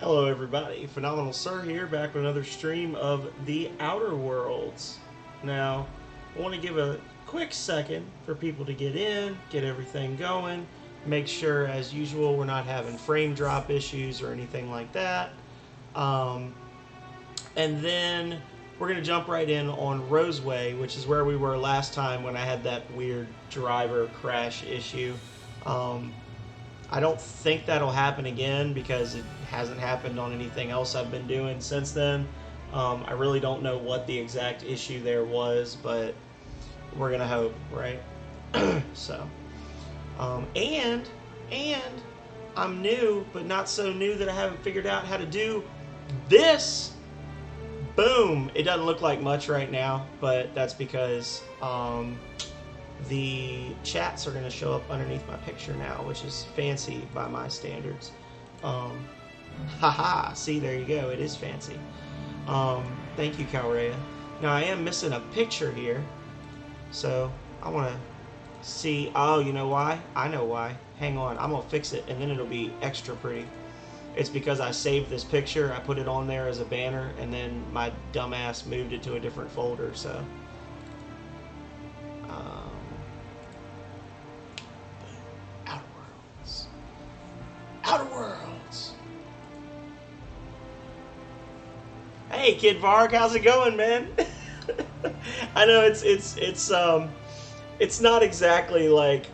Hello everybody, Phenomenal Sir here, back with another stream of The Outer Worlds. Now, I want to give a quick second for people to get in, get everything going, make sure as usual we're not having frame drop issues or anything like that. Um, and then we're going to jump right in on Roseway, which is where we were last time when I had that weird driver crash issue. Um, I don't think that'll happen again because it hasn't happened on anything else I've been doing since then. I really don't know what the exact issue there was, but we're gonna hope, right? So, and I'm new, but not so new that I haven't figured out how to do this. Boom! It doesn't look like much right now, but that's because the chats are going to show up underneath my picture now, which is fancy by my standards. Haha, see, there you go. It is fancy. Thank you, Calrea. Now, I am missing a picture here, so I want to see. Oh, you know why? I know why. Hang on. I'm going to fix it, and then it'll be extra pretty. It's because I saved this picture, I put it on there as a banner, and then my dumbass moved it to a different folder, so... Outer Worlds. Hey, Kid Varg, how's it going, man? I know it's not exactly like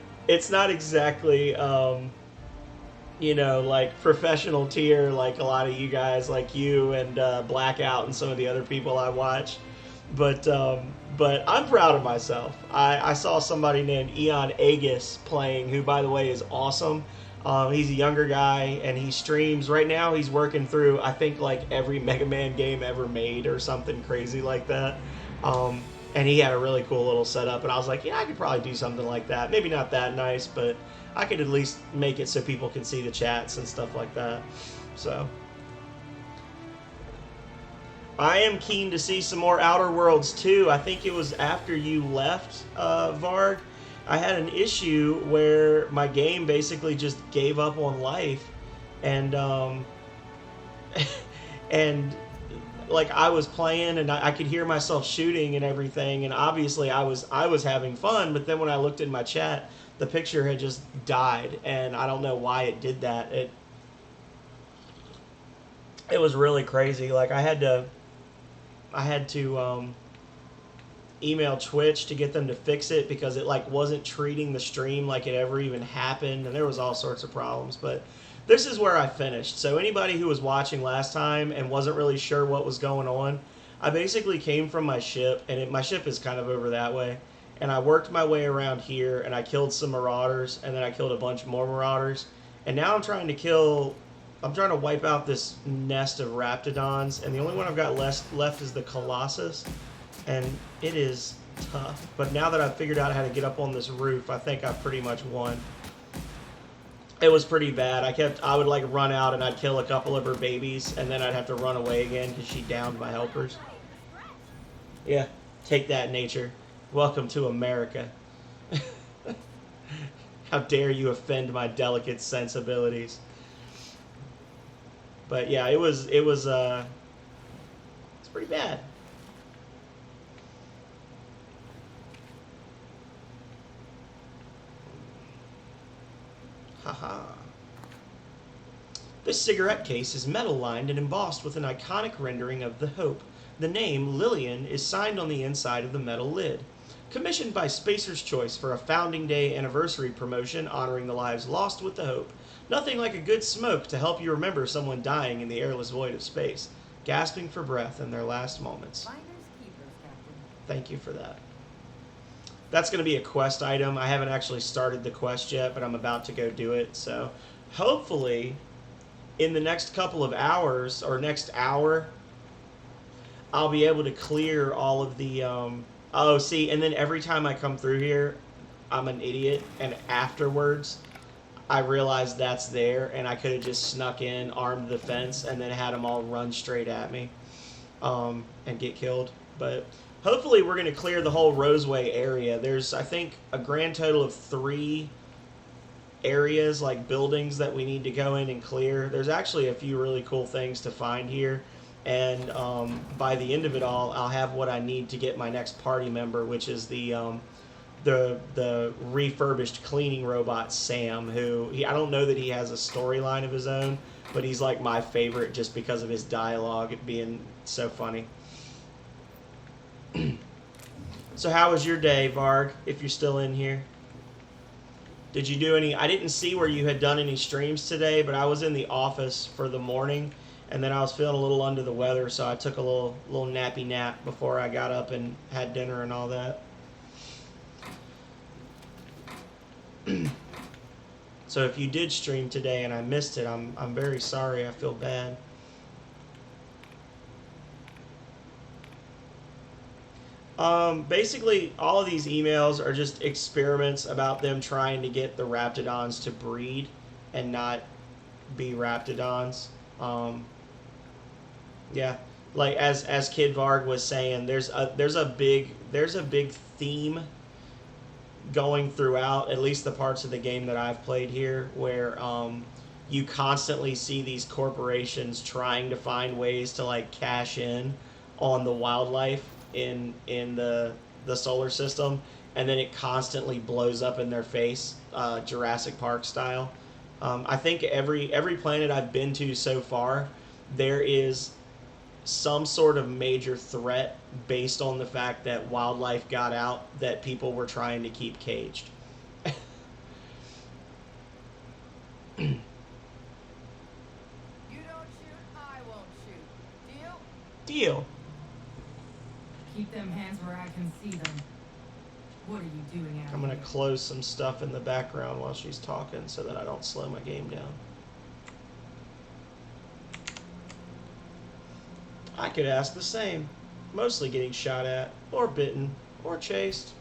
you know, like professional tier like a lot of you guys, like you and Blackout and some of the other people I watch. But I'm proud of myself. I saw somebody named Eon Aegis playing, who by the way is awesome. He's a younger guy, and he streams. Right now, he's working through, I think, like every Mega Man game ever made or something crazy like that. And he had a really cool little setup, and I was like, yeah, I could probably do something like that. Maybe not that nice, but I could at least make it so people can see the chats and stuff like that. So, I am keen to see some more Outer Worlds, too. I think it was after you left, Varg. I had an issue where my game basically just gave up on life, and and like I was playing and I could hear myself shooting and everything, and obviously I was having fun, but then when I looked in my chat, the picture had just died, and I don't know why it did that. It was really crazy. Like I had to email Twitch to get them to fix it because it like wasn't treating the stream like it ever even happened, and there was all sorts of problems. But this is where I finished. So anybody who was watching last time and wasn't really sure what was going on, I basically came from my ship, and my ship is kind of over that way, and I worked my way around here, and I killed some marauders, and then I killed a bunch more marauders, and now I'm trying to wipe out this nest of raptidons, and the only one I've got left is the Colossus, and it is tough. But now that I've figured out how to get up on this roof, I think I've pretty much won. It was pretty bad. I would like run out and I'd kill a couple of her babies, and then I'd have to run away again because she downed my helpers. Yeah, take that, nature. Welcome to America. How dare you offend my delicate sensibilities. But yeah, it's pretty bad. Haha. This cigarette case is metal-lined and embossed with an iconic rendering of the Hope. The name, Lillian, is signed on the inside of the metal lid. Commissioned by Spacer's Choice for a Founding Day anniversary promotion honoring the lives lost with the Hope. Nothing like a good smoke to help you remember someone dying in the airless void of space, gasping for breath in their last moments. Thank you for that. That's going to be a quest item. I haven't actually started the quest yet, but I'm about to go do it. So hopefully in the next couple of hours or next hour, I'll be able to clear all of the... oh, see, and then every time I come through here, I'm an idiot. And afterwards, I realize that's there, and I could have just snuck in, armed the fence, and then had them all run straight at me and get killed. But... hopefully we're going to clear the whole Roseway area. There's, I think, a grand total of 3 areas, like buildings that we need to go in and clear. There's actually a few really cool things to find here. And by the end of it all, I'll have what I need to get my next party member, which is the refurbished cleaning robot Sam, who I don't know that he has a storyline of his own, but he's like my favorite just because of his dialogue being so funny. So how was your day, Varg, if you're still in here? Did you do any... I didn't see where you had done any streams today, but I was in the office for the morning, and then I was feeling a little under the weather, so I took a little nappy nap before I got up and had dinner and all that. So if you did stream today and I missed it, I'm very sorry. I feel bad. Basically, all of these emails are just experiments about them trying to get the Raptidons to breed and not be Raptidons. Yeah, like as Kid Varg was saying, there's a big theme going throughout at least the parts of the game that I've played here, where you constantly see these corporations trying to find ways to like cash in on the wildlife in the solar system, and then it constantly blows up in their face, Jurassic Park style. I think every planet I've been to so far, there is some sort of major threat based on the fact that wildlife got out that people were trying to keep caged. You don't shoot, I won't shoot. Deal? Deal. Keep them hands where I can see them. What are you doing out I'm going here? to close some stuff in the background while she's talking so that I don't slow my game down. I could ask the same. Mostly getting shot at, or bitten, or chased.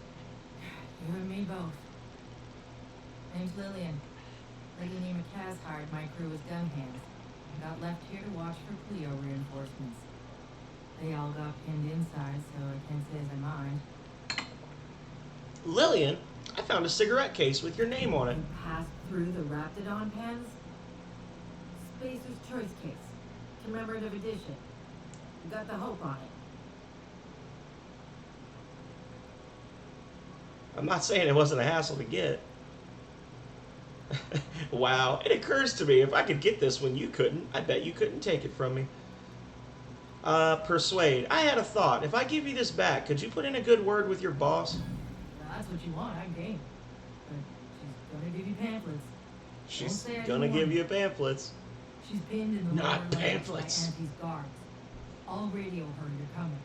You and me both. Name's Lillian. Lady named Cass hired my crew as gun hands. I got left here to watch for Cleo reinforcements. They all got pinned inside, so I can't say as I mind. Lillian, I found a cigarette case with your name on it. You passed through the Raptidon pens? Spacer's Choice case. Commemorative edition. You got the hope on it. I'm not saying it wasn't a hassle to get. Wow, it occurs to me, if I could get this when you couldn't, I bet you couldn't take it from me. Persuade. I had a thought. If I give you this back, could you put in a good word with your boss? That's what you want, I'm game. But she's gonna give you pamphlets. She's gonna give you pamphlets. She's pinned in the Not lower legs by pamphlets. Auntie's guards. I'll radio her you're coming.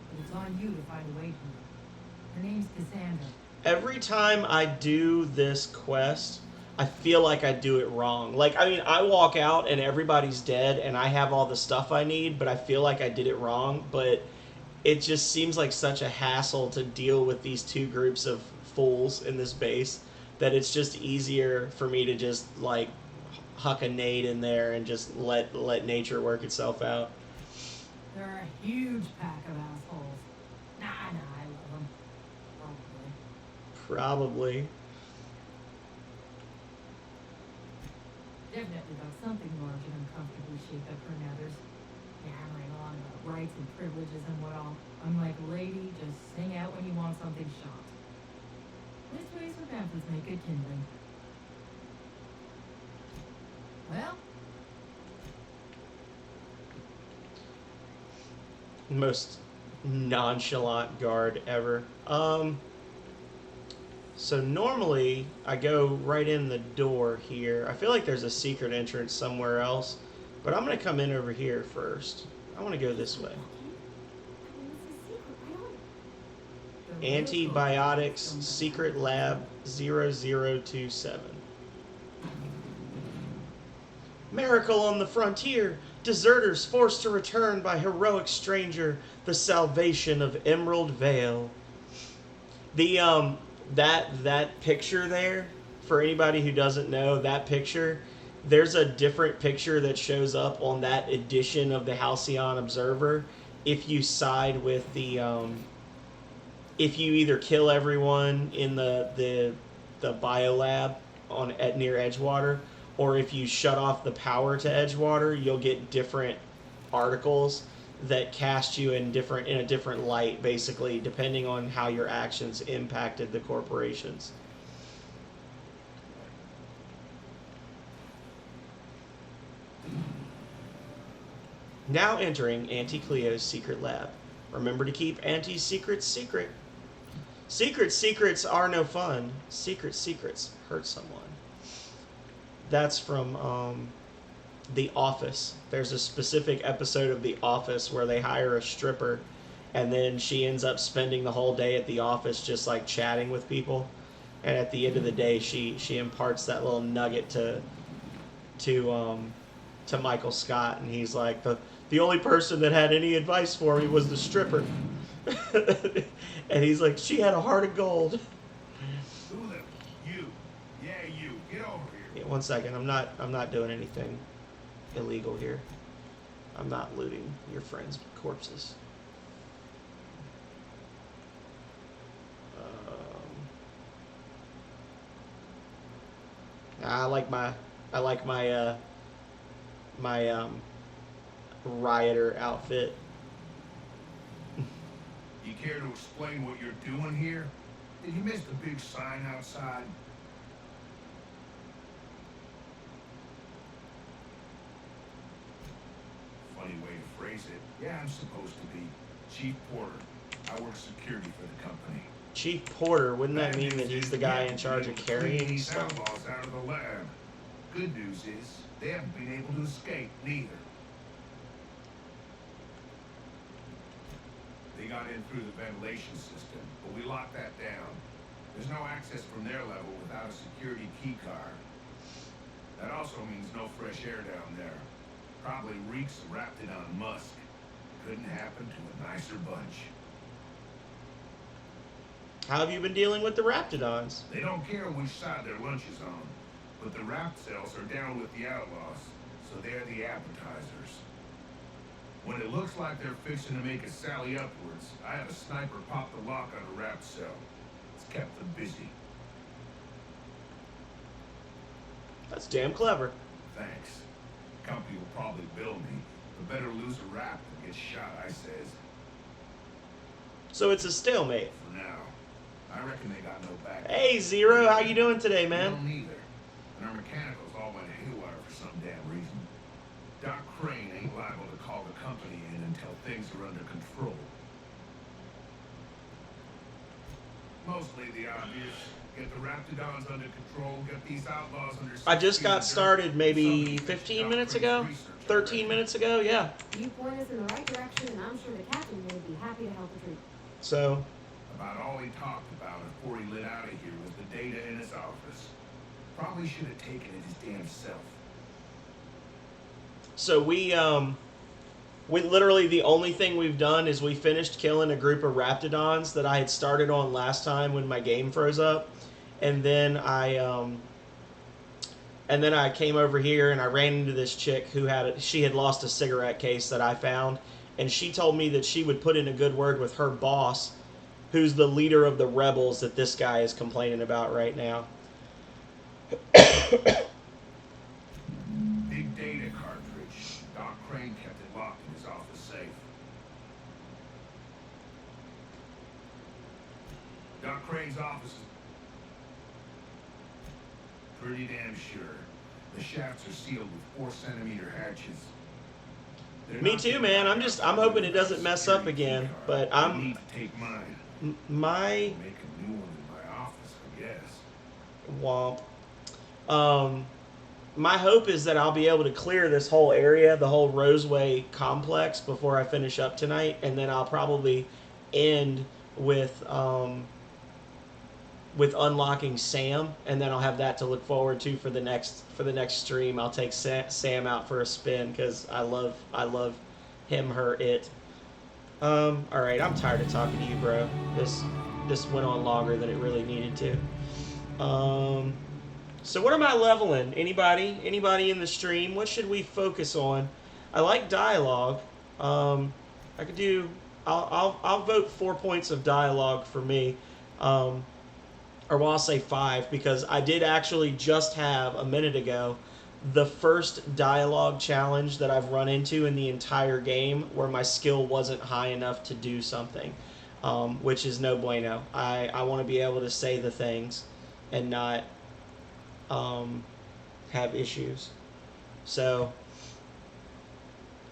But it's on you to find a way to her. Her name's Cassandra. Every time I do this quest, I feel like I do it wrong. Like, I mean, I walk out and everybody's dead and I have all the stuff I need, but I feel like I did it wrong. But it just seems like such a hassle to deal with these two groups of fools in this base that it's just easier for me to just, like, huck a nade in there and just let nature work itself out. They're a huge pack of assholes. Nah, I love them. Probably. Definitely got something large and uncomfortably shaped up her nethers. Yammering on about rights and privileges and what all. I'm like, lady, just sing out when you want something shot. This way some pamphlets make good kindling. Well, Most nonchalant guard ever. So normally I go right in the door here. I feel like there's a secret entrance somewhere else, but I'm gonna come in over here first. I want to go this way. Antibiotics Secret Lab 0027. Miracle on the frontier. Deserters forced to return by heroic stranger. The salvation of Emerald Vale. The that picture there, for anybody who doesn't know, that picture, there's a different picture that shows up on that edition of the Halcyon Observer if you side with the if you either kill everyone in the biolab near Edgewater, or if you shut off the power to Edgewater, you'll get different articles that cast you in a different light, basically, depending on how your actions impacted the corporations. Now entering Auntie Cleo's secret lab. Remember to keep Auntie's secrets secret. Secrets are no fun. Secrets hurt someone. That's from The Office. There's a specific episode of The Office where they hire a stripper, and then she ends up spending the whole day at the office just like chatting with people. And at the end of the day, she imparts that little nugget to Michael Scott, and he's like, the only person that had any advice for me was the stripper. And he's like, she had a heart of gold. Who the? You. Yeah, you. Get over here. Yeah, one second. I'm not doing anything illegal here. I'm not looting your friends' corpses. I like my rioter outfit. You care to explain what you're doing here? Did you miss the big sign outside? Funny way to phrase it. Yeah, I'm supposed to be Chief Porter. I work security for the company. Chief Porter, wouldn't that mean that he's the guy in charge of carrying these stuff? outlaws out of the lab. Good news is they haven't been able to escape neither. They got in through the ventilation system, but we locked that down. There's no access from their level without a security key card. That also means no fresh air down there. Probably reeks of Raptidon musk. Couldn't happen to a nicer bunch. How have you been dealing with the Raptidons? They don't care which side their lunch is on, but the Rapt cells are down with the outlaws, so they're the appetizers. When it looks like they're fixing to make a sally upwards, I have a sniper pop the lock on a Rapt cell. It's kept them busy. That's damn clever. Thanks. Company will probably bill me, but better lose a Rapt than get shot, I says. So it's a stalemate. For now. I reckon they got no back. Hey Zero, how you doing today, We man? don't either. And our mechanicals all went haywire for some damn reason. Doc Crane ain't liable to call the company in until things are under control. Mostly the obvious. Get the Raptidons under control, get these outlaws under... I just got started maybe 15 minutes ago, 13 minutes ago, yeah. You point us in the right direction, and I'm sure the captain will be happy to help the troop. So, About all he talked about before he lit out of here was the data in his office. Probably should have taken it his damn self. so we literally, the only thing we've done is we finished killing a group of Raptidons that I had started on last time when my game froze up. And then I came over here and I ran into this chick who she had lost a cigarette case that I found, and she told me that she would put in a good word with her boss, who's the leader of the rebels that this guy is complaining about right now. Big data cartridge. Doc Crane kept it locked in his office safe. Doc Crane's office is pretty damn sure. The shafts are sealed with 4-centimeter hatches. They're Me not too, so man. bad. I'm hoping it doesn't mess up again. But I need to take mine. my Make a new one in my office, I guess. womp. My hope is that I'll be able to clear this whole area, the whole Roseway complex, before I finish up tonight, and then I'll probably end with unlocking Sam, and then I'll have that to look forward to for the next stream. I'll take Sam out for a spin because I love him, her, it. All right, I'm tired of talking to you, bro. This went on longer than it really needed to. So what am I leveling? Anybody in the stream? What should we focus on? I like dialogue. I could do. I'll vote 4 points of dialogue for me. or well, I'll say 5, because I did actually just have a minute ago the first dialogue challenge that I've run into in the entire game where my skill wasn't high enough to do something, which is no bueno. I want to be able to say the things and not have issues. So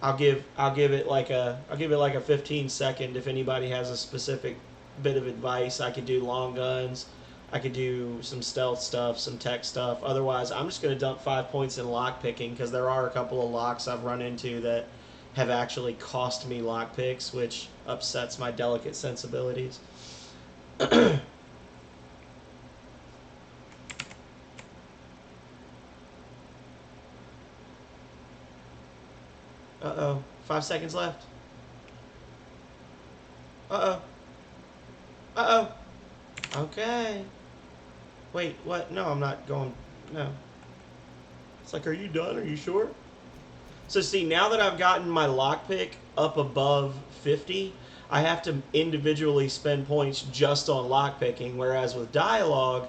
I'll give it like a 15-second if anybody has a specific bit of advice. I could do long guns. I could do some stealth stuff, some tech stuff. Otherwise, I'm just going to dump 5 points in lock picking, because there are a couple of locks I've run into that have actually cost me lock picks, which upsets my delicate sensibilities. Uh-oh. 5 seconds left. Uh-oh. Uh-oh. Okay. Wait, what? No, I'm not going... No. It's like, are you done? Are you sure? So see, now that I've gotten my lockpick up above 50, I have to individually spend points just on lockpicking, whereas with dialogue,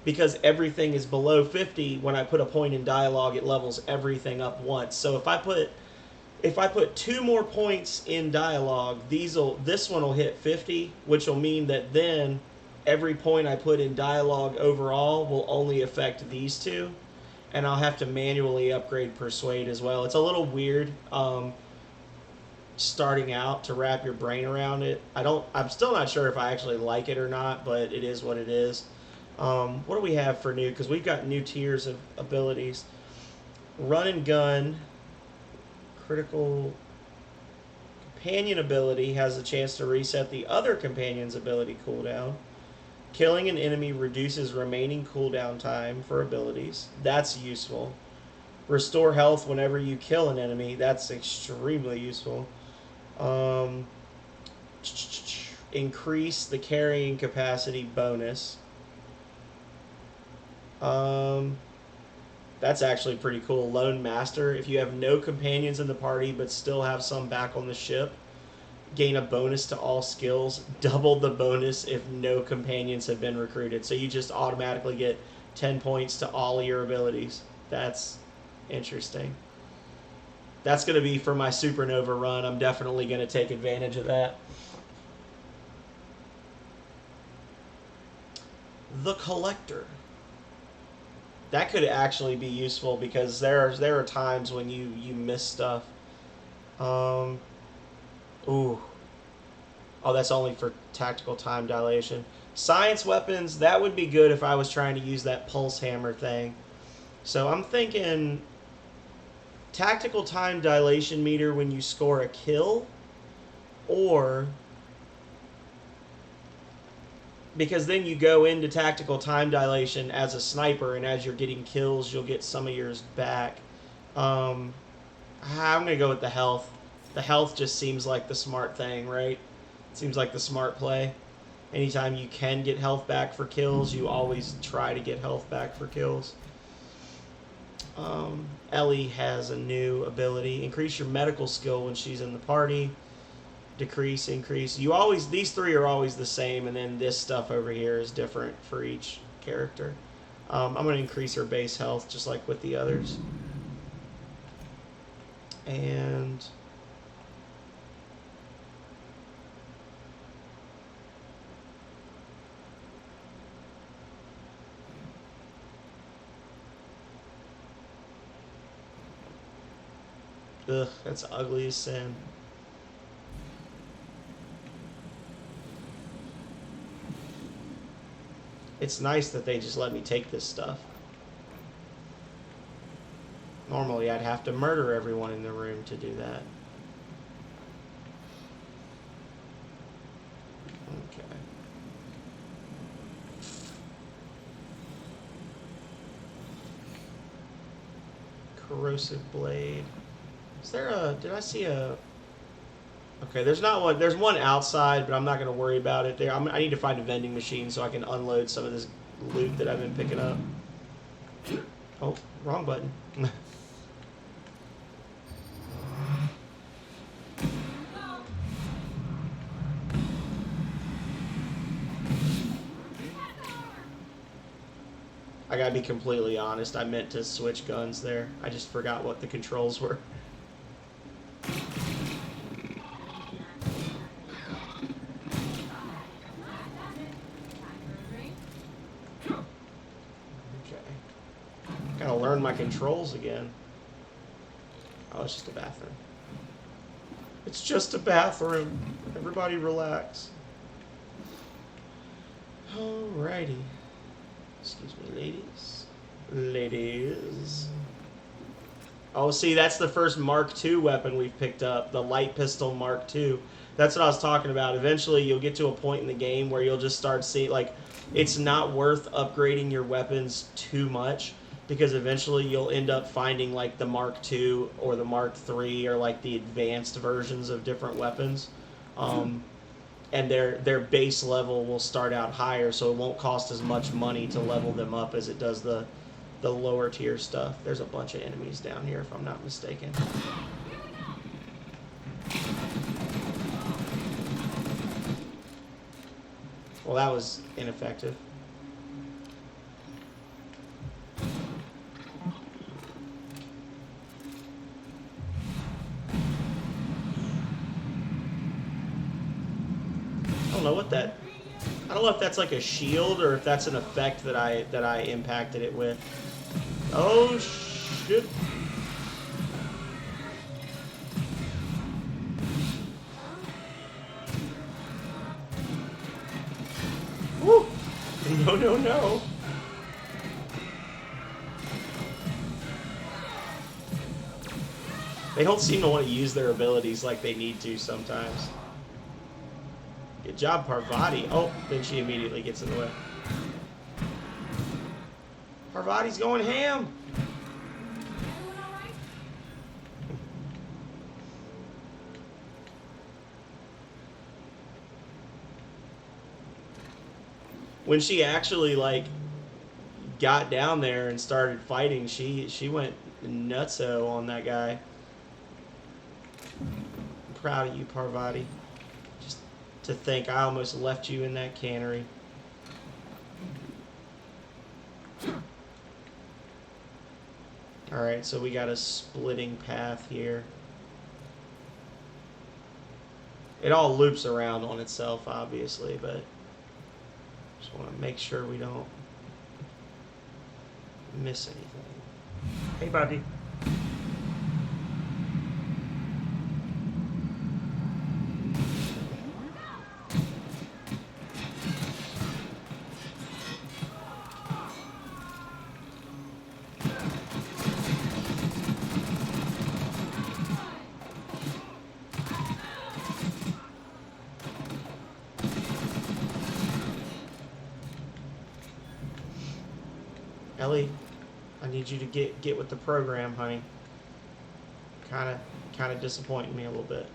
because everything is below 50, when I put a point in dialogue, it levels everything up once. So if I put 2 more points in dialogue, this one will hit 50, which will mean that then every point I put in dialogue overall will only affect these 2, and I'll have to manually upgrade Persuade as well. It's a little weird starting out to wrap your brain around it. I'm still not sure if I actually like it or not, but it is what it is. What do we have for new? Because we've got new tiers of abilities. Run and gun. Critical companion ability has a chance to reset the other companion's ability cooldown. Killing an enemy reduces remaining cooldown time for abilities. That's useful. Restore health whenever you kill an enemy. That's extremely useful. Increase the carrying capacity bonus. That's actually pretty cool. Lone Master. If you have no companions in the party but still have some back on the ship, gain a bonus to all skills. Double the bonus if no companions have been recruited. So you just automatically get 10 points to all of your abilities. That's interesting. That's going to be for my Supernova run. I'm definitely going to take advantage of that. The Collector. That could actually be useful because there are times when you miss stuff. Ooh. Oh, that's only for tactical time dilation. Science weapons, that would be good if I was trying to use that pulse hammer thing. So I'm thinking tactical time dilation meter when you score a kill, or because then you go into tactical time dilation as a sniper, and as you're getting kills, you'll get some of yours back. I'm going to go with the health. The health just seems like the smart thing, right? It seems like the smart play. Anytime you can get health back for kills, you always try to get health back for kills. Ellie has a new ability. Increase your medical skill when she's in the party. Decrease, increase. These 3 are always the same, and then this stuff over here is different for each character. I'm going to increase her base health just like with the others. And ugh, that's ugly as sin. It's nice that they just let me take this stuff. Normally, I'd have to murder everyone in the room to do that. Okay. Corrosive blade. Is there a... Did I see a... Okay, there's not one. There's one outside, but I'm not going to worry about it. I need to find a vending machine so I can unload some of this loot that I've been picking up. Oh, wrong button. I gotta be completely honest. I meant to switch guns there. I just forgot what the controls were. Gotta learn my controls again. Oh, it's just a bathroom. It's just a bathroom. Everybody relax. Alrighty. Excuse me, ladies. Ladies. Oh, see, that's the first Mark II weapon we've picked up. The light pistol Mark II. That's what I was talking about. Eventually, you'll get to a point in the game where you'll just start seeing, like, it's not worth upgrading your weapons too much, because eventually you'll end up finding like the Mark II or the Mark III or like the advanced versions of different weapons, and their base level will start out higher, so it won't cost as much money to level them up as it does the lower tier stuff. There's a bunch of enemies down here, if I'm not mistaken. Well, that was ineffective. I don't know what that. I don't know if that's like a shield or if that's an effect that I impacted it with. Oh shit! Woo! No, no, no! They don't seem to want to use their abilities like they need to sometimes. Good job, Parvati. Oh, then she immediately gets in the way. Parvati's going ham! When she actually, like, got down there and started fighting, she went nutso on that guy. I'm proud of you, Parvati. To think I almost left you in that cannery. Alright, so we got a splitting path here. It all loops around on itself, obviously, but just want to make sure we don't miss anything. Hey, buddy. Ellie, I need you to get with the program, honey. Kind of disappointing me a little bit.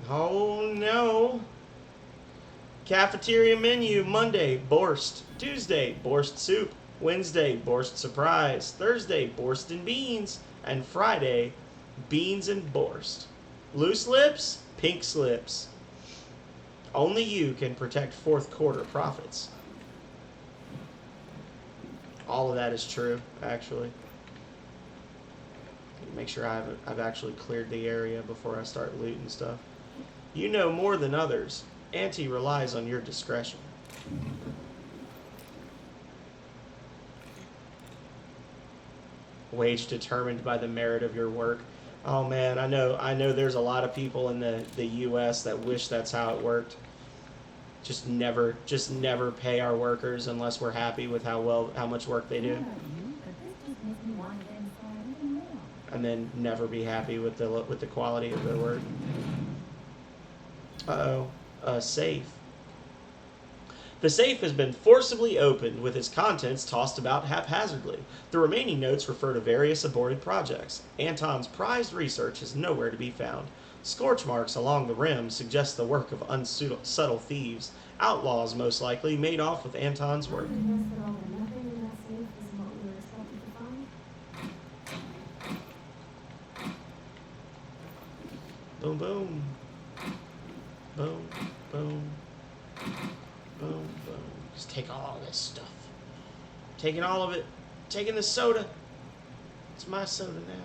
Oh no! Cafeteria menu: Monday, borscht. Tuesday, borscht soup. Wednesday, borscht surprise. Thursday, borscht and beans. And Friday, beans and borscht. Loose lips, pink slips. Only you can protect fourth quarter profits. All of that is true, actually. Make sure I've actually cleared the area before I start looting stuff. You know more than others. Auntie relies on your discretion. Wage determined by the merit of your work. Oh man, I know there's a lot of people in the US that wish that's how it worked. Just never pay our workers unless we're happy with how much work they do. And then never be happy with the quality of their work. Safe. The safe has been forcibly opened with its contents tossed about haphazardly. The remaining notes refer to various aborted projects. Anton's prized research is nowhere to be found. Scorch marks along the rim suggest the work of unsubtle thieves. Outlaws, most likely, made off with Anton's work. Boom, boom. Boom, boom. Boom, boom. Let's take all this stuff. Taking all of it. Taking the soda. It's my soda now.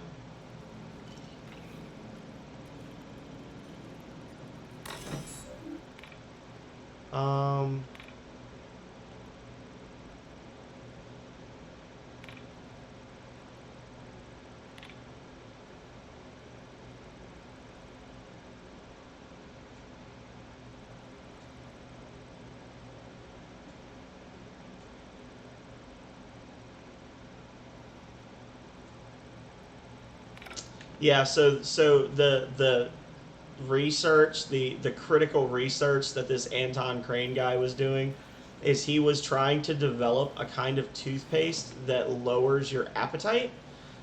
Yeah, so the research, the critical research that this Anton Crane guy was doing is he was trying to develop a kind of toothpaste that lowers your appetite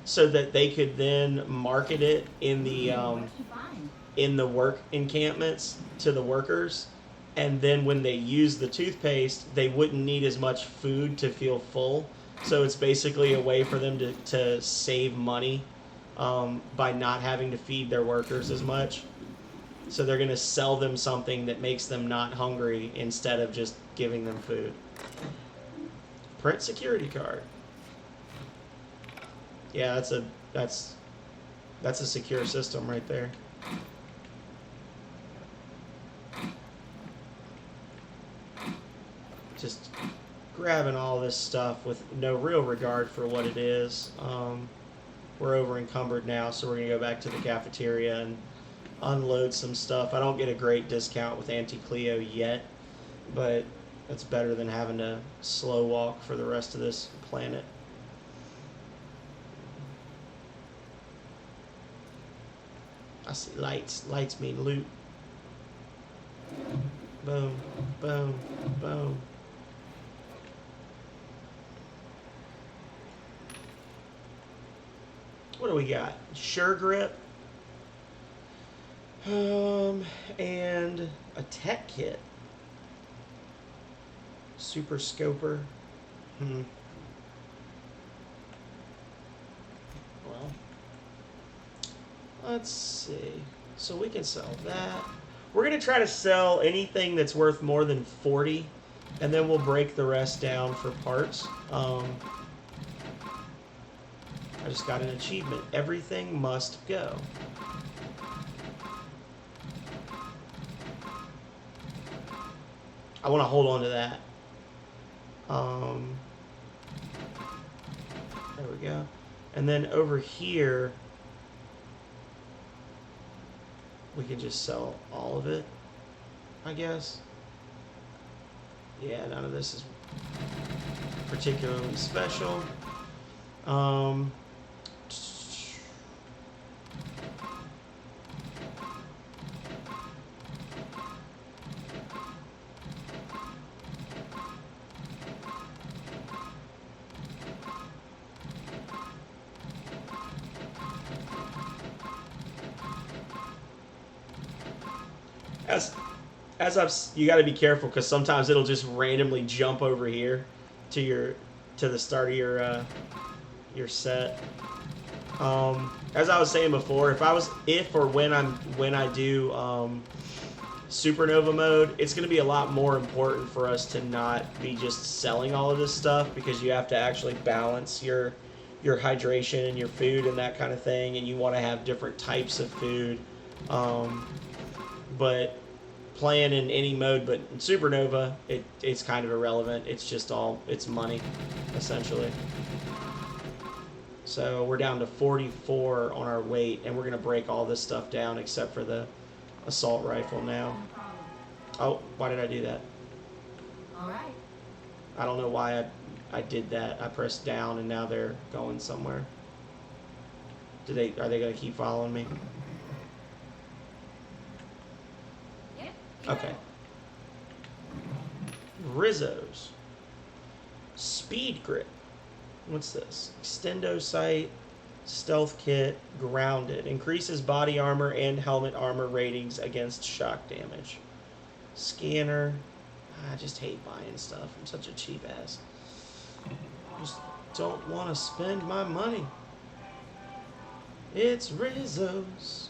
so that they could then market it in the work encampments to the workers, and then when they use the toothpaste they wouldn't need as much food to feel full. So it's basically a way for them to save money by not having to feed their workers as much. So they're going to sell them something that makes them not hungry instead of just giving them food. Print security card. Yeah, that's a secure system right there. Just grabbing all this stuff with no real regard for what it is. We're over encumbered now, so we're going to go back to the cafeteria and unload some stuff. I don't get a great discount with Anti-Cleo yet, but it's better than having to slow walk for the rest of this planet. I see lights. Lights mean loot. Boom, boom, boom. What do we got? Sure Grip. And a tech kit. Super Scoper. Well, let's see. So we can sell that. We're going to try to sell anything that's worth more than 40, and then we'll break the rest down for parts. I just got an achievement. Everything must go. I want to hold on to that. There we go. And then over here, we can just sell all of it, I guess. Yeah, none of this is particularly special. You got to be careful because sometimes it'll just randomly jump over here to the start of your set. As I was saying before, when I do supernova mode, it's going to be a lot more important for us to not be just selling all of this stuff, because you have to actually balance your hydration and your food and that kind of thing, and you want to have different types of food. But playing in any mode but in supernova, it's kind of irrelevant. It's just it's money, essentially. So we're down to 44 on our weight, and we're going to break all this stuff down except for the assault rifle now. Oh, why did I do that? All right. I don't know why I did that. I pressed down and now they're going somewhere. Are they going to keep following me? Yep. Okay. Rizzo's. Speed Grip. What's this? Extendo Sight, Stealth Kit, Grounded. Increases body armor and helmet armor ratings against shock damage. Scanner. I just hate buying stuff. I'm such a cheap ass. Just don't want to spend my money. It's Rizzo's.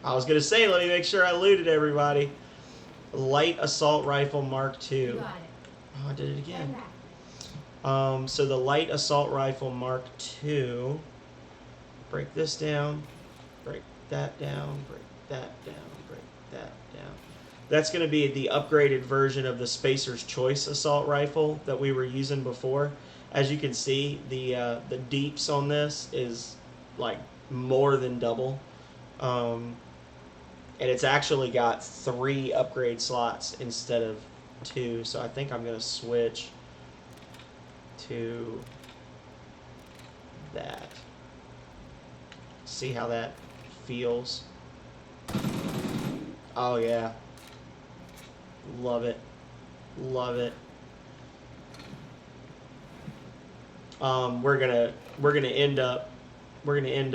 I was going to say, let me make sure I looted everybody. Light Assault Rifle Mark II. You got it. Oh, I did it again. Turn back. So the light assault rifle Mark II. Break this down. Break that down. Break that down. Break that down. That's going to be the upgraded version of the Spacer's Choice assault rifle that we were using before. As you can see, the deeps on this is like more than double. And it's actually got 3 upgrade slots instead of 2. So I think I'm going to switch to that. See how that feels. Oh yeah. Love it. Love it. We're gonna end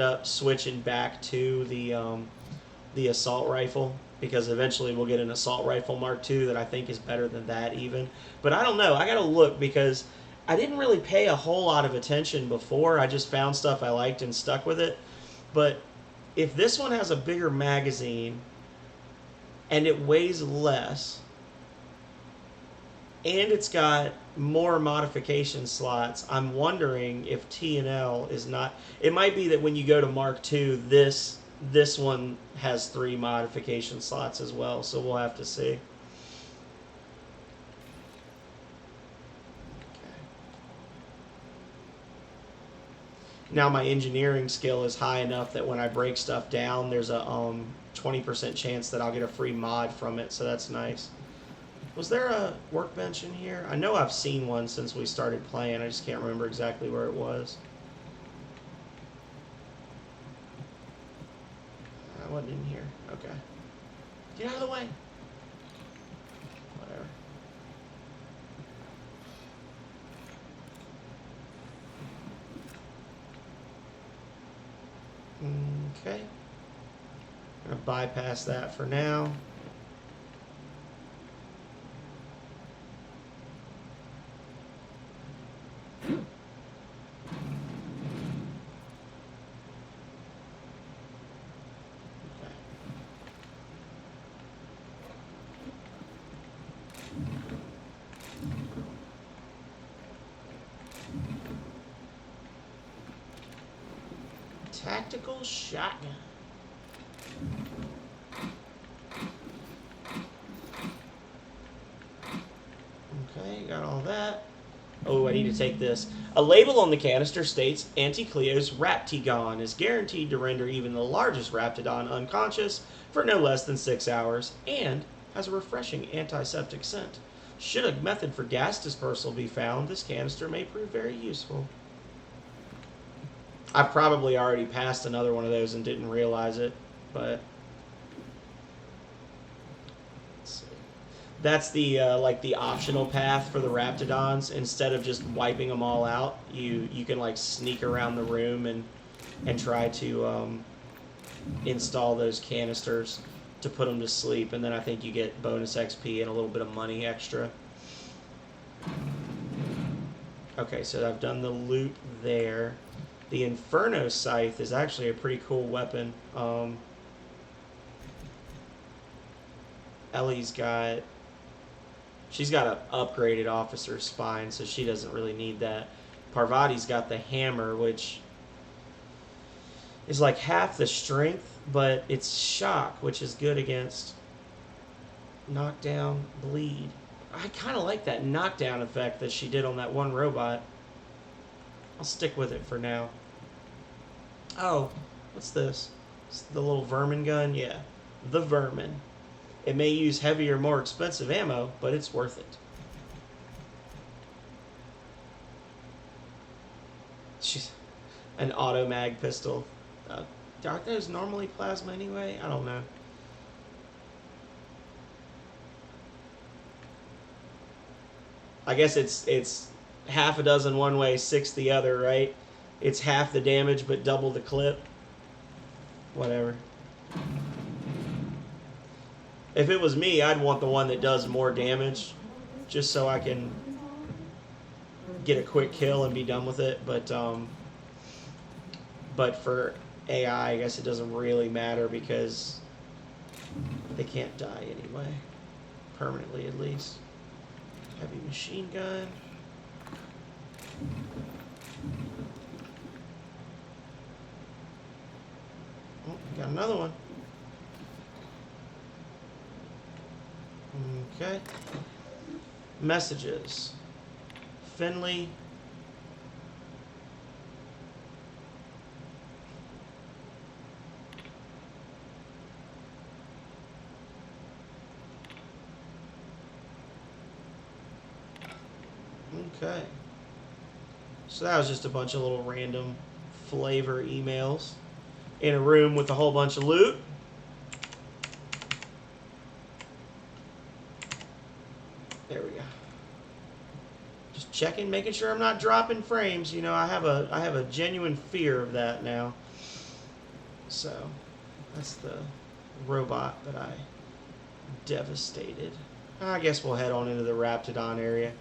up switching back to the assault rifle, because eventually we'll get an assault rifle Mark II that I think is better than that even. But I don't know. I gotta look, because I didn't really pay a whole lot of attention before. I just found stuff I liked and stuck with it. But if this one has a bigger magazine and it weighs less and it's got more modification slots, I'm wondering if T&L is not... It might be that when you go to Mark II, this one has 3 modification slots as well, so we'll have to see. Now my engineering skill is high enough that when I break stuff down, there's a 20% chance that I'll get a free mod from it, so that's nice. Was there a workbench in here? I know I've seen one since we started playing. I just can't remember exactly where it was. I wasn't in here. Okay. Get out of the way. Whatever. Okay. I'm going to bypass that for now. Tactical shotgun. Okay, got all that. Oh, I need to take this. A label on the canister states Anti-Cleo's Raptigon is guaranteed to render even the largest Raptidon unconscious for no less than 6 hours, and has a refreshing antiseptic scent. Should a method for gas dispersal be found, this canister may prove very useful. I probably already passed another one of those and didn't realize it, but let's see. That's the like the optional path for the Raptidons. Instead of just wiping them all out, you can like sneak around the room and try to install those canisters to put them to sleep, and then I think you get bonus XP and a little bit of money extra. Okay, so I've done the loop there. The Inferno Scythe is actually a pretty cool weapon. Ellie's got... She's got an upgraded officer's spine, so she doesn't really need that. Parvati's got the hammer, which is like half the strength, but it's shock, which is good against knockdown, bleed. I kind of like that knockdown effect that she did on that one robot. I'll stick with it for now. Oh, what's this? It's the little Vermin Gun? Yeah, the Vermin. It may use heavier, more expensive ammo, but it's worth it. She's an auto mag pistol. Aren't those normally plasma anyway? I don't know. I guess it's half a dozen one way, 6 the other, right? It's half the damage but double the clip. Whatever. If it was me, I'd want the one that does more damage, just so I can get a quick kill and be done with it. But for AI, I guess it doesn't really matter because they can't die anyway, permanently at least. Heavy machine gun. Oh, got another one. Okay. Messages. Finley. Okay. So that was just a bunch of little random flavor emails in a room with a whole bunch of loot. There we go. Just checking, making sure I'm not dropping frames. You know, I have a genuine fear of that now. So that's the robot that I devastated. I guess we'll head on into the Raptidon area.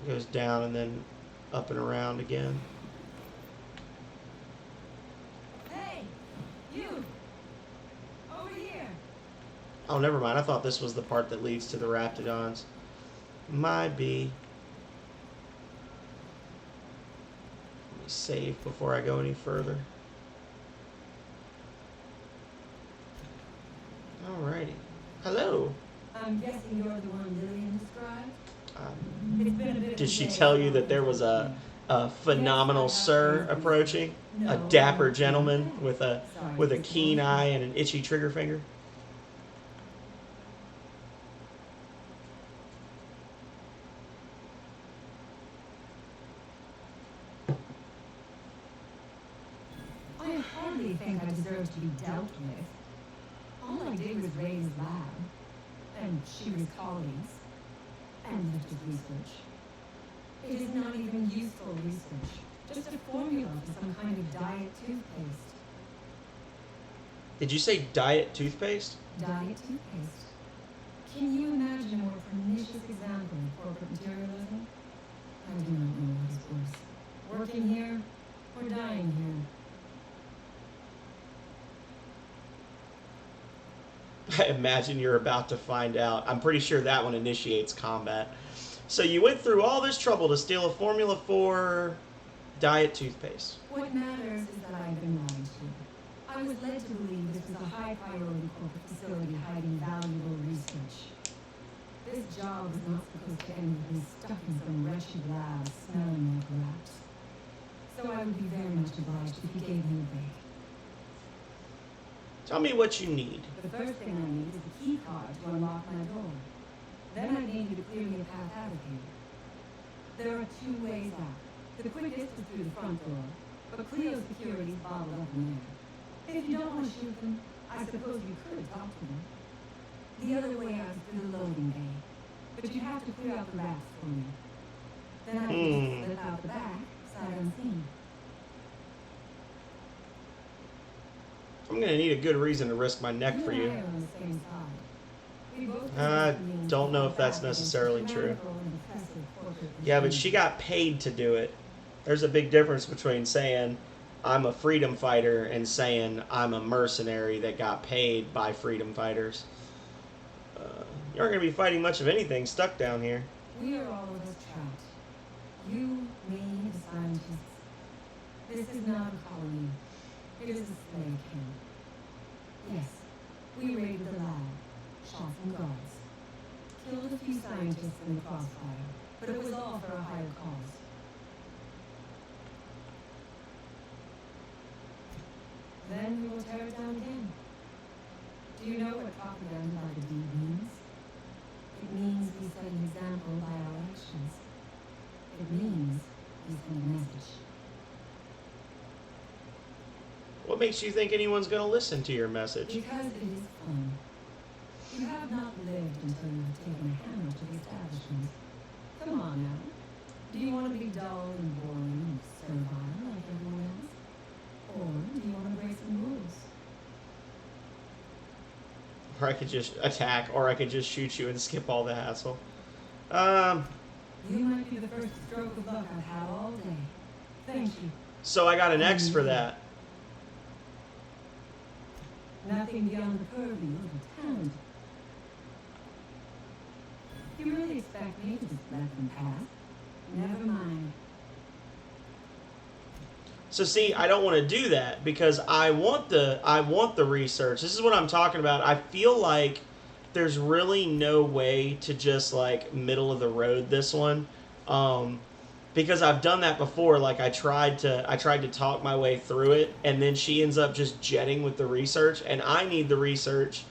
Goes down and then up and around again. Hey, you! Over here! Oh, never mind. I thought this was the part that leads to the Raptidons. My B. Let me save before I go any further. Alrighty. Hello. I'm guessing you're the one Lillian described? It's been a bit of Did a she day tell you from that there was a phenomenal Yes, I have sir been. approaching? A No, dapper I'm not gentleman that. with a Sorry, keen eye and an itchy trigger finger? I hardly think I deserve to be dealt with. All I did was raise lab, and she was colleagues, and lifted research. It is not even useful research, just a formula for some kind of diet toothpaste. Did you say diet toothpaste? Diet toothpaste. Can you imagine a more pernicious example of corporate materialism? I do not know what is worse. Working here or dying here? I imagine you're about to find out. I'm pretty sure that one initiates combat. So you went through all this trouble to steal a Formula 4 diet toothpaste. What matters is that I've been lied to. I was led to believe this was a high-priority corporate facility hiding valuable research. This job was not supposed to end with me stuck in some wretched lab smelling like rats. So I would be very much obliged if you gave me a break. Tell me what you need. The first thing I need is a key card to unlock my door. Then I need you to clear me a path out of here. There are two ways out. The quickest is through the front door, but Cleo's security's bottled up in there. If you don't want to shoot them, I suppose you could talk to them. The other way out is through the loading bay, but you have to clear out the rats for me. Then I can just slip out the back, sight unseen. I'm going to need a good reason to risk my neck for You you. and I are on the same side. We both I possess the means don't to know fight if that's back against necessarily the true. tyrannical and oppressive corporate Yeah, but regime. she got paid to do it. There's a big difference between saying I'm a freedom fighter and saying I'm a mercenary that got paid by freedom fighters. You aren't going to be fighting much of anything stuck down here. We are all of us trapped. You, me, the scientists. This is not a colony. It is a slave camp. Yes, we raided the lab, shot some guards, killed a few scientists in the crossfire, but it was all for a higher cause. Then we will tear it down again. Do you know what propaganda by the D means? It means we set an example by our actions. It means we send a message. What makes you think anyone's going to listen to your message? Because it is fun. You have not lived until you have taken a hammer to the establishment. Come on now. Do you want to be dull and boring and servile like everyone else? Or do you want to break some rules? Or I could just attack, or I could just shoot you and skip all the hassle. You might be the first stroke of luck I've had all day. Thank you. So I got an X for that. Nothing beyond the purview of a talent. You really expect me to just let them pass? Never mind. So see, I don't want to do that because I want the research. This is what I'm talking about. I feel like there's really no way to just like middle of the road this one, because I've done that before. Like I tried to talk my way through it, and then she ends up just jetting with the research, and I need the research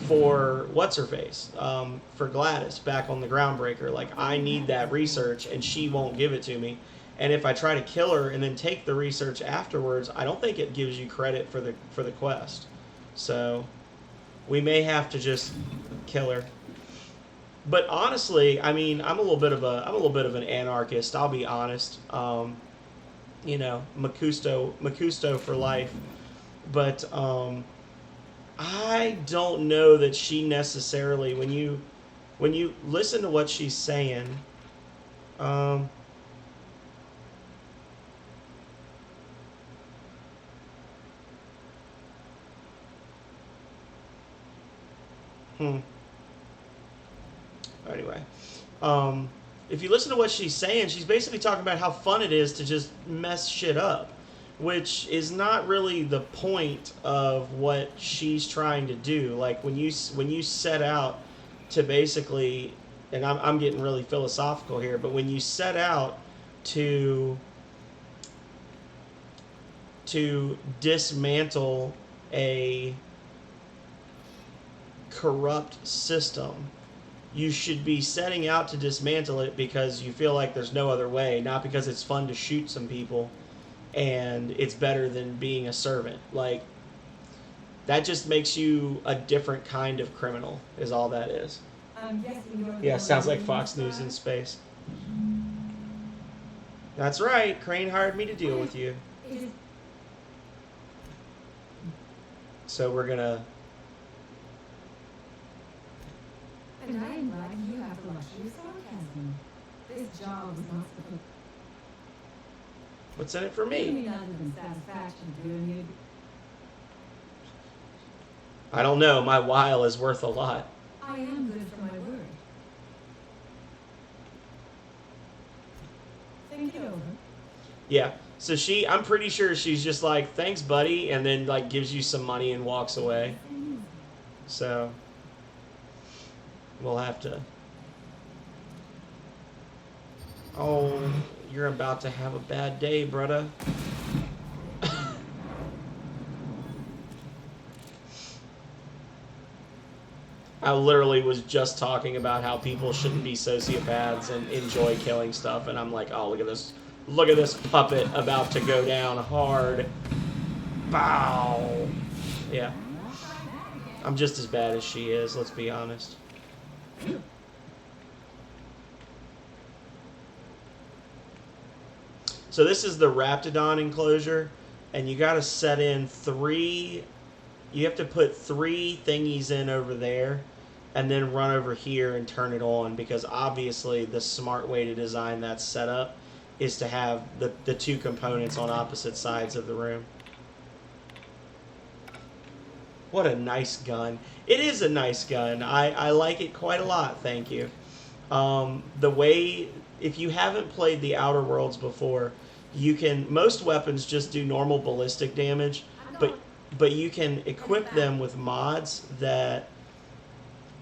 for what's her face, for Gladys back on the Groundbreaker. Like I need that research, and she won't give it to me. And if I try to kill her and then take the research afterwards, I don't think it gives you credit for the quest. So we may have to just kill her. But honestly, I mean, I'm a little bit of an anarchist. I'll be honest. You know, Macusto for life. But I don't know that she necessarily, when you listen to what she's saying, Anyway, if you listen to what she's saying, she's basically talking about how fun it is to just mess shit up, which is not really the point of what she's trying to do. Like when you set out to basically, and I'm getting really philosophical here, but when you set out to dismantle a corrupt system, you should be setting out to dismantle it because you feel like there's no other way, not because it's fun to shoot some people and it's better than being a servant. Like, that just makes you a different kind of criminal, is all that is. Yeah, sounds like Fox News in space. That's right, Crane hired me to deal with you. So we're gonna... And I am glad you have the luxury of sarcasm. This job was not supposed. What's in it for Give me? me other than satisfaction doing you. I don't know. My while is worth a lot. I am good for my word. Think it over. Yeah. So I'm pretty sure she's just like, thanks, buddy, and then like gives you some money and walks away. So we'll have to... Oh, you're about to have a bad day, brother. I literally was just talking about how people shouldn't be sociopaths and enjoy killing stuff, and I'm like, oh, look at this. Look at this puppet about to go down hard. Bow. Yeah. I'm just as bad as she is, let's be honest. So this is the Raptidon enclosure, and you got to set in 3... You have to put 3 thingies in over there, and then run over here and turn it on, because obviously the smart way to design that setup is to have the 2 components on opposite sides of the room. What a nice gun. It is a nice gun. I like it quite a lot, thank you. The way... If you haven't played the Outer Worlds before, you can... Most weapons just do normal ballistic damage, but you can equip them with mods that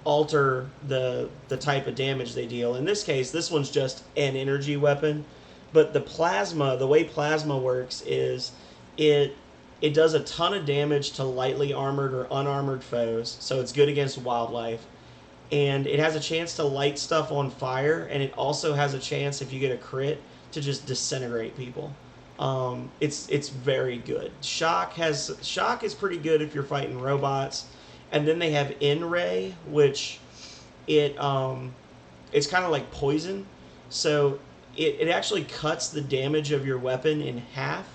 alter the type of damage they deal. In this case, this one's just an energy weapon, but the way plasma works is it does a ton of damage to lightly armored or unarmored foes, so it's good against wildlife. And it has a chance to light stuff on fire, and it also has a chance, if you get a crit, to just disintegrate people. It's very good. Shock is pretty good if you're fighting robots, and then they have In-Ray, which it's kind of like poison, so it actually cuts the damage of your weapon in half.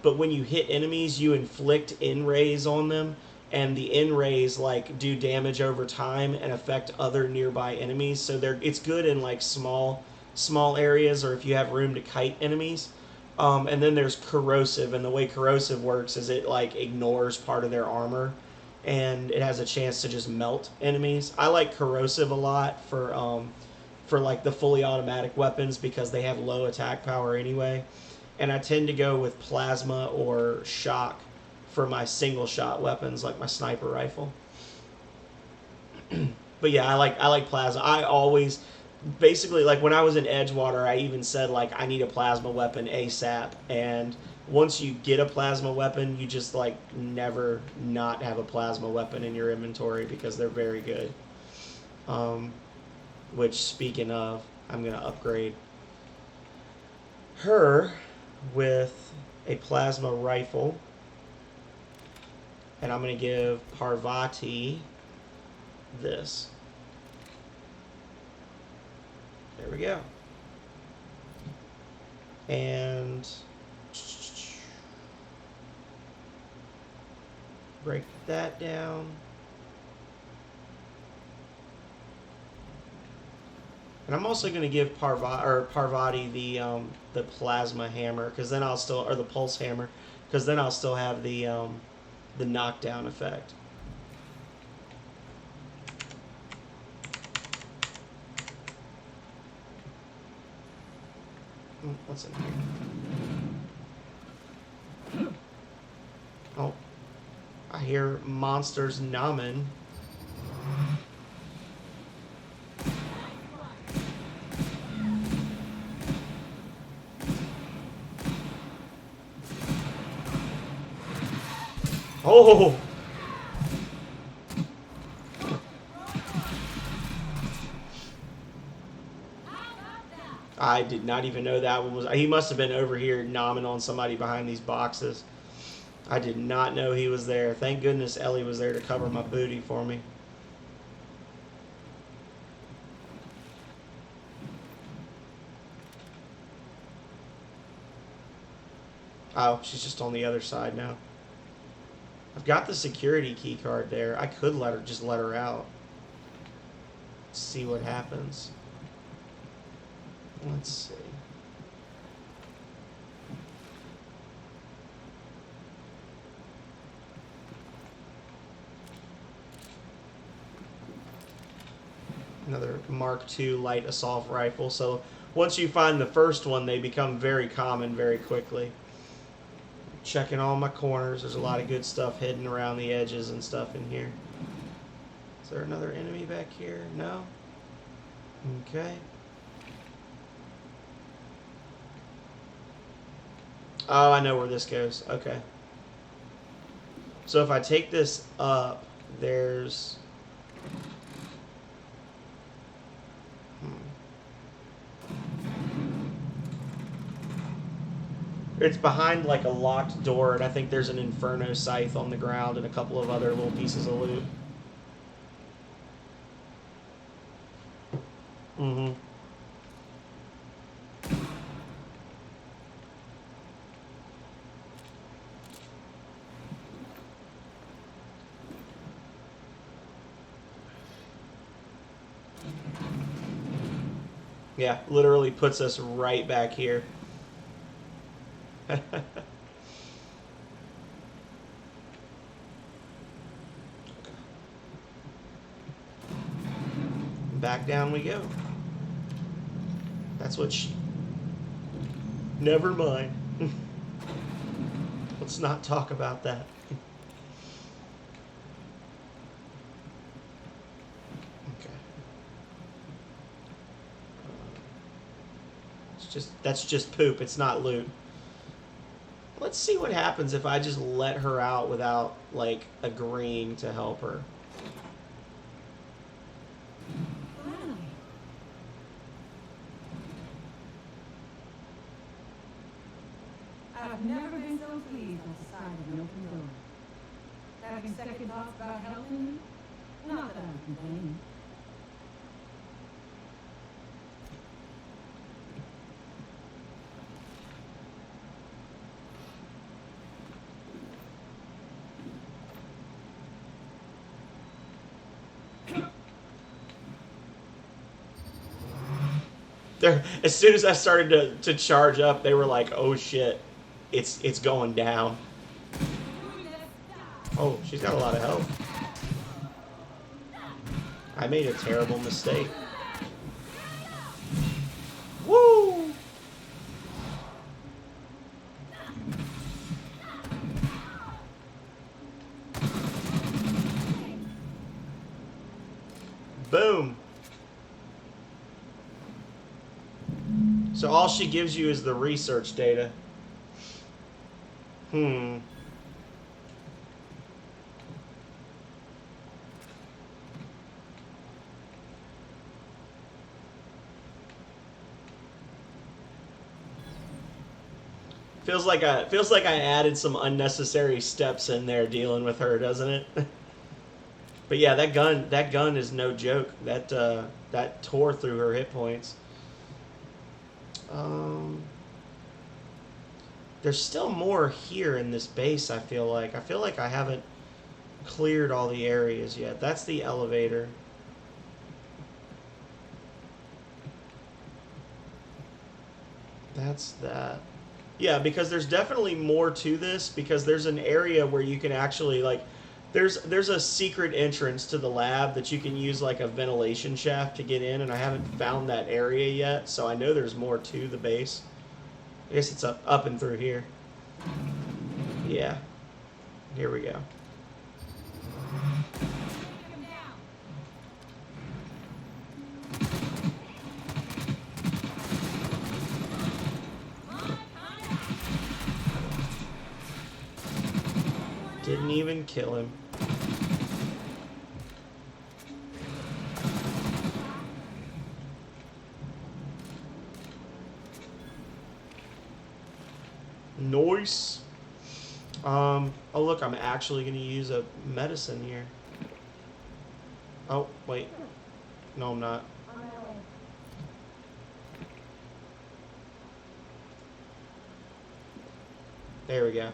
But when you hit enemies, you inflict In-Rays on them, and the In-Rays like do damage over time and affect other nearby enemies. So it's good in like small areas, or if you have room to kite enemies. And then there's corrosive, and the way corrosive works is it like ignores part of their armor. and it has a chance to just melt enemies. I like corrosive a lot for like the fully automatic weapons because they have low attack power anyway. And I tend to go with plasma or shock for my single shot weapons like my sniper rifle. But yeah, I like plasma. I always basically, like when I was in Edgewater, I even said like I need a plasma weapon ASAP, and once you get a plasma weapon, you just like never not have a plasma weapon in your inventory because they're very good. Which, speaking of, I'm going to upgrade her with a plasma rifle. And I'm going to give Parvati this. There we go. And break that down. And I'm also going to give Parvati the plasma hammer, because then I'll still, or the pulse hammer, because then I'll still have the knockdown effect. What's in here? Oh, I hear monsters nomming. Oh! I did not even know that one was... He must have been over here nomming on somebody behind these boxes. I did not know he was there. Thank goodness Ellie was there to cover my booty for me. Oh, she's just on the other side now. I've got the security key card there. I could just let her out. See what happens. Let's see. Another Mark II light assault rifle. So once you find the first one, they become very common very quickly. Checking all my corners. There's a lot of good stuff hidden around the edges and stuff in here. Is there another enemy back here? No? Okay. Oh, I know where this goes. Okay. So if I take this up, there's... It's behind like a locked door, and I think there's an Inferno scythe on the ground and a couple of other little pieces of loot. Mm-hmm. Yeah, literally puts us right back here. Back down we go. That's what she... Never mind. Let's not talk about that. Okay. That's just poop. It's not loot. Let's see what happens if I just let her out without, like, agreeing to help her. I've never been so pleased at the sight of an open door. Having second thoughts about helping you? Not that I'm complaining. As soon as I started to charge up, they were like, "Oh shit, it's going down." Oh, she's got a lot of health. I made a terrible mistake. Woo! Boom. So all she gives you is the research data. Feels like I added some unnecessary steps in there dealing with her, doesn't it? But yeah, that gun is no joke. That tore through her hit points. There's still more here in this base, I feel like. I haven't cleared all the areas yet. That's the elevator. That's that. Yeah, because there's definitely more to this, because there's an area where you can actually, like, there's a secret entrance to the lab that you can use like a ventilation shaft to get in, and I haven't found that area yet, so I know there's more to the base. I guess it's up and through here. Yeah. Here we go. Didn't even kill him. Nice. Oh look, I'm actually going to use a medicine here. Oh, wait. No, I'm not. There we go.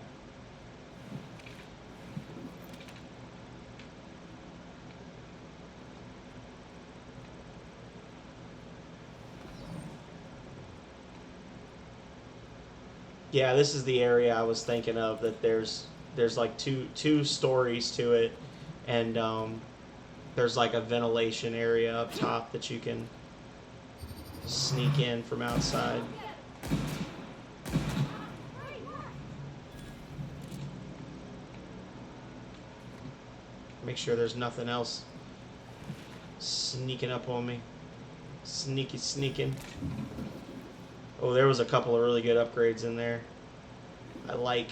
Yeah, this is the area I was thinking of, that there's like two stories to it, and there's like a ventilation area up top that you can sneak in from outside. Make sure there's nothing else sneaking up on me. Sneaking. Oh, there was a couple of really good upgrades in there. I like.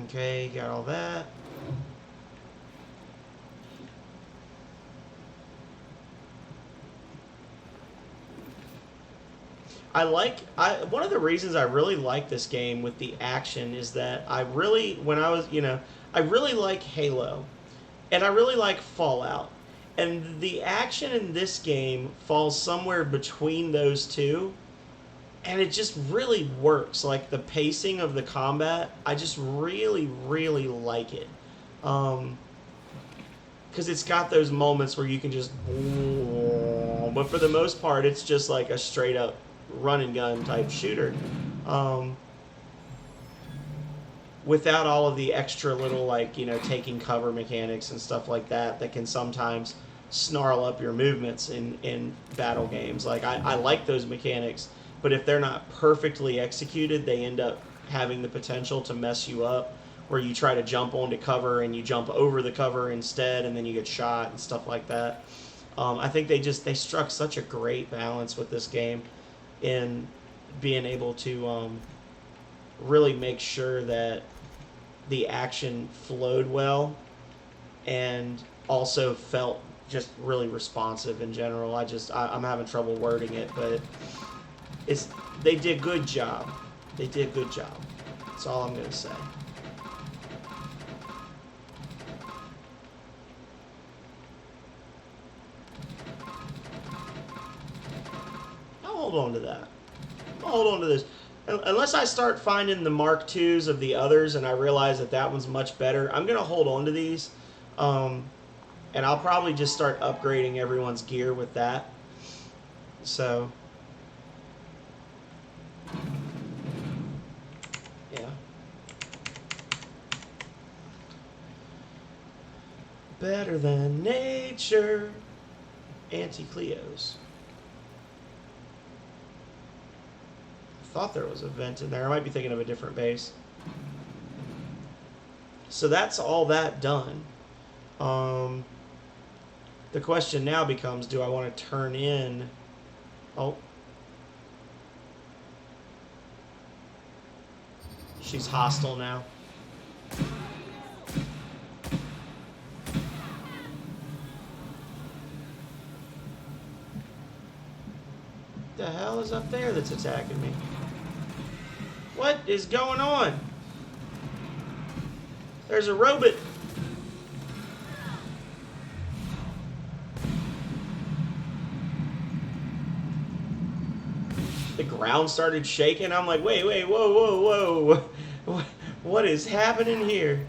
Okay, got all that. One of the reasons I really like this game with the action is that I really like Halo, and I really like Fallout. And the action in this game falls somewhere between those two, and it just really works. Like, the pacing of the combat, I just really, really like it. Because it's got those moments where you can just... But for the most part, it's just like a straight-up run-and-gun type shooter. Without all of the extra little, like, taking cover mechanics and stuff like that can sometimes snarl up your movements in battle games. Like, I like those mechanics, but if they're not perfectly executed, they end up having the potential to mess you up, where you try to jump onto cover and you jump over the cover instead, and then you get shot and stuff like that. I think they struck such a great balance with this game in being able to really make sure that the action flowed well and also felt just really responsive in general. I'm having trouble wording it, but they did a good job. They did a good job. That's all I'm going to say. I'll hold on to that. I'll hold on to this. Unless I start finding the Mark IIs of the others and I realize that one's much better, I'm going to hold on to these. And I'll probably just start upgrading everyone's gear with that. So, yeah. Better than nature. Anti-Cleos. I thought there was a vent in there. I might be thinking of a different base. So that's all that done. The question now becomes, do I want to turn in... Oh. She's hostile now. The hell is up there that's attacking me? What is going on? There's a robot. The ground started shaking. I'm like, wait, whoa. What is happening here?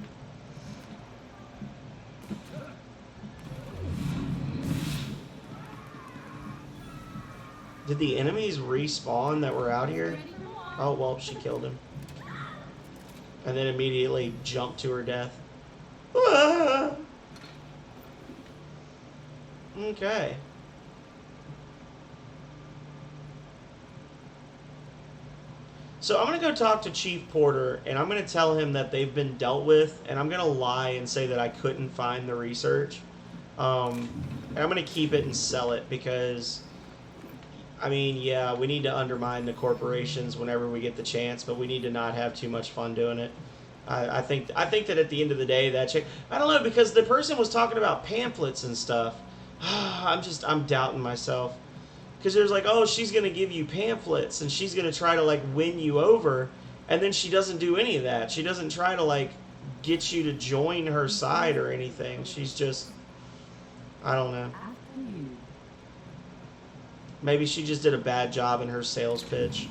Did the enemies respawn that were out here? Oh, well, she killed him. And then immediately jumped to her death. Ah! Okay. So I'm going to go talk to Chief Porter, and I'm going to tell him that they've been dealt with, and I'm going to lie and say that I couldn't find the research. And I'm going to keep it and sell it because... I mean, yeah, we need to undermine the corporations whenever we get the chance, but we need to not have too much fun doing it. I think that at the end of the day, that chick... I don't know, because the person was talking about pamphlets and stuff. I'm doubting myself. Because there's like, oh, she's going to give you pamphlets, and she's going to try to, like, win you over, and then she doesn't do any of that. She doesn't try to, like, get you to join her side or anything. She's just... I don't know. Maybe she just did a bad job in her sales pitch.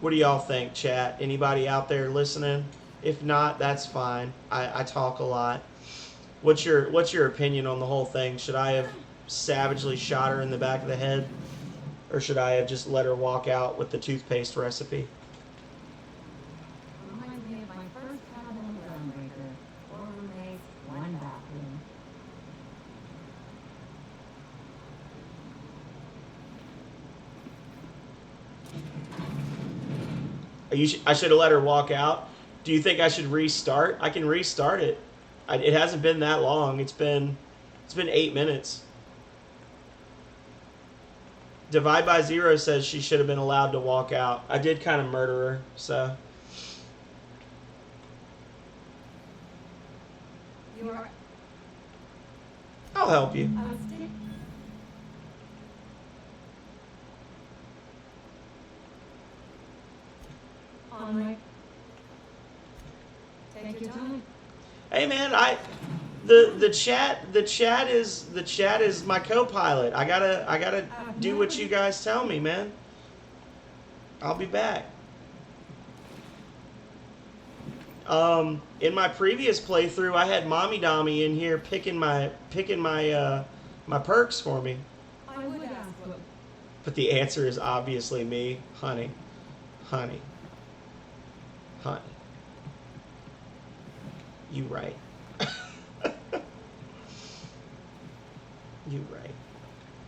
What do y'all think, chat? Anybody out there listening? If not, that's fine. I talk a lot. What's your opinion on the whole thing? Should I have savagely shot her in the back of the head? Or should I have just let her walk out with the toothpaste recipe? Reminds me of my first cabin in the Gunbreaker. 4 roommates, 1 bathroom. I should have let her walk out. Do you think I should restart? I can restart it. It hasn't been that long. It's been 8 minutes. Divide by Zero says she should have been allowed to walk out. I did kind of murder her, so. You are... I'll help you. All right. Take your time. Hey man, the chat is my co-pilot. I gotta do what you guys tell me, man. I'll be back. In my previous playthrough, I had Mommy Dommy in here picking my perks for me. I would ask, But the answer is obviously me, honey. You right. You right.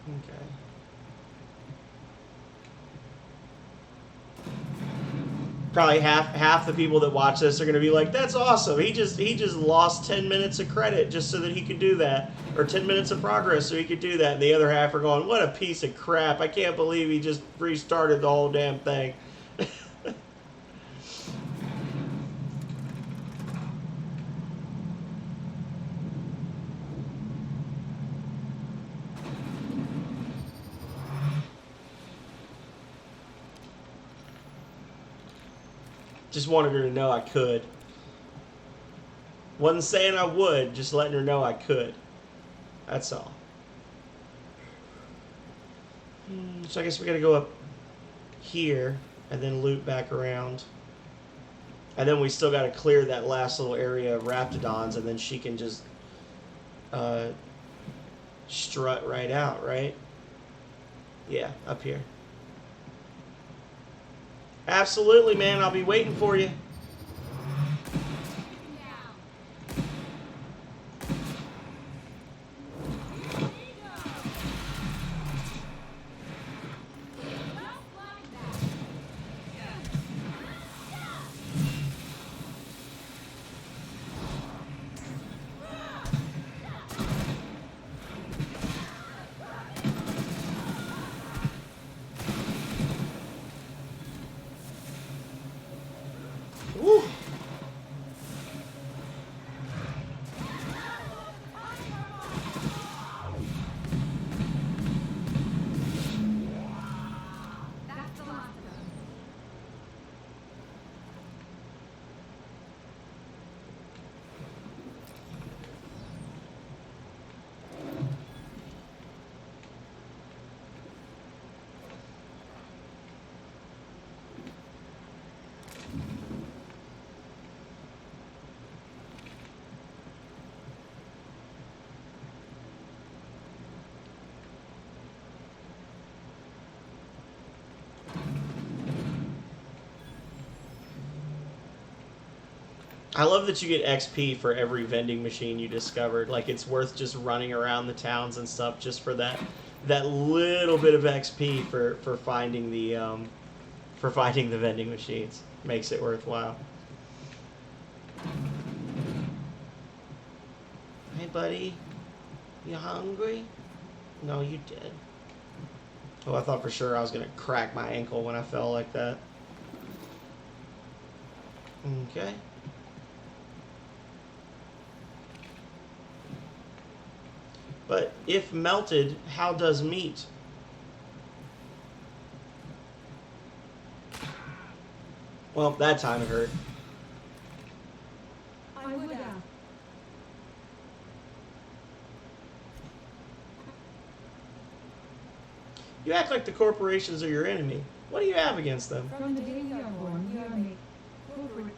Okay. Probably half the people that watch this are going to be like, "That's awesome. He just lost 10 minutes of credit just so that he could do that, or 10 minutes of progress so he could do that." And the other half are going, "What a piece of crap. I can't believe he just restarted the whole damn thing." Just wanted her to know I could. Wasn't saying I would, just letting her know I could. That's all. So I guess we gotta go up here and then loop back around. And then we still gotta clear that last little area of Raptidons, and then she can just strut right out, right? Yeah, up here. Absolutely, man. I'll be waiting for you. I love that you get XP for every vending machine you discovered. Like, it's worth just running around the towns and stuff just for that little bit of XP for finding the vending machines. Makes it worthwhile. Hey, buddy. You hungry? No, you did. Oh, I thought for sure I was going to crack my ankle when I fell like that. Okay. But if melted, how does meat? Well, that time it hurt. I would have. You act like the corporations are your enemy. What do you have against them? From the day we are born, we are made corporate.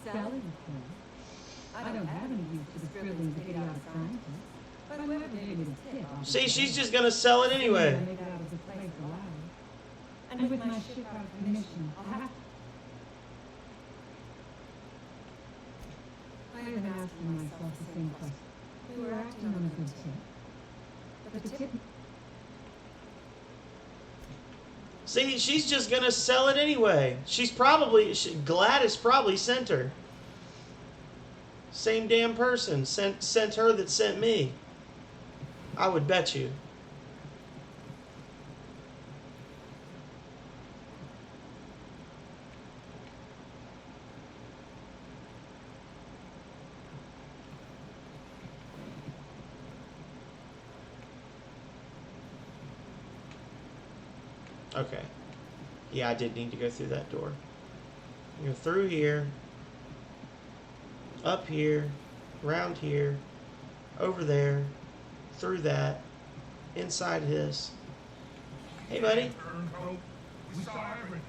Selling, of course. I don't have any use for the thrilling idiotic scientists. But whoever did it is tip. See, she's just gonna sell it anyway. I make out of the place alive. And with my ship out of commission, I'll have to. I have been asking myself the same question. We were acting on a good tip. But the tip. See, she's just gonna sell it anyway. She's probably Gladys probably sent her. Same damn person sent her that sent me. I would bet you. Okay. Yeah, I did need to go through that door. Go through here. Up here. Around here. Over there. Through that. Inside his. Hey, buddy. We saw everything.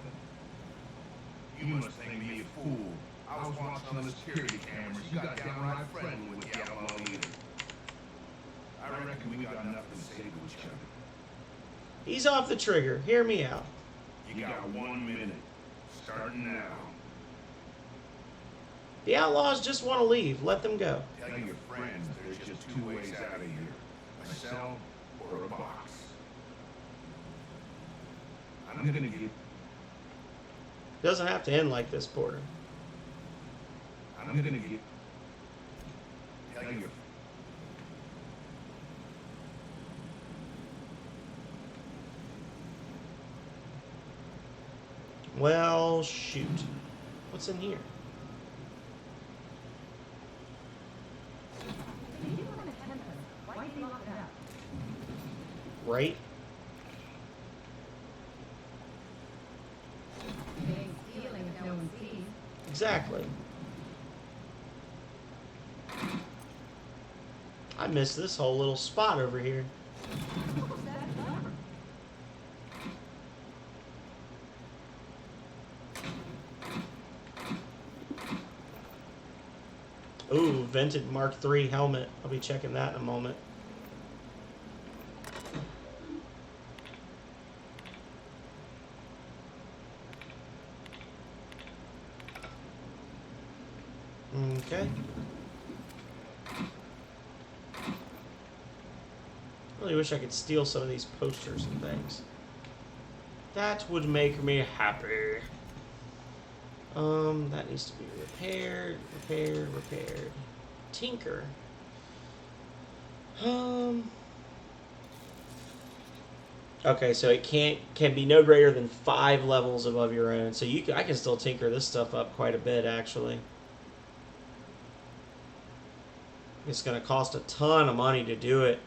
You must think me a fool. I was watching on the security cameras. You got downright friendly with the outlaw leader. I reckon we got nothing to say to each other. He's off the trigger. Hear me out. You got 1 minute. Starting now. The outlaws just want to leave. Let them go. Tell your friends there's just two ways out of here. A cell or a box. I'm gonna give... Doesn't have to end like this, Porter. I'm gonna give... Tell your... Well, shoot. What's in here? Why did you lock it up? Right? It ain't stealing if no one sees. Exactly. I missed this whole little spot over here. What was that for? Ooh, vented Mark III helmet. I'll be checking that in a moment. Okay. Really wish I could steal some of these posters and things. That would make me happy. That needs to be repaired, repaired. Tinker. Okay, so it can be no greater than 5 levels above your own. So I can still tinker this stuff up quite a bit, actually. It's gonna cost a ton of money to do it.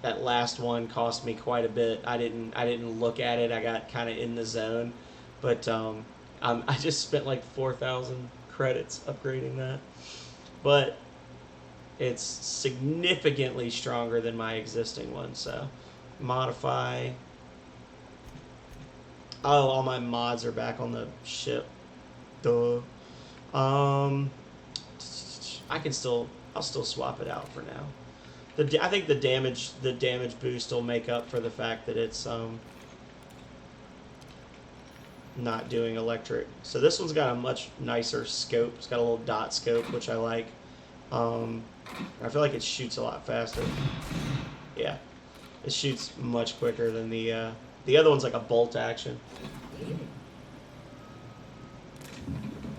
That last one cost me quite a bit. I didn't look at it. I got kind of in the zone, but I just spent like 4,000 credits upgrading that. But it's significantly stronger than my existing one. So modify. Oh, all my mods are back on the ship. Duh. I'll still swap it out for now. I think the damage boost will make up for the fact that it's not doing electric. So this one's got a much nicer scope. It's got a little dot scope, which I like. I feel like it shoots a lot faster. Yeah, it shoots much quicker than the other one's like a bolt action.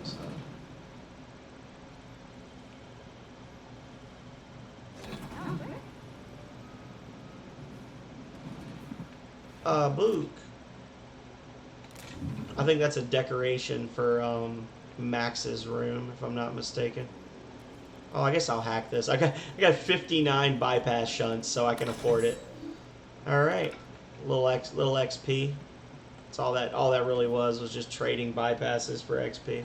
So. Book. I think that's a decoration for Max's room, if I'm not mistaken. Oh, I guess I'll hack this. I got 59 bypass shunts, so I can afford it. All right, little XP. That's all that really was just trading bypasses for XP.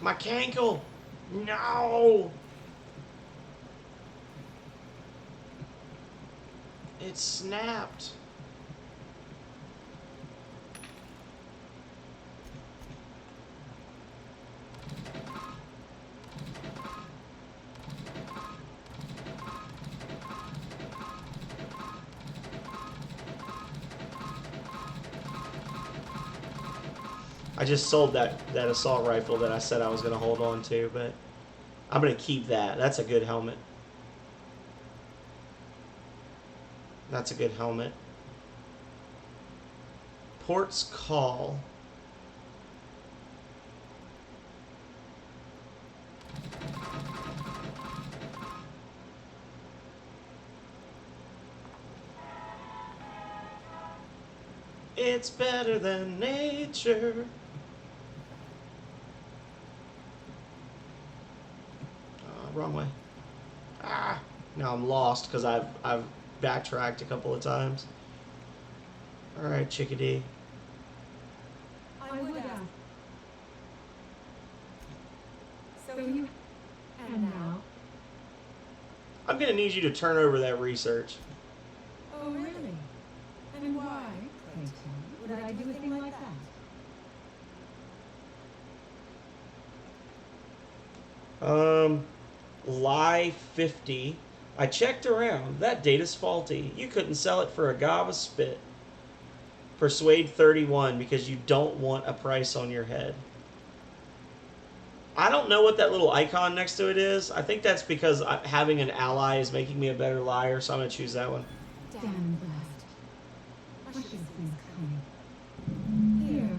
My cankle! No! It snapped. I just sold that assault rifle that I said I was going to hold on to, but I'm going to keep that. That's a good helmet. That's a good helmet. Port's Call. It's better than nature. Wrong way. Ah! Now I'm lost because I've backtracked a couple of times. All right, chickadee. I would ask. So you... And now? I'm gonna need you to turn over that research. Oh, really? And why, Clayton, would I do a thing like that? Lie 50. I checked around. That data's faulty. You couldn't sell it for a gob of spit. Persuade 31 because you don't want a price on your head. I don't know what that little icon next to it is. I think that's because having an ally is making me a better liar, so I'm going to choose that one. Damn blast. What is this coming? Here,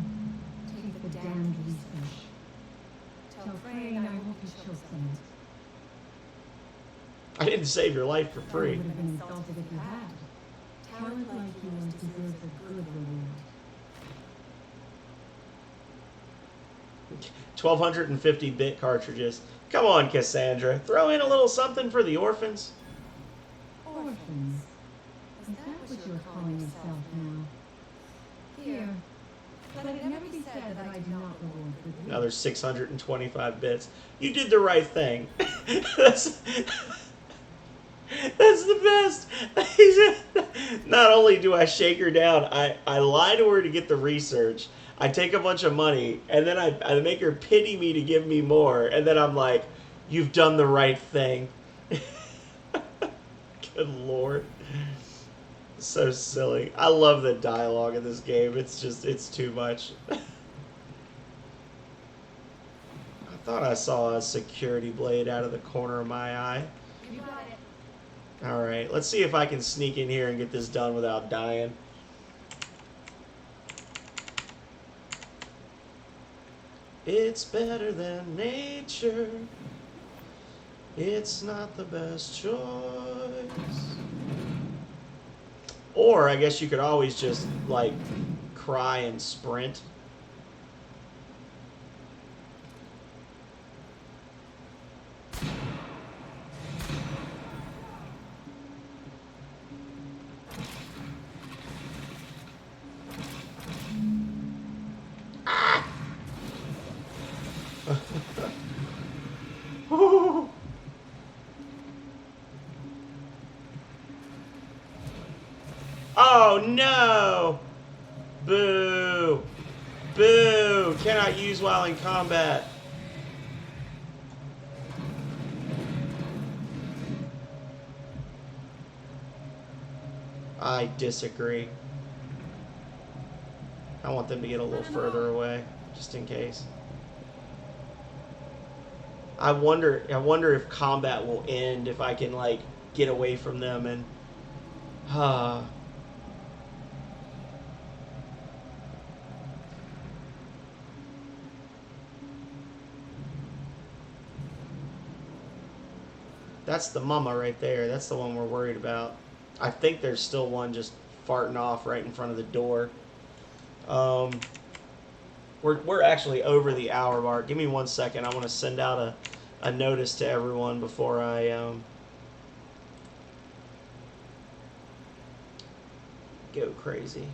take the damned research. Tell Frey I won't be show-sent. I didn't save your life for I free. would have been insulted if you had. Talent like yours deserves a good reward. 1250-bit cartridges. Come on, Cassandra. Throw in a little something for the orphans. Orphans? Is that what you're calling yourself now? Here. Let it never be said that I do not reward for you. Another 625 bits. You did the right thing. That's the best. Not only do I shake her down, I lie to her to get the research. I take a bunch of money, and then I make her pity me to give me more, and then I'm like, you've done the right thing. Good Lord. So silly. I love the dialogue in this game. It's too much. I thought I saw a security blade out of the corner of my eye. You got it. Alright, let's see if I can sneak in here and get this done without dying. It's better than nature. It's not the best choice. Or I guess you could always just, like, cry and sprint. Oh, no! Boo! Boo! Cannot use while in combat. I disagree. I want them to get a little further away, just in case. I wonder if combat will end if I can, like, get away from them and... That's the mama right there. That's the one we're worried about. I think there's still one just farting off right in front of the door. We're actually over the hour mark. Give me 1 second. I want to send out a notice to everyone before I go crazy.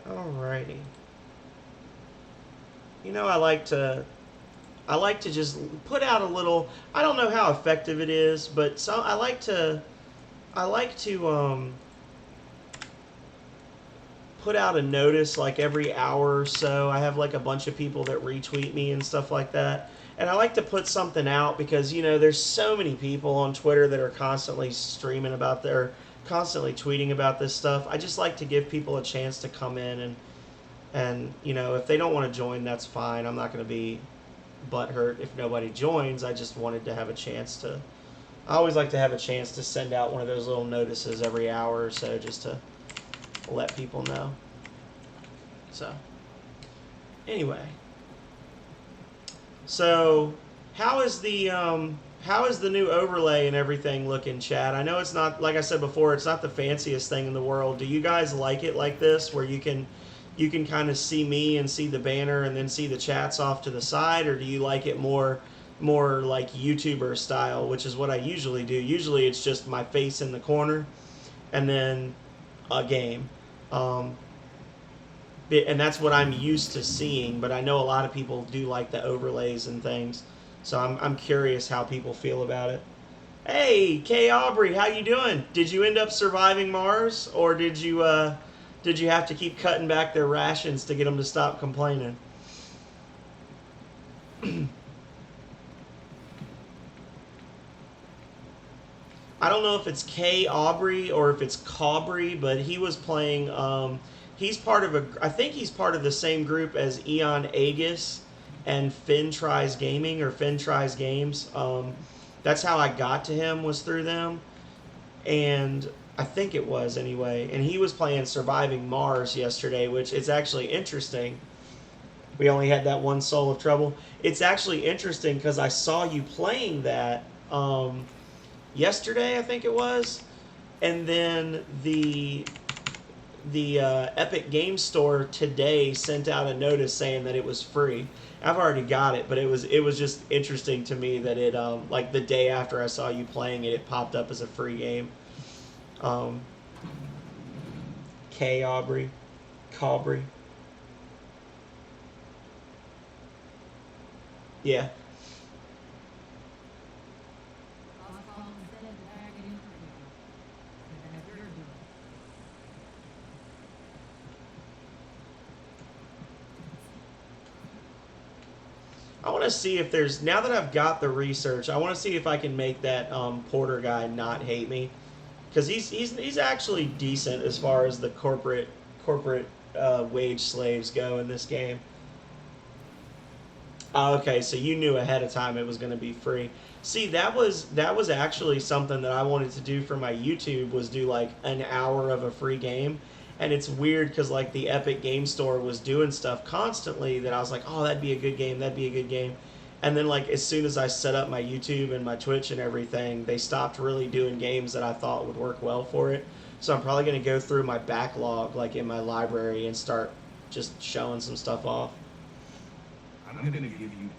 Alrighty. You know, I like to just put out a little. I don't know how effective it is, but I like to put out a notice like every hour or so. I have like a bunch of people that retweet me and stuff like that. And I like to put something out because, you know, there's so many people on Twitter that are constantly streaming about constantly tweeting about this stuff. I just like to give people a chance to come in and you know, if they don't want to join, that's fine. I'm not going to be butthurt if nobody joins. I just wanted to have a chance to. I always like to have a chance to send out one of those little notices every hour or so just to let people know. So, anyway. So, how is the new overlay and everything looking, Chad? I know it's not, like I said before, it's not the fanciest thing in the world. Do you guys like it like this, where you can kind of see me and see the banner and then see the chats off to the side, or do you like it more like YouTuber style, which is what I usually do? Usually it's just my face in the corner and then a game. And that's what I'm used to seeing, but I know a lot of people do like the overlays and things. So I'm curious how people feel about it. Hey, Kay Aubrey, how you doing? Did you end up surviving Mars, or did you have to keep cutting back their rations to get them to stop complaining? I don't know if it's Kay Aubrey or if it's Caubrey, but he was playing. He's part of I think he's part of the same group as Eon Aegis and Finn Tries Gaming or Finn Tries Games. That's how I got to him, was through them, and I think it was anyway. And he was playing Surviving Mars yesterday, which is actually interesting. We only had that one soul of trouble. It's actually interesting because I saw you playing that yesterday, I think it was, and then the Epic Game Store today sent out a notice saying that it was free. I've already got it, but it was just interesting to me that it like the day after I saw you playing it, it popped up as a free game. Kay Aubrey, Caubrey. Yeah. I want to see if there's, now that I've got the research, I want to see if I can make that Porter guy not hate me, because he's actually decent as far as the corporate wage slaves go in this game. Oh, okay, so you knew ahead of time it was going to be free. See, that was actually something that I wanted to do for my YouTube, was do like an hour of a free game. And it's weird because like the Epic Game Store was doing stuff constantly that I was like, oh, that'd be a good game, that'd be a good game. And then like as soon as I set up my YouTube and my Twitch and everything, they stopped really doing games that I thought would work well for it. So I'm probably going to go through my backlog like in my library and start just showing some stuff off. I'm gonna give you.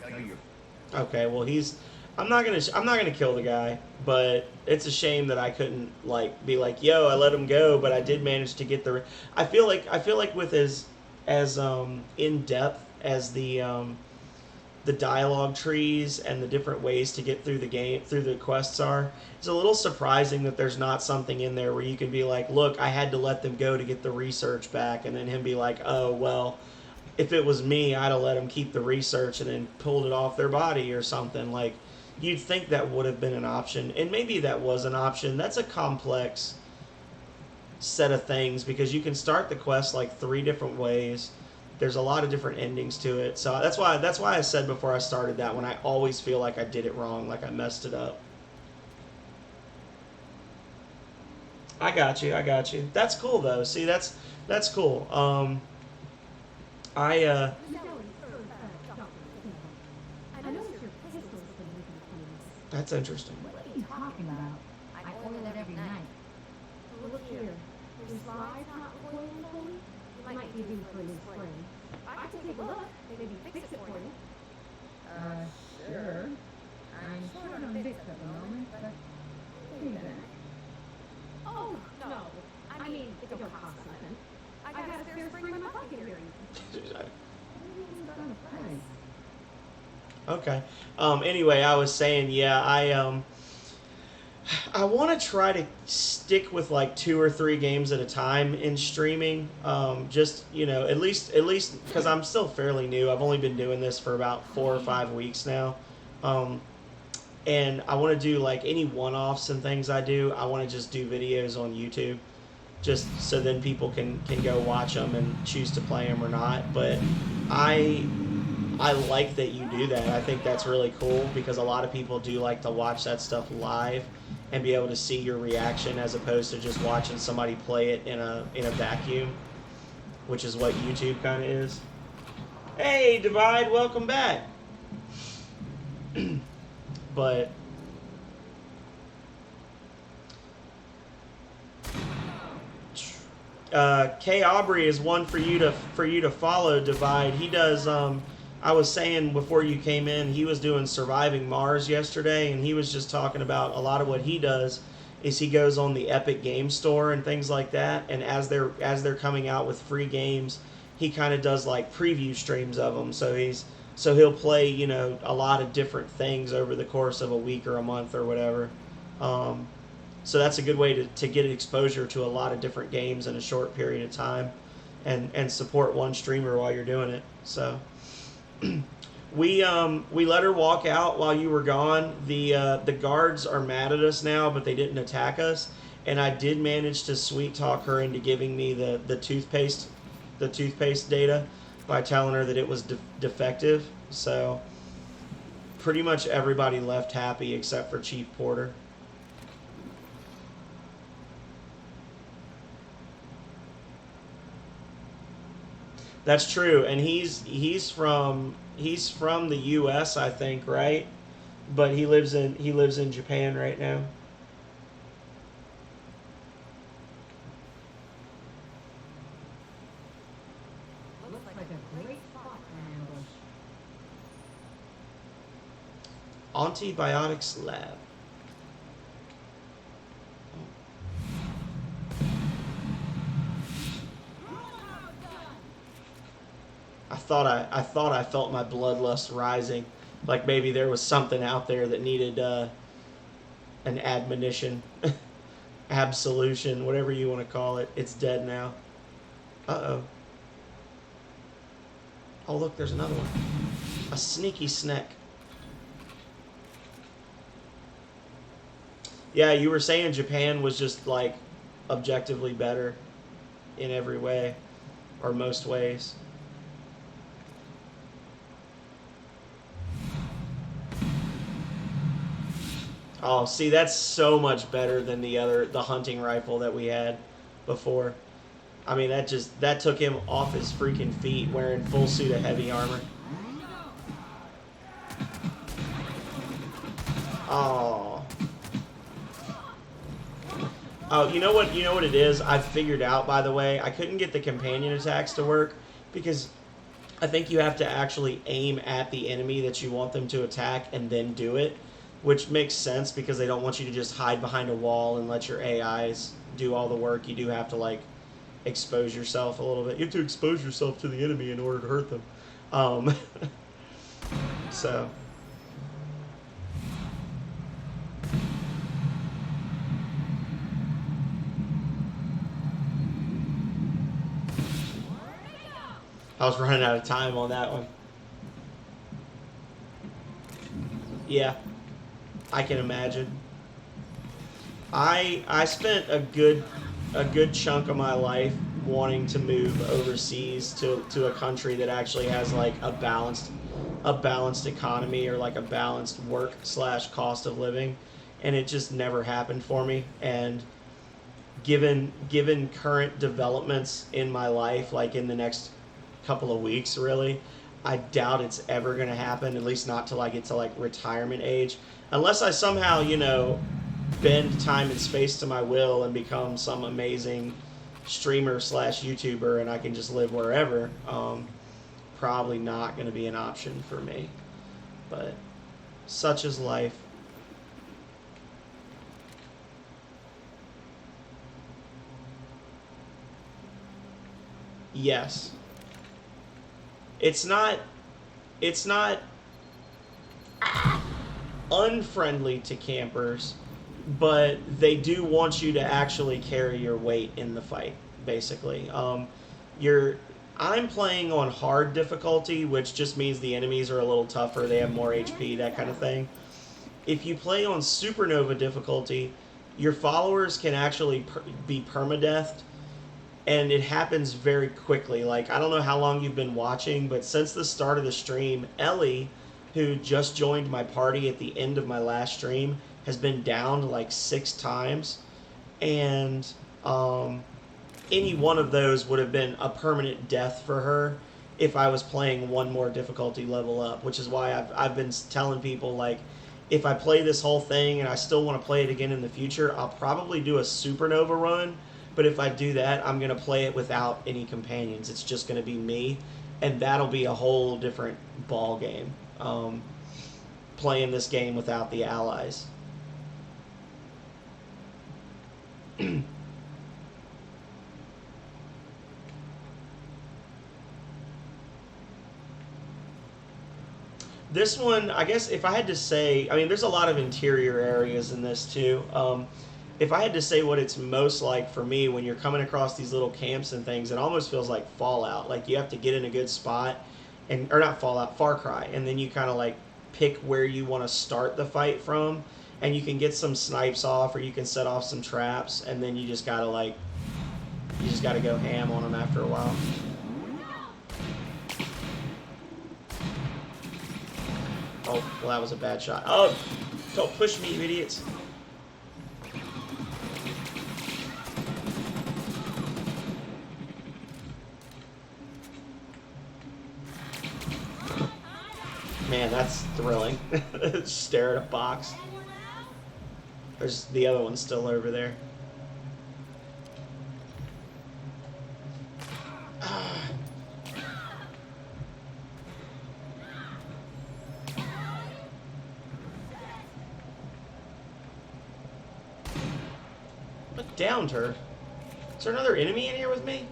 Tell you. Okay, well I'm not gonna kill the guy, but it's a shame that I couldn't like be like, yo, I let him go, but I did manage to get the. I feel like with as in depth as the dialogue trees and the different ways to get through the game, through the quests are, it's a little surprising that there's not something in there where you can be like, look, I had to let them go to get the research back, and then him be like, oh, well, if it was me, I'd have let them keep the research and then pulled it off their body or something. Like, you'd think that would have been an option, and maybe that was an option. That's a complex set of things because you can start the quest like 3 different ways. There's a lot of different endings to it. So that's why I said before I started that one, I always feel like I did it wrong, like I messed it up. I got you. That's cool though. See, that's cool. I know your pistol's been looking for. That's interesting. What are you talking about? I oil it every night. Look here. Your slide's not coiling fully? You might be due for a new spring. I can take a look. Maybe fix it for you. Sure. I'm short on bits at the moment, but I'll do that. Oh, no. I mean, it don't cost nothing. I got a spare spring in my pocket here. Everything's on the price. Okay. Anyway, I was saying, yeah, I want to try to stick with like 2 or 3 games at a time in streaming. Just, at least because I'm still fairly new. I've only been doing this for about 4 or 5 weeks now. And I want to do like any one-offs and things I do. I want to just do videos on YouTube, just so then people can go watch them and choose to play them or not. But I like that you do that. I think that's really cool because a lot of people do like to watch that stuff live and be able to see your reaction as opposed to just watching somebody play it in a vacuum, which is what YouTube kind of is. Hey, Divide, welcome back. But K Aubrey is one for you to follow, Divide. He does I was saying before you came in, he was doing Surviving Mars yesterday, and he was just talking about a lot of what he does is he goes on the Epic Game Store and things like that, and as they're coming out with free games, he kind of does like preview streams of them. So he'll play a lot of different things over the course of a week or a month or whatever. So that's a good way to get exposure to a lot of different games in a short period of time, and support one streamer while you're doing it. So. We let her walk out while you were gone. The guards are mad at us now, but they didn't attack us. And I did manage to sweet talk her into giving me the toothpaste data by telling her that it was defective. So pretty much everybody left happy except for Chief Porter. That's true, and he's from the U.S. I think, right? But he lives in Japan right now. Looks like a great spot for an ambush. Antibiotics lab. I thought I felt my bloodlust rising, like maybe there was something out there that needed an admonition, absolution, whatever you want to call it. It's dead now. Uh-oh. Oh, look, there's another one. A sneaky snack. Yeah, you were saying Japan was just like objectively better in every way. or most ways. Oh, see, that's so much better than the hunting rifle that we had before. I mean, that took him off his freaking feet wearing full suit of heavy armor. Oh. Oh, you know what it is? I've figured out, by the way. I couldn't get the companion attacks to work because I think you have to actually aim at the enemy that you want them to attack and then do it, which makes sense because they don't want you to just hide behind a wall and let your AIs do all the work. You do have to, like, expose yourself a little bit. You have to expose yourself to the enemy in order to hurt them. So... I was running out of time on that one. Yeah, I can imagine. I spent a good chunk of my life wanting to move overseas to a country that actually has like a balanced economy or like a balanced work/cost of living, and it just never happened for me. And given current developments in my life, like in the next couple of weeks, really, I doubt it's ever going to happen, at least not till I get to like retirement age, unless I somehow, bend time and space to my will and become some amazing streamer/YouTuber and I can just live wherever. Probably not going to be an option for me, but such is life. Yes. It's not unfriendly to campers, but they do want you to actually carry your weight in the fight, basically. I'm playing on hard difficulty, which just means the enemies are a little tougher, they have more HP, that kind of thing. If you play on supernova difficulty, your followers can actually be permadeathed, and it happens very quickly. Like, I don't know how long you've been watching, but since the start of the stream, Ellie, who just joined my party at the end of my last stream, has been downed like 6 times. And any one of those would have been a permanent death for her if I was playing one more difficulty level up, which is why I've been telling people, like, if I play this whole thing and I still want to play it again in the future, I'll probably do a supernova run. But if I do that, I'm going to play it without any companions. It's just going to be me, and that'll be a whole different ball game, playing this game without the allies. This one, I guess if I had to say, I mean, there's a lot of interior areas in this too. If I had to say what it's most like for me when you're coming across these little camps and things, it almost feels like Fallout. Like, you have to get in a good spot, or not Fallout, Far Cry, and then you kind of like pick where you want to start the fight from, and you can get some snipes off, or you can set off some traps, and then you just gotta go ham on them after a while. Oh, well, that was a bad shot. Oh, don't push me, you idiots. Man, that's thrilling. Stare at a box. There's the other one still over there. What downed her? Is there another enemy in here with me?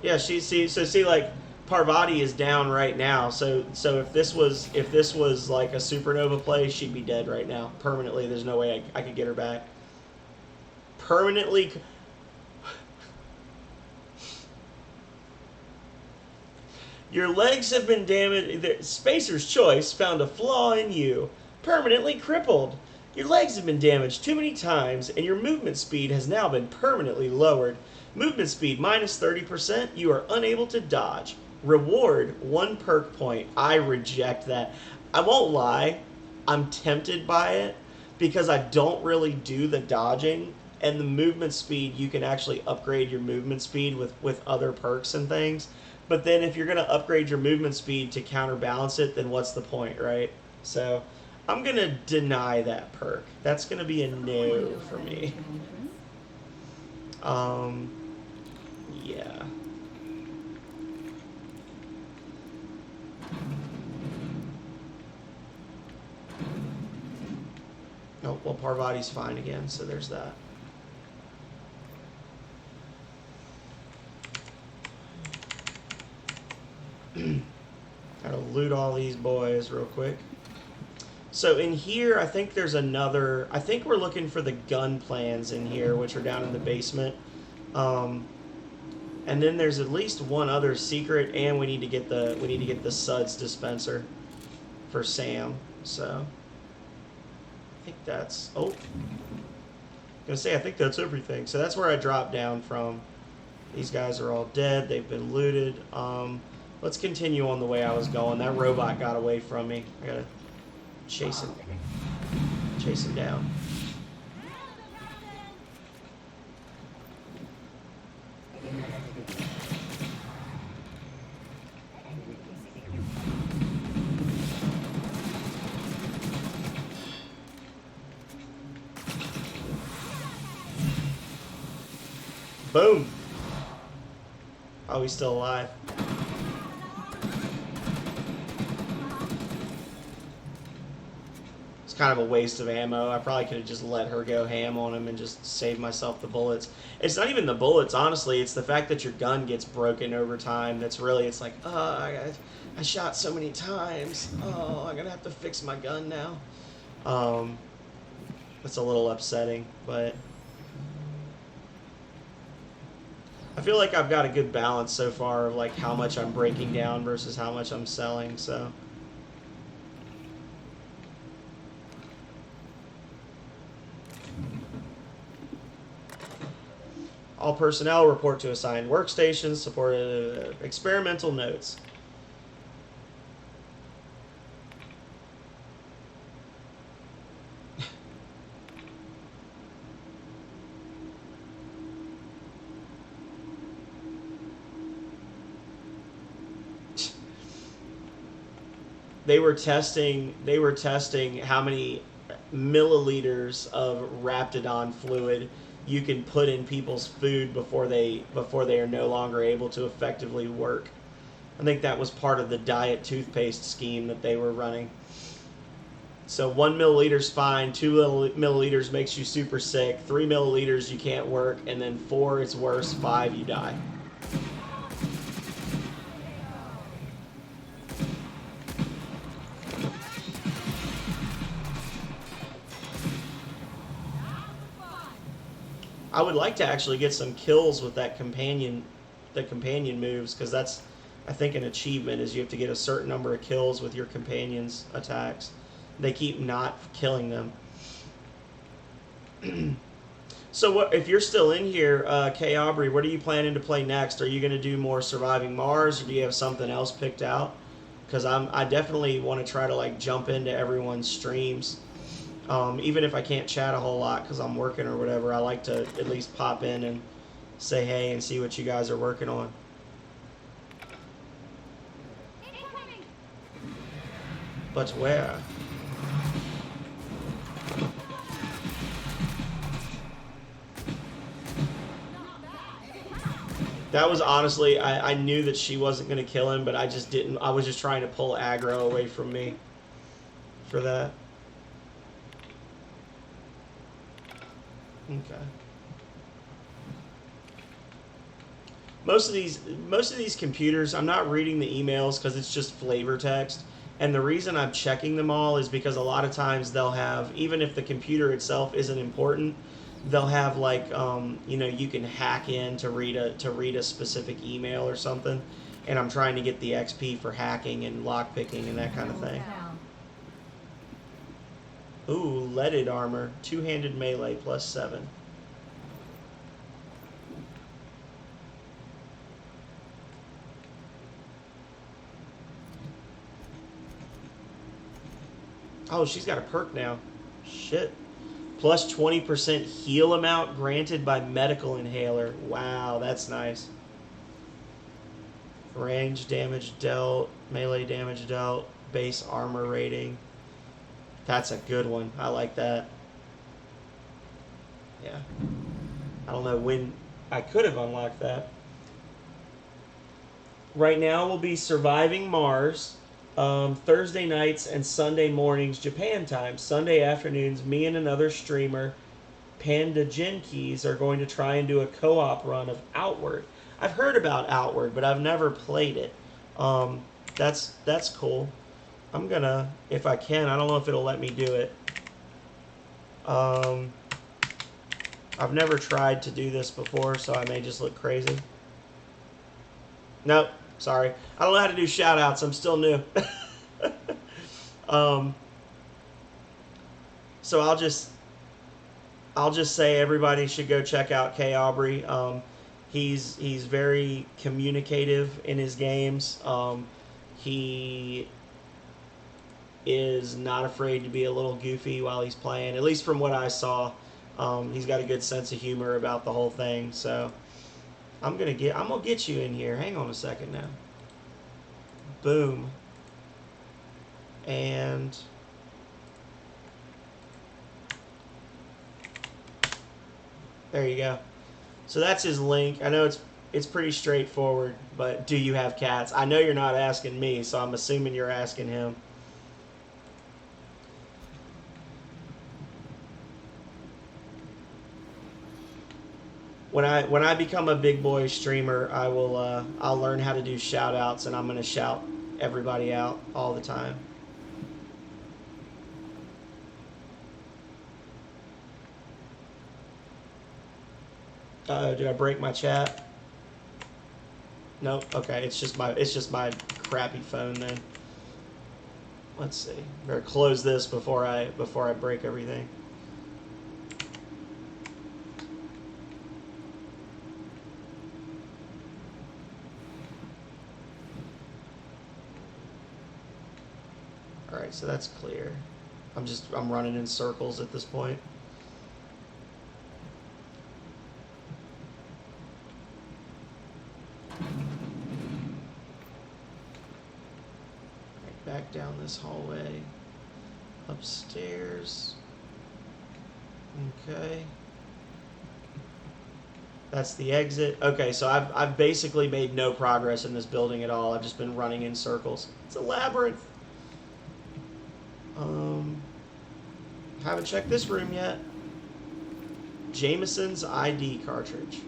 Yeah, see, like, Parvati is down right now, so if this was like a supernova play, she'd be dead right now permanently. There's no way I could get her back permanently. Your legs have been damaged. Spacer's Choice found a flaw in you. Permanently crippled. Your legs have been damaged too many times, and your movement speed has now been permanently lowered. Movement speed minus 30%. You are unable to dodge. Reward 1 perk point. I reject that. I won't lie. I'm tempted by it because I don't really do the dodging. And the movement speed, you can actually upgrade your movement speed with other perks and things. But then if you're going to upgrade your movement speed to counterbalance it, then what's the point, right? So I'm going to deny that perk. That's going to be a no for me. Yeah. Oh, well, Parvati's fine again, so there's that. Gotta loot all these boys real quick. So in here, I think there's another... I think we're looking for the gun plans in here, which are down in the basement. And then there's at least one other secret, and we need to get the suds dispenser for Sam. So I think that's... Oh. I think that's everything. So that's where I dropped down from. These guys are all dead. They've been looted. Let's continue on the way I was going. That robot got away from me. I gotta chase him down. Boom. Oh, he's still alive. It's kind of a waste of ammo. I probably could have just let her go ham on him and just save myself the bullets. It's not even the bullets, honestly. It's the fact that your gun gets broken over time. That's really, it's like, I shot so many times. Oh, I'm going to have to fix my gun now. It's a little upsetting, but... I feel like I've got a good balance so far of like how much I'm breaking down versus how much I'm selling, so. All personnel report to assigned workstations, support experimental notes. They were testing how many milliliters of Raptidon fluid you can put in people's food before they are no longer able to effectively work. I think that was part of the diet toothpaste scheme that they were running. So 1 milliliter's fine, 2 milliliters makes you super sick, 3 milliliters you can't work, and then 4 it's worse, 5 you die. I would like to actually get some kills with that companion moves, because that's, I think, an achievement is you have to get a certain number of kills with your companions' attacks. They keep not killing them. So what if you're still in here, Kay Aubrey, what are you planning to play next? Are you going to do more Surviving Mars, or do you have something else picked out? Because I definitely want to try to like jump into everyone's streams. Even if I can't chat a whole lot because I'm working or whatever, I like to at least pop in and say hey and see what you guys are working on. But where? That was honestly, I knew that she wasn't going to kill him, but I just didn't. I was just trying to pull aggro away from me for that. Okay. Most of these computers, I'm not reading the emails because it's just flavor text. And the reason I'm checking them all is because a lot of times they'll have, even if the computer itself isn't important, they'll have like, you can hack in to read a specific email or something. And I'm trying to get the XP for hacking and lockpicking and that kind of thing. Ooh, leaded armor. Two-handed melee plus 7. Oh, she's got a perk now. Shit. Plus 20% heal amount granted by medical inhaler. Wow, that's nice. Range damage dealt, melee damage dealt, base armor rating. That's a good one. I like that. Yeah. I don't know when I could have unlocked that. Right now we'll be surviving Mars. Thursday nights and Sunday mornings Japan time. Sunday afternoons, me and another streamer, Panda Genkeys, are going to try and do a co-op run of Outward. I've heard about Outward, but I've never played it. That's cool. I'm gonna, if I can, I don't know if it'll let me do it. I've never tried to do this before, so I may just look crazy. Nope, sorry. I don't know how to do shout-outs. I'm still new. So I'll just say everybody should go check out Kay Aubrey. He's very communicative in his games. He is not afraid to be a little goofy while he's playing. At least from what I saw, he's got a good sense of humor about the whole thing. So I'm gonna get you in here. Hang on a second now. Boom. And there you go. So that's his link. I know it's pretty straightforward, but do you have cats? I know you're not asking me, so I'm assuming you're asking him. When I become a big boy streamer, I'll learn how to do shout outs, and I'm gonna shout everybody out all the time. Did I break my chat? Nope. Okay, it's just my crappy phone then. Let's see. Better close this before I break everything. All right, so that's clear. I'm running in circles at this point. Back down this hallway, upstairs. Okay, that's the exit. Okay, so I've basically made no progress in this building at all. I've just been running in circles. It's a labyrinth. Haven't checked this room yet. Jameson's ID cartridge.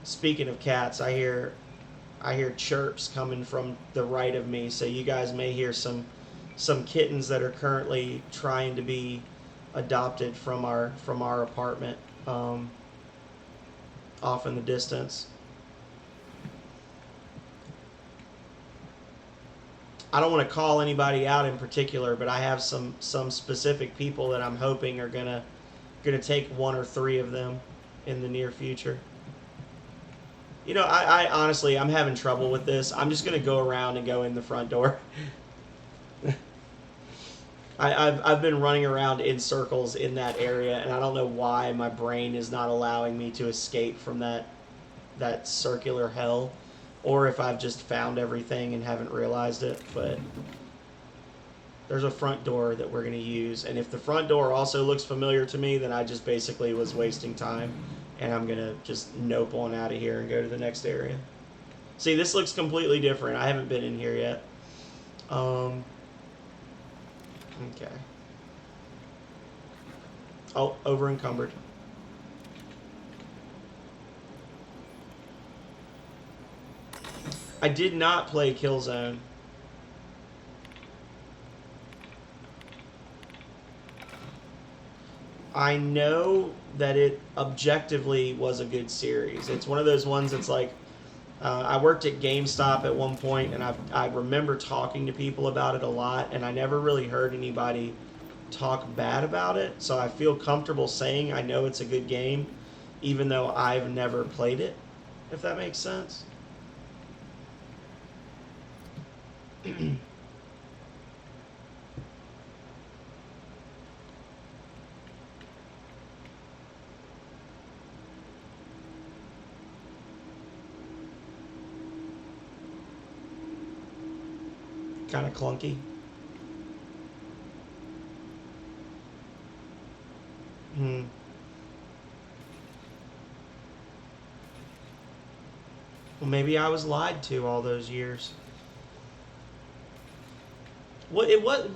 Speaking of cats, I hear chirps coming from the right of me, so you guys may hear some kittens that are currently trying to be adopted from our apartment off in the distance. I don't want to call anybody out in particular, but I have some specific people that I'm hoping are gonna take one or three of them in the near future. You know, I honestly, I'm having trouble with this. I'm just going to go around and go in the front door. I've been running around in circles in that area, and I don't know why my brain is not allowing me to escape from that circular hell, or if I've just found everything and haven't realized it. But there's a front door that we're going to use, and if the front door also looks familiar to me, then I just basically was wasting time. And I'm going to just nope on out of here and go to the next area. See, this looks completely different. I haven't been in here yet. Okay. Oh, over encumbered. I did not play Killzone. I know that it objectively was a good series. It's one of those ones that's like, I worked at GameStop at one point, and I remember talking to people about it a lot, and I never really heard anybody talk bad about it, so I feel comfortable saying I know it's a good game, even though I've never played it, if that makes sense. Kind of clunky. Well, maybe I was lied to all those years. What it was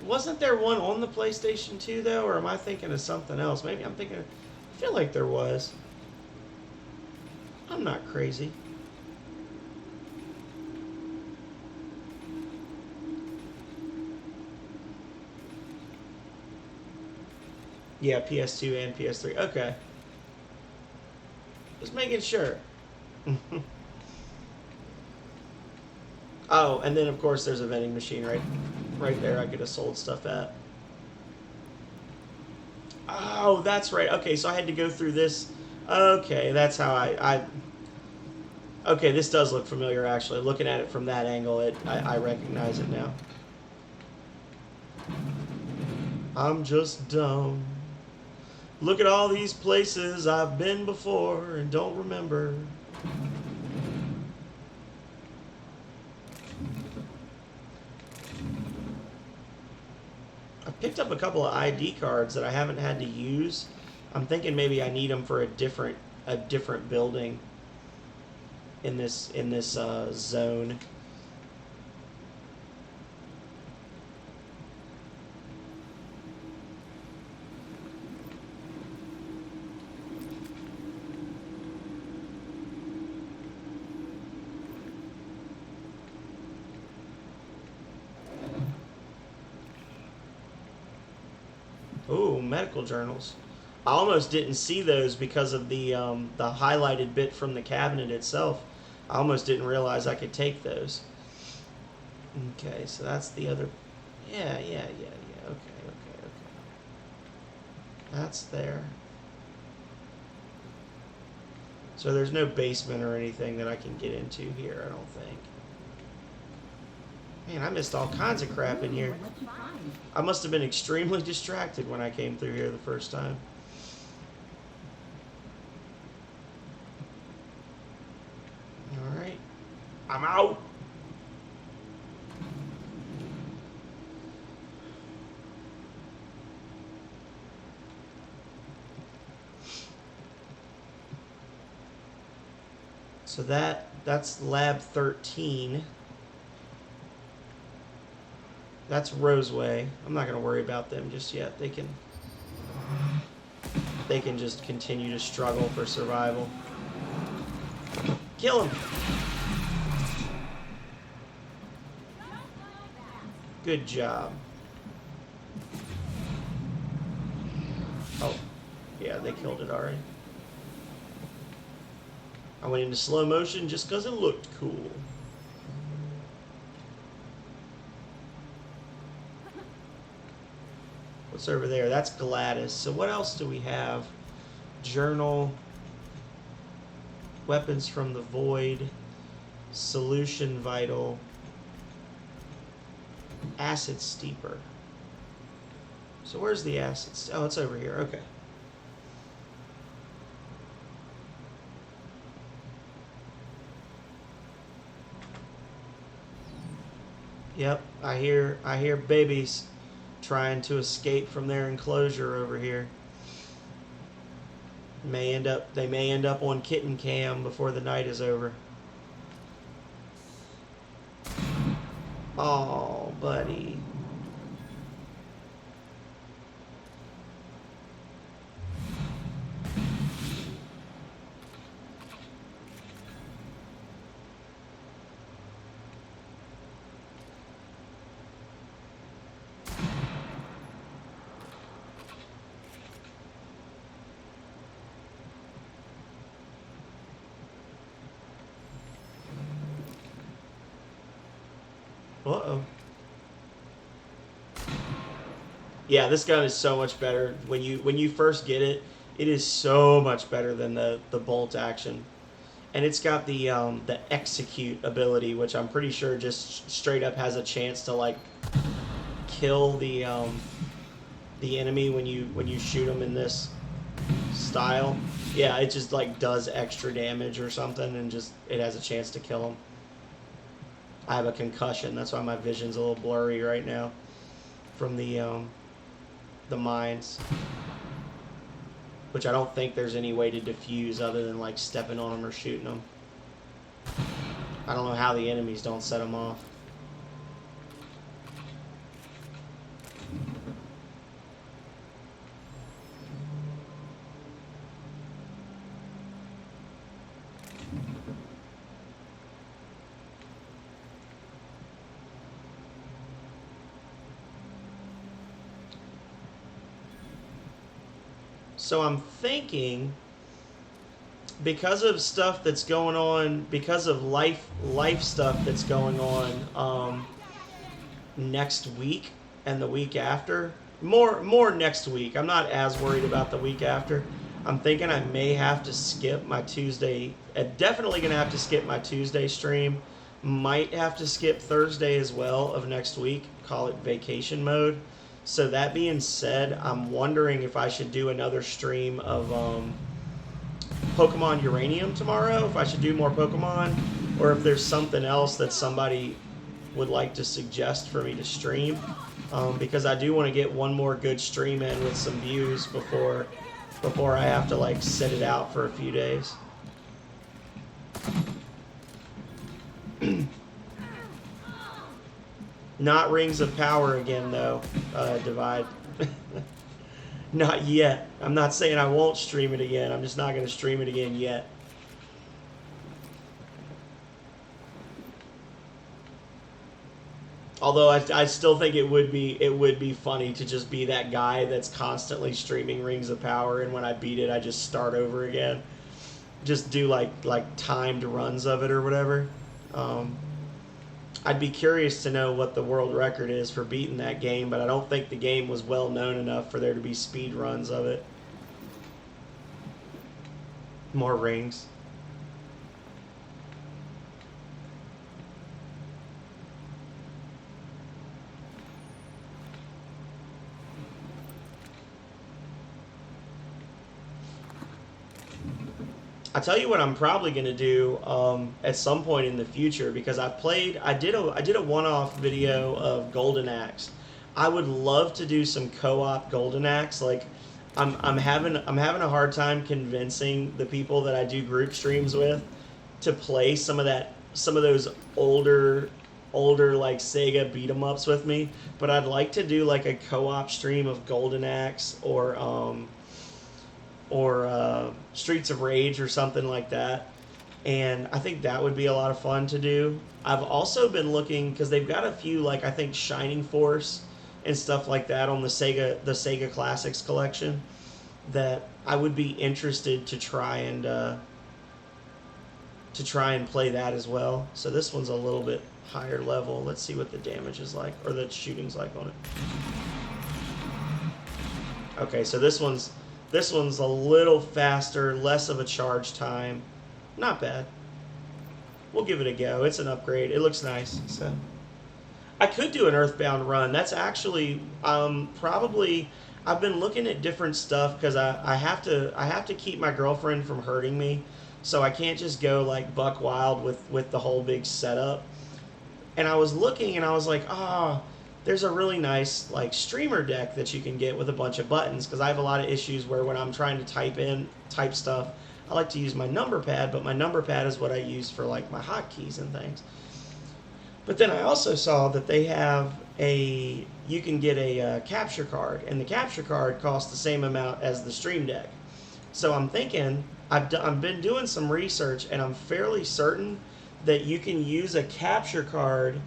wasn't there one on the PlayStation 2 though, or am I thinking of something else? Maybe I'm thinking. I feel like there was. I'm not crazy. Yeah, PS2 and PS3. Okay. Just making sure. Oh, and then of course there's a vending machine right there I could have sold stuff at. Oh, that's right. Okay, so I had to go through this. Okay, that's how I okay, this does look familiar actually. Looking at it from that angle, I recognize it now. I'm just dumb. Look at all these places I've been before and don't remember. I picked up a couple of ID cards that I haven't had to use. I'm thinking maybe I need them for a different building in this zone. Ooh, medical journals. I almost didn't see those because of the highlighted bit from the cabinet itself. I almost didn't realize I could take those. Okay, so that's the other. Yeah. Okay. That's there. So there's no basement or anything that I can get into here, I don't think. Man, I missed all kinds of crap in here. I must have been extremely distracted when I came through here the first time. Alright. I'm out! So that's lab 13. That's Roseway. I'm not going to worry about them just yet. They can just continue to struggle for survival. Kill him. Good job. Oh, yeah, they killed it already. I went into slow motion just because it looked cool. What's over there? That's Gladys. So what else do we have? Journal. Weapons from the Void. Solution Vital. Acid Steeper. So where's the acid? Oh, it's over here. Okay. Yep, I hear babies trying to escape from their enclosure over here. They may end up on kitten cam before the night is over. Oh, buddy. Uh-oh. Yeah, this gun is so much better. When you first get it, it is so much better than the bolt action. and it's got the execute ability, which I'm pretty sure just straight up has a chance to like kill the enemy when you shoot them in this style. Yeah, it just like does extra damage or something, and just it has a chance to kill them. I have a concussion, that's why my vision's a little blurry right now from the mines, which I don't think there's any way to defuse other than like stepping on them or shooting them. I don't know how the enemies don't set them off. So I'm thinking, because of stuff that's going on, because of life stuff that's going on next week and the week after, more next week. I'm not as worried about the week after. I'm thinking I may have to skip my Tuesday. Definitely gonna have to skip my Tuesday stream. Might have to skip Thursday as well of next week. Call it vacation mode. So that being said, I'm wondering if I should do another stream of Pokemon Uranium tomorrow, if I should do more Pokemon, or if there's something else that somebody would like to suggest for me to stream, because I do want to get one more good stream in with some views before I have to like sit it out for a few days. Not Rings of Power again, though, Divide. Not yet. I'm not saying I won't stream it again. I'm just not going to stream it again yet. Although I still think it would be funny to just be that guy that's constantly streaming Rings of Power, and when I beat it, I just start over again. Just do like timed runs of it or whatever. I'd be curious to know what the world record is for beating that game, but I don't think the game was well known enough for there to be speed runs of it. More rings. I'll tell you what I'm probably going to do at some point in the future, because I did a one-off video of Golden Axe. I would love to do some co-op Golden Axe. Like I'm having a hard time convincing the people that I do group streams with to play some of those older like Sega beat 'em ups with me, but I'd like to do like a co-op stream of Golden Axe or Streets of Rage or something like that, and I think that would be a lot of fun to do. I've also been looking, because they've got a few, like I think Shining Force and stuff like that on the Sega Classics collection, that I would be interested to try and play that as well. So this one's a little bit higher level. Let's see what the damage is like, or the shooting's like on it. Okay, so this one's a little faster, less of a charge time. Not bad. We'll give it a go. It's an upgrade. It looks nice. So I could do an Earthbound run. That's actually probably. I've been looking at different stuff because I have to keep my girlfriend from hurting me, so I can't just go like buck wild with the whole big setup. And I was looking and I was like, there's a really nice like streamer deck that you can get with a bunch of buttons, because I have a lot of issues where when I'm trying to type stuff, I like to use my number pad, but my number pad is what I use for like my hotkeys and things. But then I also saw that they have you can get a capture card, and the capture card costs the same amount as the stream deck. So I'm thinking, I've been doing some research, and I'm fairly certain that you can use a capture card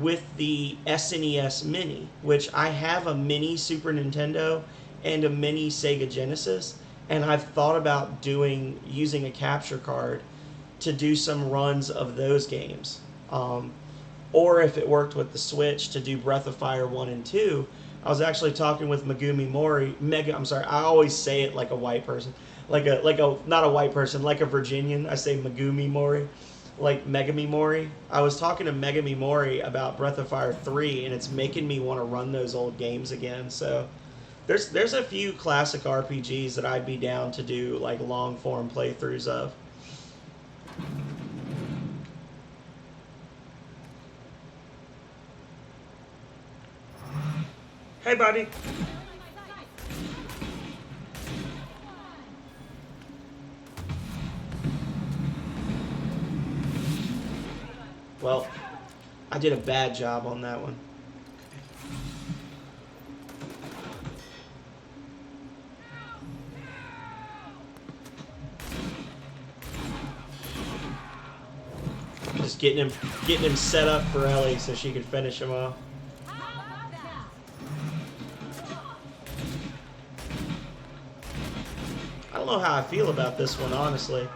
with the SNES Mini, which I have a mini Super Nintendo and a mini Sega Genesis, and I've thought about using a capture card to do some runs of those games. Or if it worked with the Switch, to do Breath of Fire 1 and 2. I was actually talking with Megumi Mori. I'm sorry, I always say it like a white person, like a not a white person, like a Virginian. I say Megumi Mori, like Megami Mori. I was talking to Megami Mori about Breath of Fire 3, and it's making me want to run those old games again. So there's a few classic RPGs that I'd be down to do like long form playthroughs of. Hey, buddy. Well, I did a bad job on that one. Just getting him set up for Ellie so she could finish him off. I don't know how I feel about this one, honestly.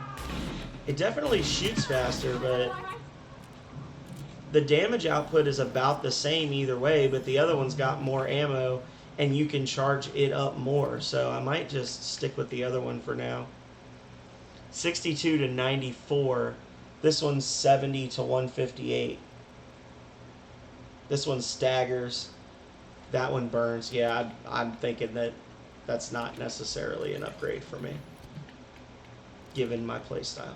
It definitely shoots faster, but the damage output is about the same either way, but the other one's got more ammo, and you can charge it up more, so I might just stick with the other one for now. 62 to 94. This one's 70 to 158. This one staggers. That one burns. Yeah, I'm thinking that that's not necessarily an upgrade for me, given my playstyle.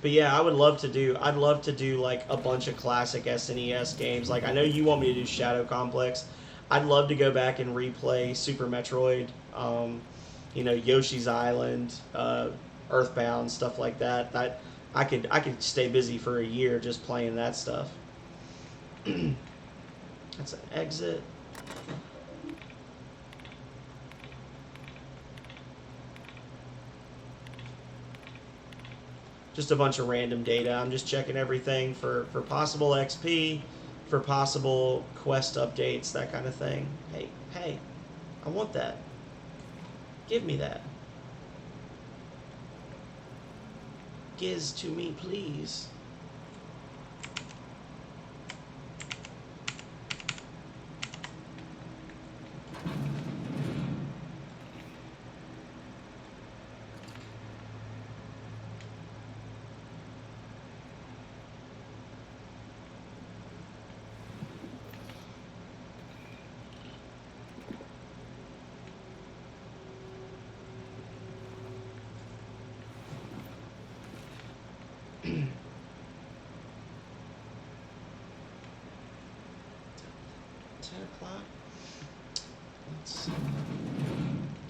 But yeah, I'd love to do like a bunch of classic SNES games. Like, I know you want me to do Shadow Complex. I'd love to go back and replay Super Metroid, Yoshi's Island, Earthbound, stuff like that. I could stay busy for a year just playing that stuff. That's an exit. Just a bunch of random data. I'm just checking everything for possible XP, for possible quest updates, that kind of thing. Hey, I want that. Give me that. Giz to me, please.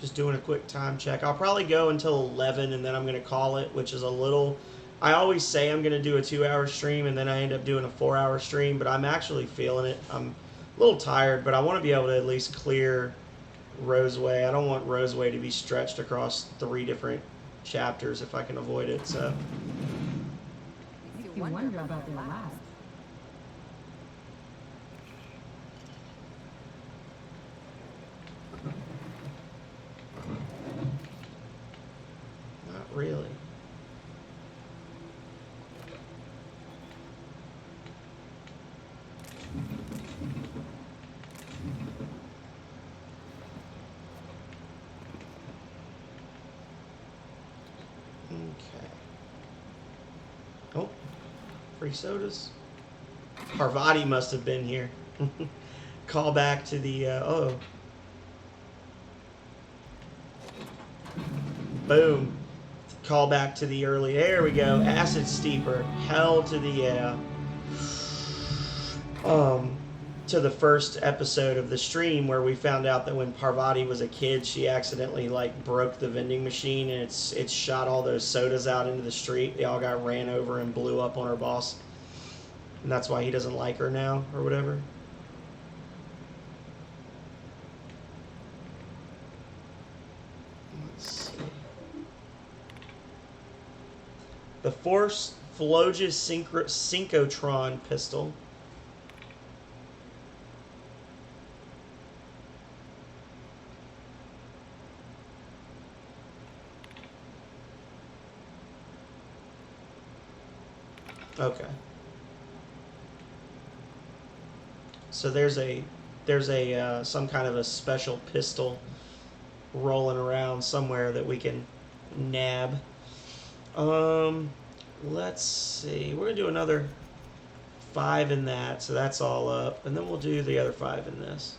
Just doing a quick time check. I'll probably go until 11 and then I'm going to call it, which is a little... I always say I'm going to do a 2-hour stream and then I end up doing a 4-hour stream, but I'm actually feeling it. I'm a little tired, but I want to be able to at least clear Roseway. I don't want Roseway to be stretched across 3 different chapters if I can avoid it, so... If you wonder about their last. Not really. Okay. Oh, free sodas. Parvati must have been here. Call back to the, oh. Boom. Call back to the early, there we go. Acid Steeper. Hell to the, yeah. To the first episode of the stream where we found out that when Parvati was a kid, she accidentally like broke the vending machine and it shot all those sodas out into the street. They all got ran over and blew up on her boss. And that's why he doesn't like her now or whatever. Let's see. The Force Phlogus Synchrotron pistol. Okay. So there's a some kind of a special pistol rolling around somewhere that we can nab. Let's see. We're gonna do another 5 in that, so that's all up, and then we'll do the other 5 in this.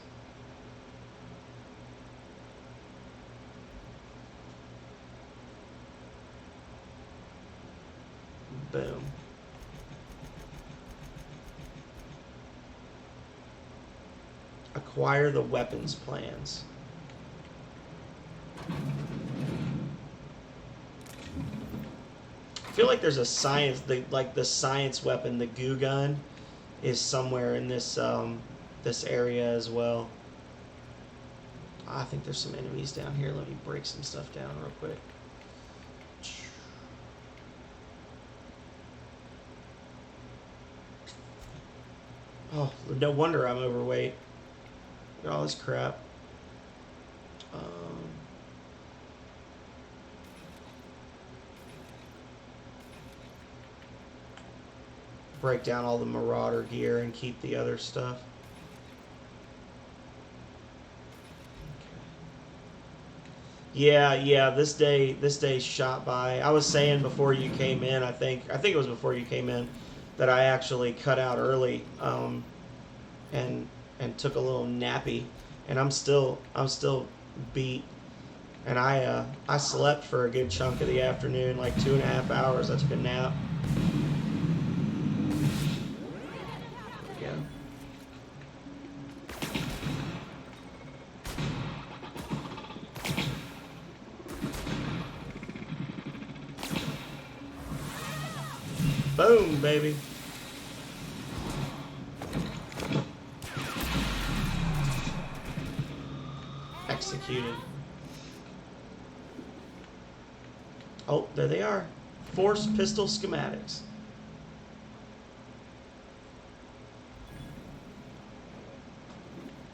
Boom. Acquire the weapons plans. I feel like there's a science, the science weapon, the goo gun, is somewhere in this this area as well. I think there's some enemies down here. Let me break some stuff down real quick. Oh, no wonder I'm overweight. Look at all this crap. Break down all the Marauder gear and keep the other stuff. Yeah, this day shot by. I was saying before you came in, I think it was before you came in, that I actually cut out early, and took a little nappy, and I'm still beat, and I slept for a good chunk of the afternoon, like 2.5 hours. I took a nap. Boom, baby. Executed. Oh, there they are. Force pistol schematics.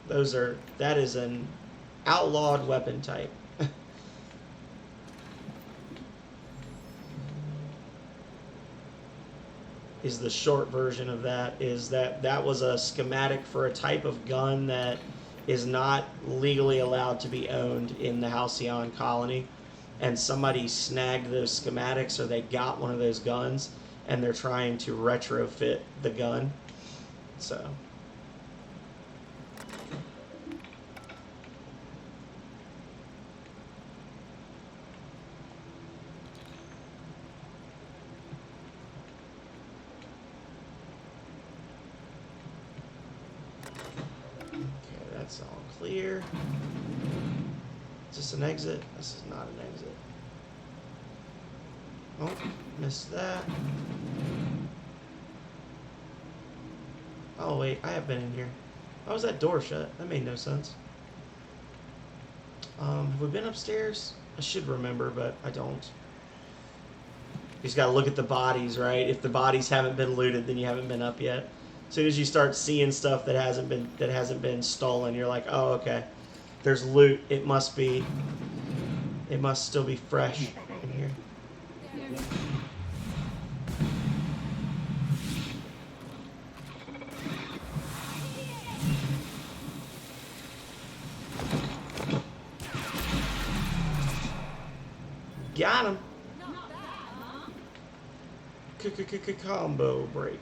That is an outlawed weapon type. Is the short version of that, is that was a schematic for a type of gun that is not legally allowed to be owned in the Halcyon colony, and somebody snagged those schematics, or they got one of those guns, and they're trying to retrofit the gun. So that's all clear. Is this an exit? This is not an exit. Oh, missed that. Oh wait, I have been in here. How was that door shut? That made no sense. Have we been upstairs? I should remember, but I don't. You just gotta look at the bodies, right? If the bodies haven't been looted, then you haven't been up yet. As soon as you start seeing stuff that hasn't been stolen, you're like, oh, okay. There's loot. It must still be fresh in here. Got him. Combo breaker.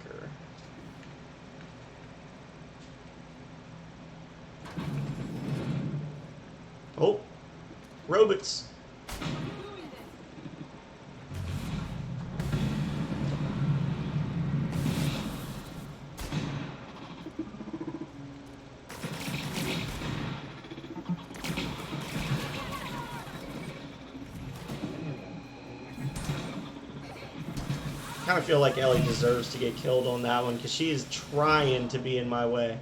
Oh, robots. I kind of feel like Ellie deserves to get killed on that one, because she is trying to be in my way.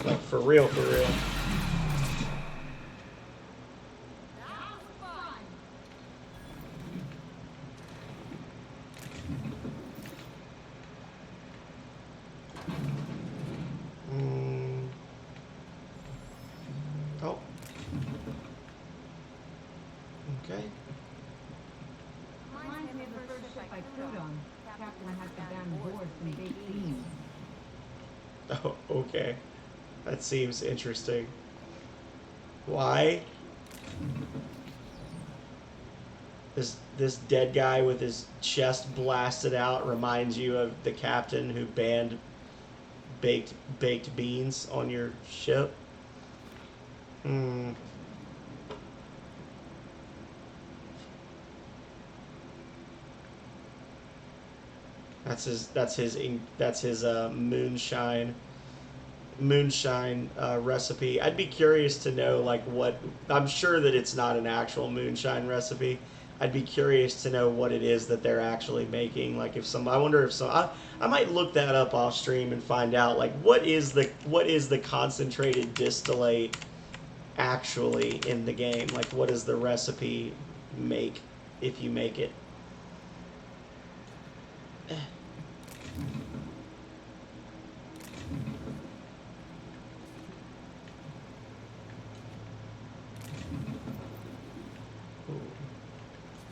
Like, for real, for real. Oh. Okay. Reminds me of the first ship I crewed on. Captain had to ban board from big beams. Oh, okay. That seems interesting. Why? This dead guy with his chest blasted out reminds you of the captain who banned baked beans on your ship? Hmm. That's his moonshine recipe. I'd be curious to know like what. I'm sure that it's not an actual moonshine recipe. I'd be curious to know what it is that they're actually making. Like if some, I wonder if some. I might look that up off stream and find out like what is the concentrated distillate actually in the game. Like what does the recipe make if you make it?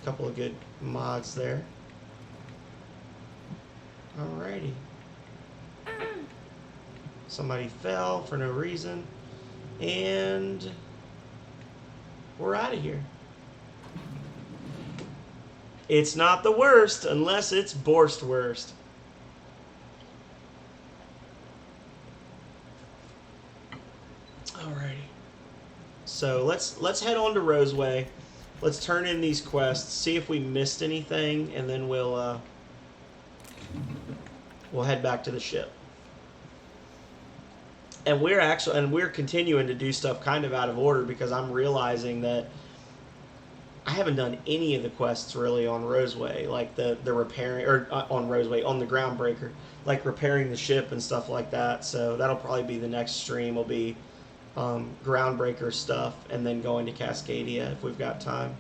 Couple of good mods there. Alrighty. Somebody fell for no reason. And we're out of here. It's not the worst unless it's Borstwurst. Alrighty. So let's head on to Roseway. Let's turn in these quests, see if we missed anything, and then we'll head back to the ship. And we're continuing to do stuff kind of out of order because I'm realizing that I haven't done any of the quests really on Roseway, like the repairing or on Roseway on the Groundbreaker, like repairing the ship and stuff like that. So that'll probably be the next stream. Will be Groundbreaker stuff, and then going to Cascadia if we've got time.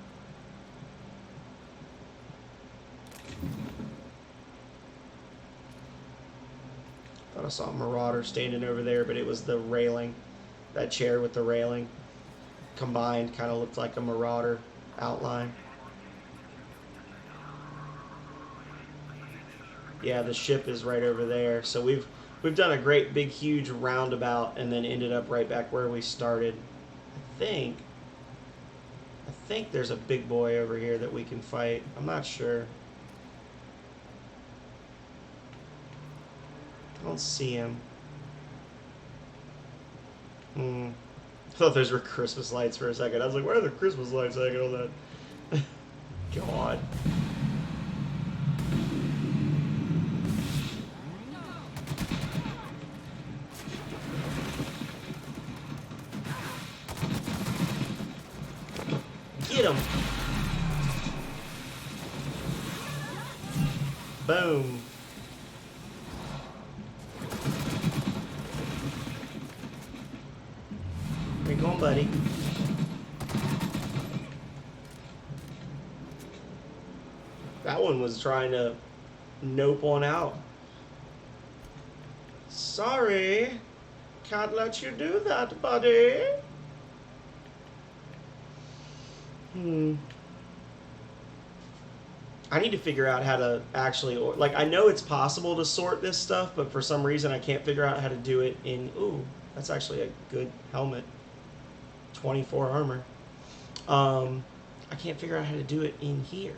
Thought I saw a Marauder standing over there, but it was the railing. That chair with the railing combined kind of looked like a Marauder outline. Yeah, the ship is right over there. So we've done a great big huge roundabout and then ended up right back where we started. I think there's a big boy over here that we can fight. I'm not sure. I don't see him. I thought those were Christmas lights for a second. I was like, where are the Christmas lights hanging on that? God. Get him! Boom. Where you going, buddy? That one was trying to nope one out. Sorry. Can't let you do that, buddy. I need to figure out how to actually, like, I know it's possible to sort this stuff, but for some reason I can't figure out how to do it in, ooh, that's actually a good helmet. 24 armor. I can't figure out how to do it in here.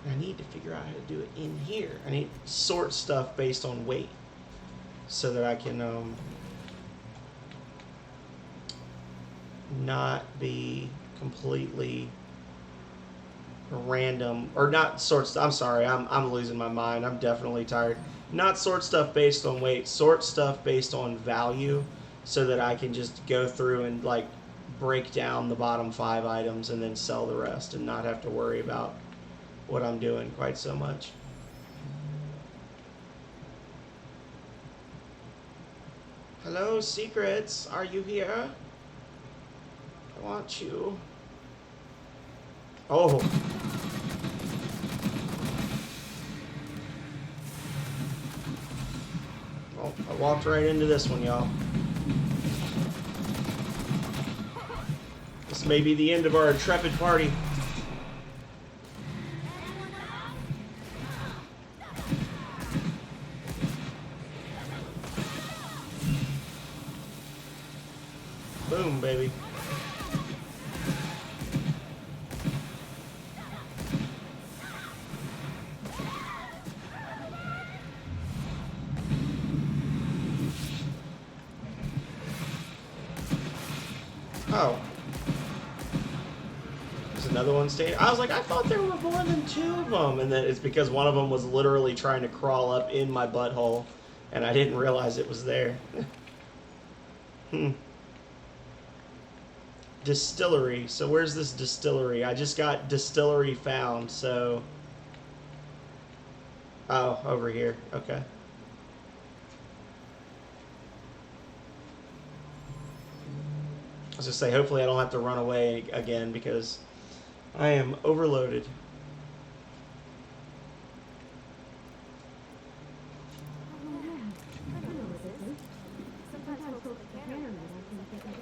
I need to figure out how to do it in here. I need to sort stuff based on weight so that I can not be completely random, or not sort stuff. I'm sorry, I'm losing my mind. I'm definitely tired. Not sort stuff based on weight, sort stuff based on value, so that I can just go through and like break down the bottom 5 items and then sell the rest and not have to worry about what I'm doing quite so much. Hello, secrets. Are you here? I want you. Oh. Oh, I walked right into this one, y'all. This may be the end of our intrepid party. Boom, baby. Oh. There's another one staying. I was like, I thought there were more than 2 of them. And then it's because one of them was literally trying to crawl up in my butthole. And I didn't realize it was there. Distillery. So where's this distillery? I just got distillery found, so... Oh, over here. Okay. I was just say, hopefully I don't have to run away again because I am overloaded. Oh, yeah. I know what this is. Sometimes folks with the camera I can pick it up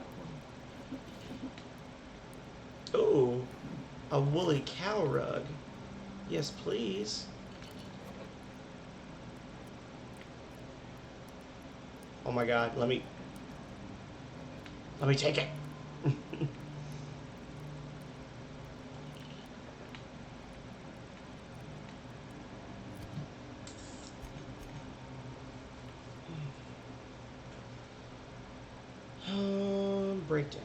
for. Ooh, a woolly cow rug. Yes, please. Oh my god, let me take it. Breakdown.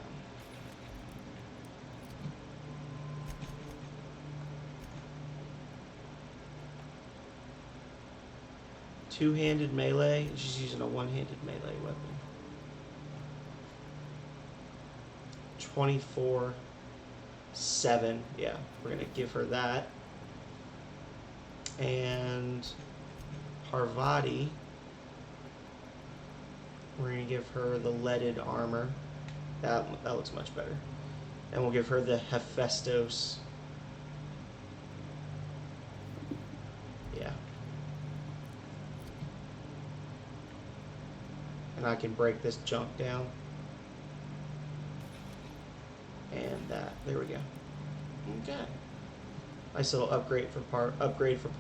Two-handed melee. She's using a one-handed melee weapon. 24/7. Yeah, we're gonna give her that. And Parvati, we're gonna give her the leaded armor. That looks much better. And we'll give her the Hephaestus. Yeah. And I can break this junk down. And that. There we go. Okay. Nice little upgrade for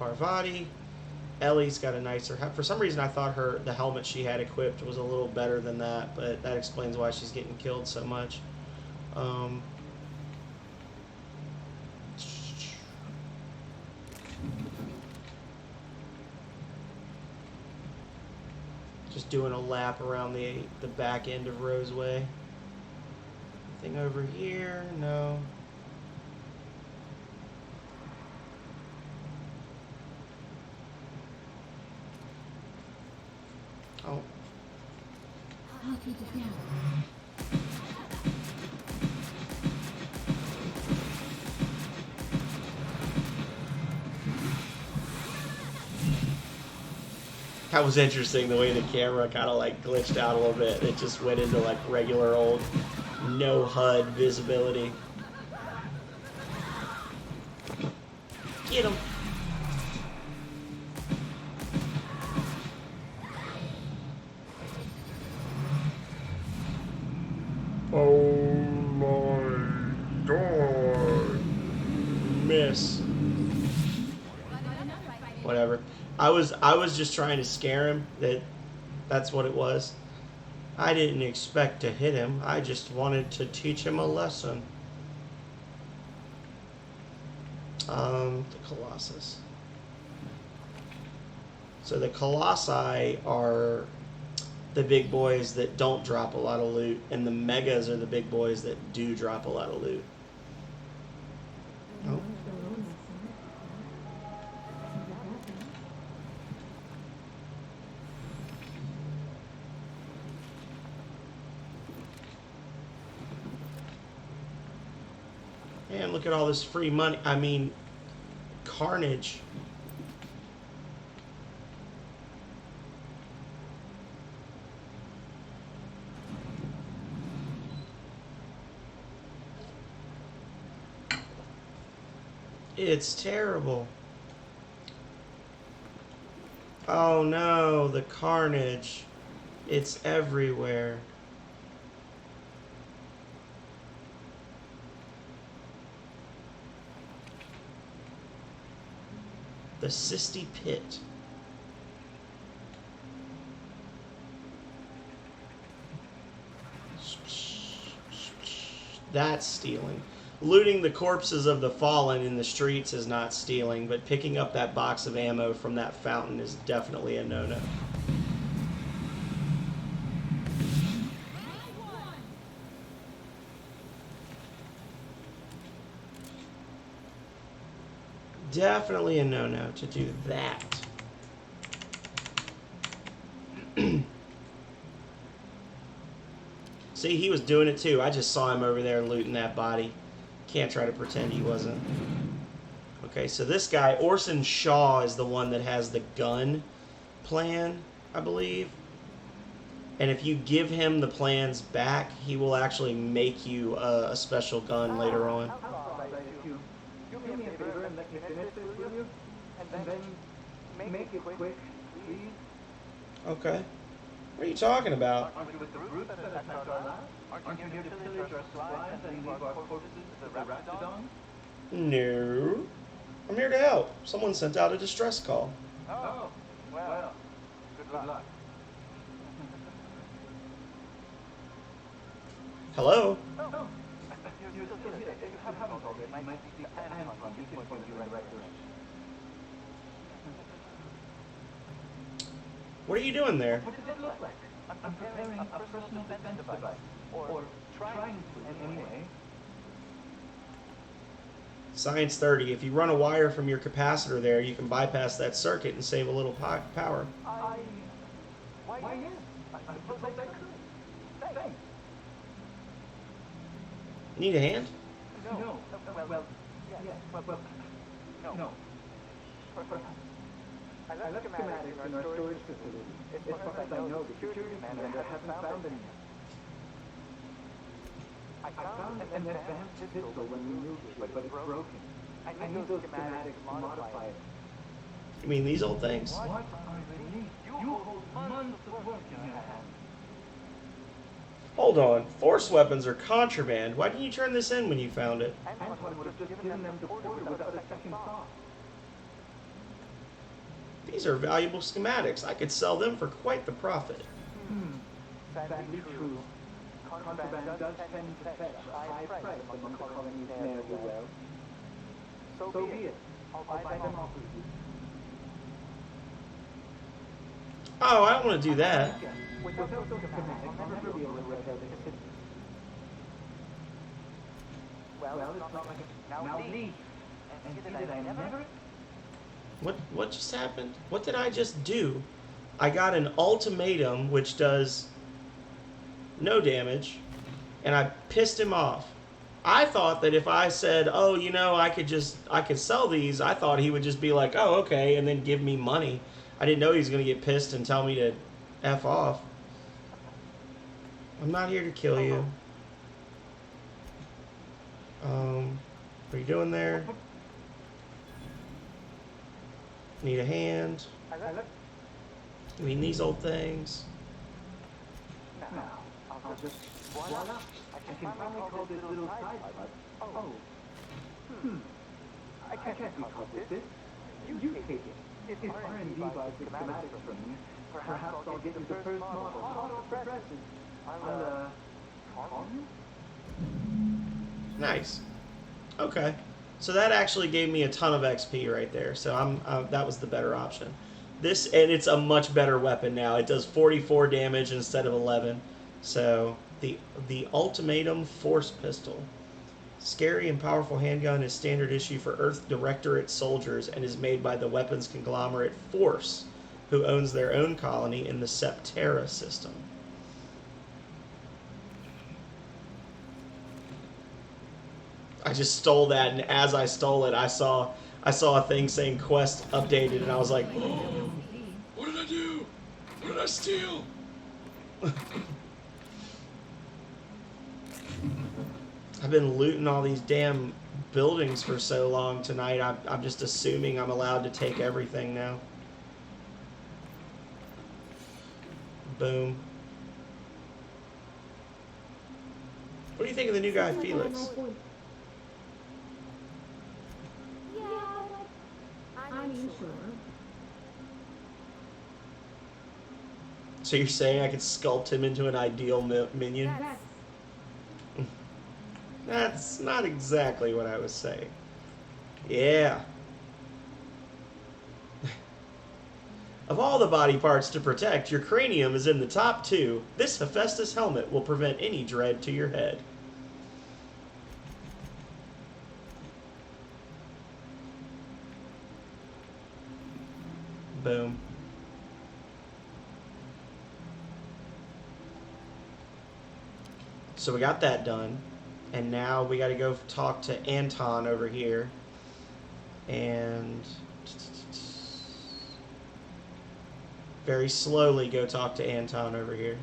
Parvati. Ellie's got a nicer. For some reason, I thought the helmet she had equipped was a little better than that, but that explains why she's getting killed so much. Just doing a lap around the back end of Roseway. Anything over here? No. Oh. I'll keep it down. That was interesting, the way the camera kind of like glitched out a little bit. It just went into like regular old no HUD visibility. Get him. Oh my god. Miss. Whatever. I was just trying to scare him. That's what it was. I didn't expect to hit him. I just wanted to teach him a lesson. The Colossus. So the Colossi are the big boys that don't drop a lot of loot, and the Megas are the big boys that do drop a lot of loot. Oh. And look at all this free money. I mean, carnage. It's terrible. Oh no, the carnage. It's everywhere. The Sisty Pit. That's stealing. Looting the corpses of the fallen in the streets is not stealing, but picking up that box of ammo from that fountain is definitely a no-no. Definitely a no-no to do that. See, he was doing it too. I just saw him over there looting that body. Can't try to pretend he wasn't. Okay, so this guy, Orson Shaw, is the one that has the gun plan, I believe. And if you give him the plans back, he will actually make you a special gun later on. Do me a favor and let me finish this with you, and then make it quick, please. Okay. What are you talking about? Aren't you with the brutes that attacked our lab? Aren't you here to pillage our supplies and leave our corpses to the Raptidon? No. I'm here to help. Someone sent out a distress call. Oh, well, good luck. Hello? Oh, you're still here. If you haven't already, my Anton, he can point you in the right direction. What are you doing there? What does it look like? I'm preparing a personal defense device, or trying to anyway. Science 30. If you run a wire from your capacitor there, you can bypass that circuit and save a little power. Why yes, I suppose I could. Thanks. Need a hand? No. Well, yes, but no. I left schematics in our storage facility. As far as I know, the security commander hasn't found them yet. I found an advanced pistol when we moved here, but it's broken. I need those schematics to modify it. You mean these old things? What are they need? You hold months of work in your hand. Hold on. Force weapons are contraband. Why didn't you turn this in when you found it? Antoine would have just given them to Porter without a second thought. These are valuable schematics. I could sell them for quite the profit. Sadly true. Contraband does tend to fetch a high price among the colonies near the well. So be it. I'll buy them off of you. Oh, I don't want to do that. Without those schematics, I'll never be able to repair the system. Well, it's not like a... Now leave. And see that I never... What just happened? What did I just do? I got an ultimatum which does no damage, and I pissed him off. I thought that if I said, oh, you know, I could sell these, I thought he would just be like, oh, okay, and then give me money. I didn't know he was going to get pissed and tell me to F off. I'm not here to kill you. What are you doing there? Need a hand? You mean these old things? Now, I'll just... Voila! I can finally call this little side bud. Oh. I can't be called this. You take it. If R&D buys the schematics from me, perhaps I'll get you the first model hot off the presses. I'll, call you? Nice. Okay. So that actually gave me a ton of XP right there. So that was the better option. This, and it's a much better weapon now. It does 44 damage instead of 11. So the Ultimatum Force Pistol. Scary and powerful handgun is standard issue for Earth Directorate soldiers and is made by the weapons conglomerate Force, who owns their own colony in the Septerra system. I just stole that, and as I stole it, I saw a thing saying quest updated, and I was like, oh, what did I do? What did I steal? I've been looting all these damn buildings for so long tonight, I'm just assuming I'm allowed to take everything now. Boom. What do you think of the new guy, Felix? I'm sure. So you're saying I could sculpt him into an ideal minion? That's That's not exactly what I was saying. Yeah. Of all the body parts to protect, your cranium is in the top 2. This Hephaestus helmet will prevent any dread to your head. Boom. So we got that done. And now we got to go talk to Anton over here. And very slowly go talk to Anton over here.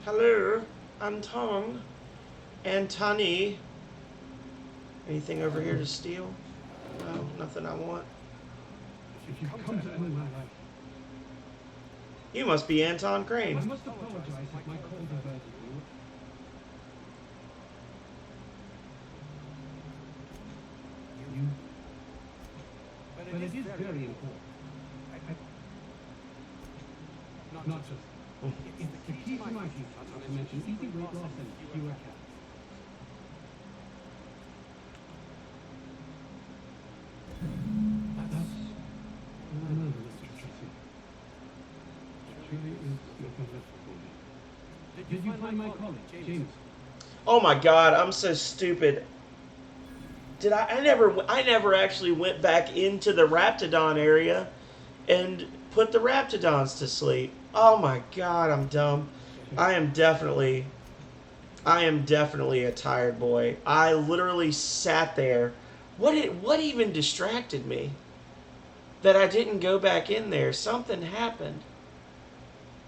Hello, Anton. Antony. Anything over here to steal? No, nothing I want. If you've come to end my life, You must be Anton Crane. I must apologize if my call diverted you. But it is very important. Not just. It's the key to my future, not to mention easy weight loss and fewer calories. That's another Mr. Tracy. It really is making life for me. Did you find my colleague, James? Oh my god, I'm so stupid. Did I never actually went back into the Raptidon area and put the Raptidons to sleep. Oh my god, I'm dumb. I am definitely a tired boy. I literally sat there. What even distracted me? That I didn't go back in there. Something happened.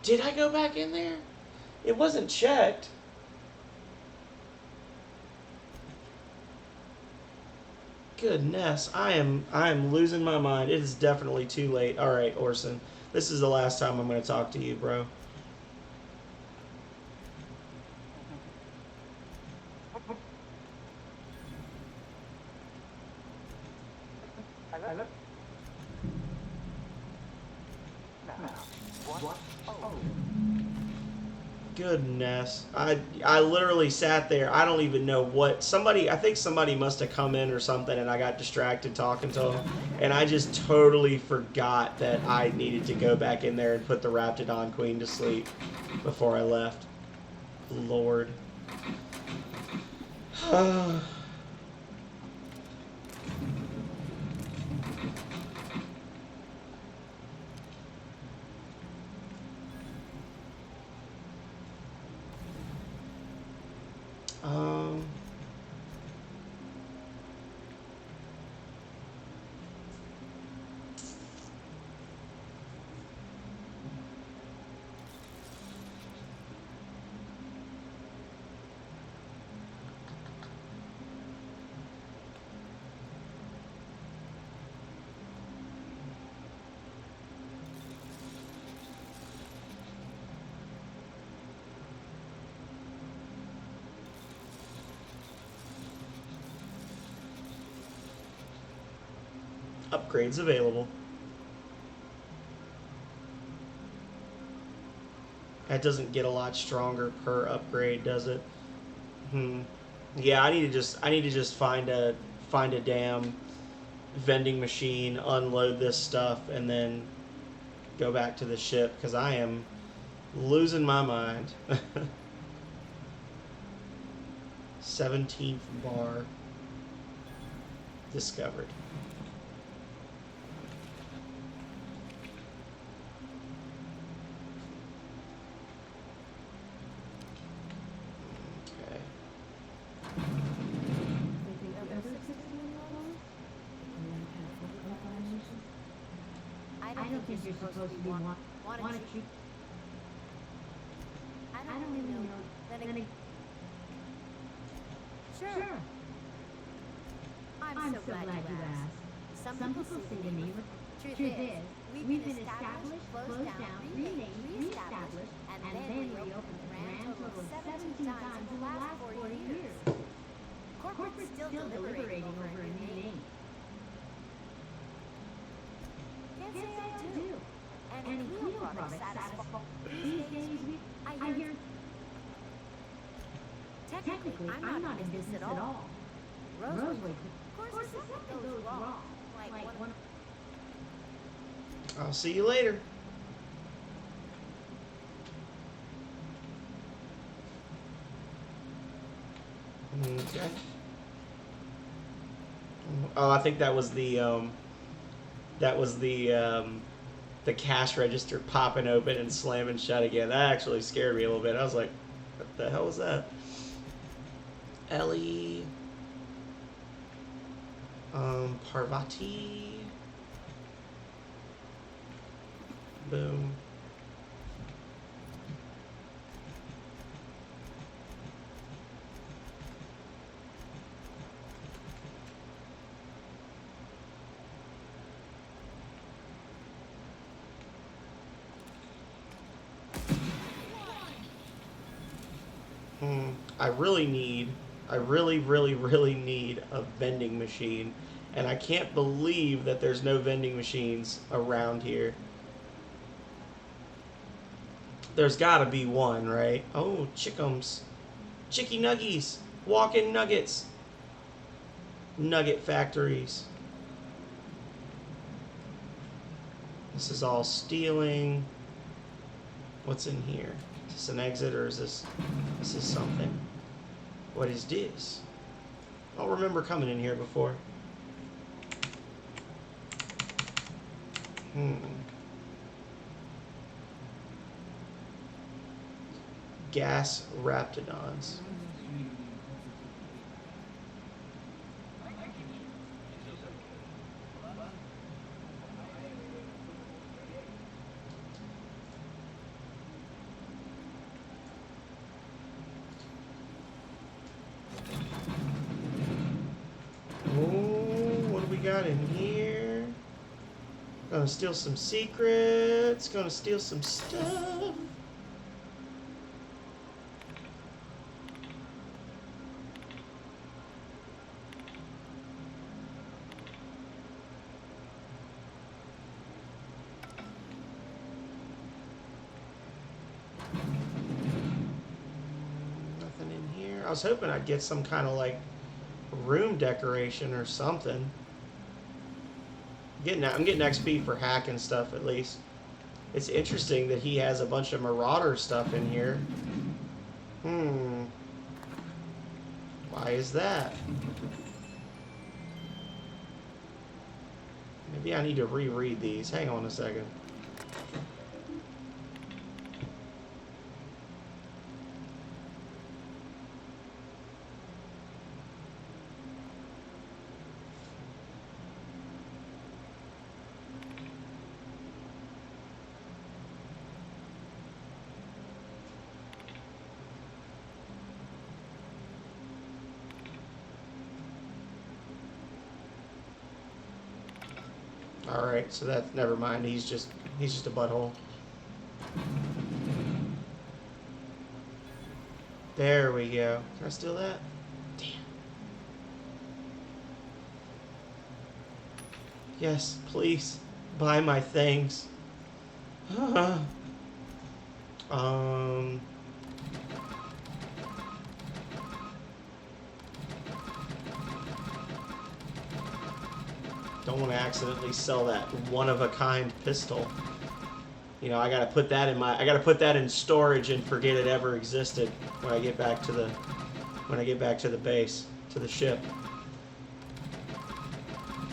Did I go back in there? It wasn't checked. Goodness, I am losing my mind. It is definitely too late. All right, Orson. This is the last time I'm going to talk to you, bro. Goodness. I literally sat there. I don't even know what. I think somebody must have come in or something, and I got distracted talking to them. And I just totally forgot that I needed to go back in there and put the Raptidon Queen to sleep before I left. Lord. Upgrades available. That doesn't get a lot stronger per upgrade, does it? Yeah, I need to just find a damn vending machine, unload this stuff, and then go back to the ship, because I am losing my mind. 17th bar discovered. You're supposed to be wanted to. I don't really know. Then Sure. I'm so glad you asked. Some people say to me, truth is, we've been established, closed down, renamed, reestablished, and then reopened a grand total of 17 times in the last 40 years. Corporate's still deliberating over a new name. Can't say I do. any Cleo product satisfy. These days, I hear. Technically, I'm not in business at all. Roseway, of course, if something goes wrong, like one. I'll see you later. Okay. Oh, I think that was the cash register popping open and slamming shut again. That actually scared me a little bit. I was like, what the hell was that? Ellie, Parvati, boom. I really need a vending machine, and I can't believe that there's no vending machines around here. There's gotta be one, right? Oh, chickums. Chicky nuggies. Walking nuggets. Nugget factories. This is all stealing. What's in here? Is this an exit, or is this is something? What is this? I don't remember coming in here before. Gas raptidons. Got in here. Gonna steal some secrets. Gonna steal some stuff. Nothing in here. I was hoping I'd get some kind of like room decoration or something. I'm getting XP for hacking stuff at least. It's interesting that he has a bunch of Marauder stuff in here. Why is that? Maybe I need to reread these. Hang on a second. Alright, so that's never mind. He's just a butthole. There we go. Can I steal that? Damn. Yes, please. Buy my things. Don't want to accidentally sell that one-of-a-kind pistol. You know, I gotta put that in storage and forget it ever existed when I get back to the base, to the ship.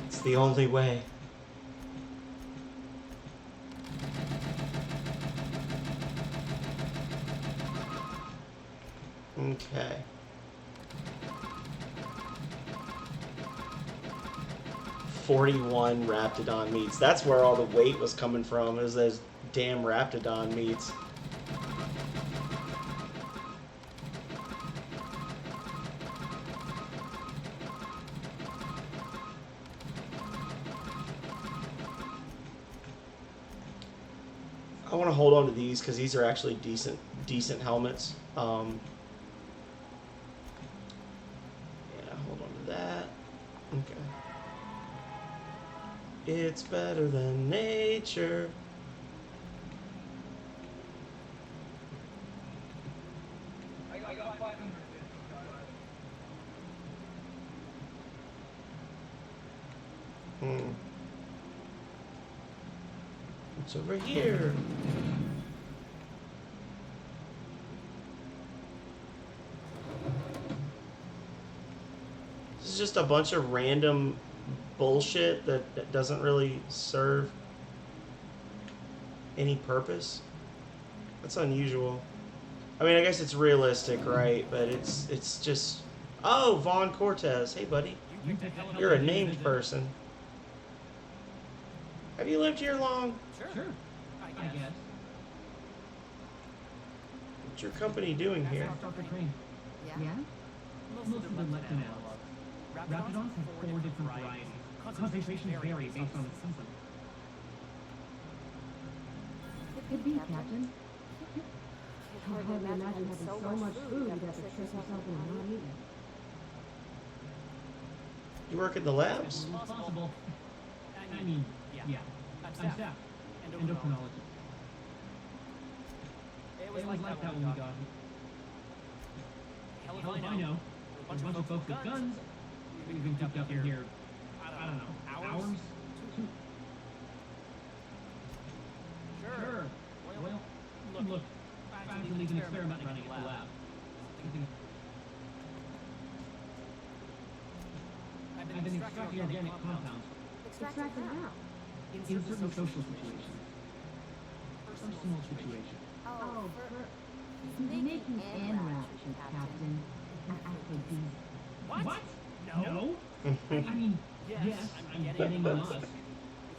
It's the only way. Okay. $41 Raptidon meats. That's where all the weight was coming from, is those damn Raptidon meats. I want to hold on to these because these are actually decent helmets. Yeah, hold on to that. Okay. It's better than nature. It's over here. This is just a bunch of random bullshit that doesn't really serve any purpose. That's unusual. I mean, I guess it's realistic, right? But it's just... Oh, Vaughn Cortez. Hey, buddy. You're a named person. Have you lived here long? Sure. I guess. What's your company doing here? Dr. Crane. Yeah? Most of them left analogs. Rapidons have 4 different varieties. Concentrations vary based on the season. It could be, Captain. I can't hardly imagine having so much food you'd have to trick yourself in not eating. You work in the labs? Possible. I mean, yeah. I'm staff. Endocrinology. It was like that when we got here. Hell if I know. A bunch of folks with guns. We've been kept up in here, I don't know, hours? Sure. Well, look, I have to leave an experiment running at the lab. I've been extracting organic compounds Extracted out. in certain social situations. Personal situations. Oh, for making enraptured, Captain. And after What? No. I mean, yes, I'm getting the musk.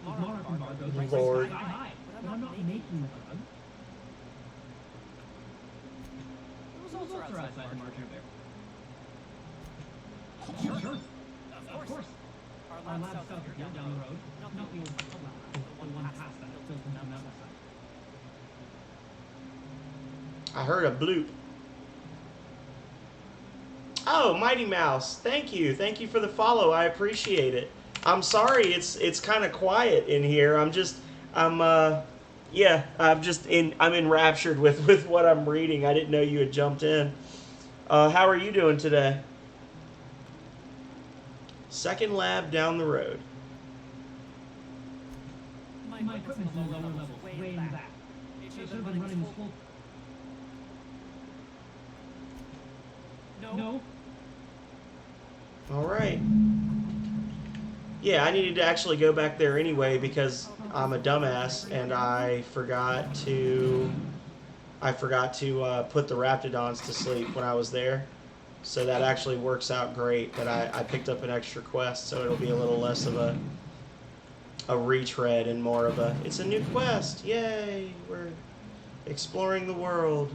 Monarch embargoes right Lord. sky high, but I'm not making the drug. The results are outside the margin of error. Sure. Of course. Our lab south here down the road, not the old lab, the one past that, built from down that side. I heard a bloop. Oh, Mighty Mouse, thank you for the follow. I appreciate it. I'm sorry it's kind of quiet in here. I'm enraptured with what I'm reading. I didn't know you had jumped in. How are you doing today? Second lab down the road. My equipment's on lower levels, way in the back. It should have been running this full... No. All right. Yeah, I needed to actually go back there anyway because I'm a dumbass and I forgot to put the Raptidons to sleep when I was there. So that actually works out great that I picked up an extra quest, so it'll be a little less of a retread and more of a, it's a new quest, yay, we're exploring the world.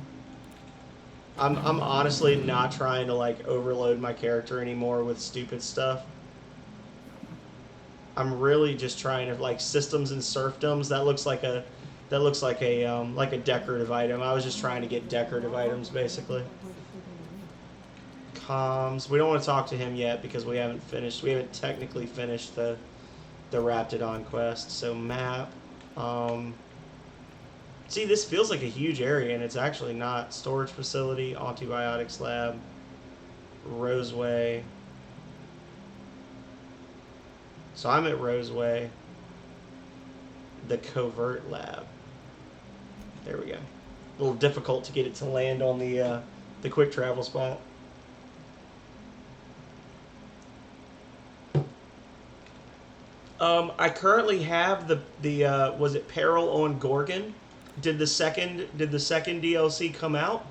I'm honestly not trying to like overload my character anymore with stupid stuff. I'm really just trying to like systems and serfdoms. That looks like a decorative item. I was just trying to get decorative items basically. Comms. We don't want to talk to him yet because we haven't technically finished the Raptidon quest. So map. See, this feels like a huge area, and it's actually not. Storage facility, antibiotics lab, Roseway. So I'm at Roseway. The covert lab. There we go. A little difficult to get it to land on the quick travel spot. I currently have the was it Peril on Gorgon? Did the second DLC come out?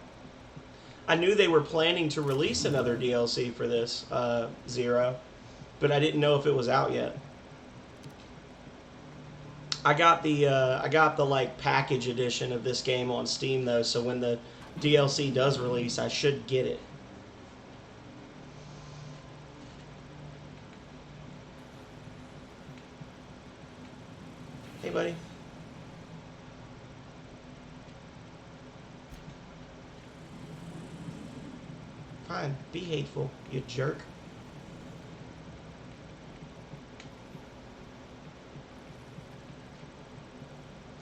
I knew they were planning to release another DLC for this Zero, but I didn't know if it was out yet. I got the like package edition of this game on Steam though, so when the DLC does release, I should get it. Hey, buddy. Fine. Be hateful, you jerk.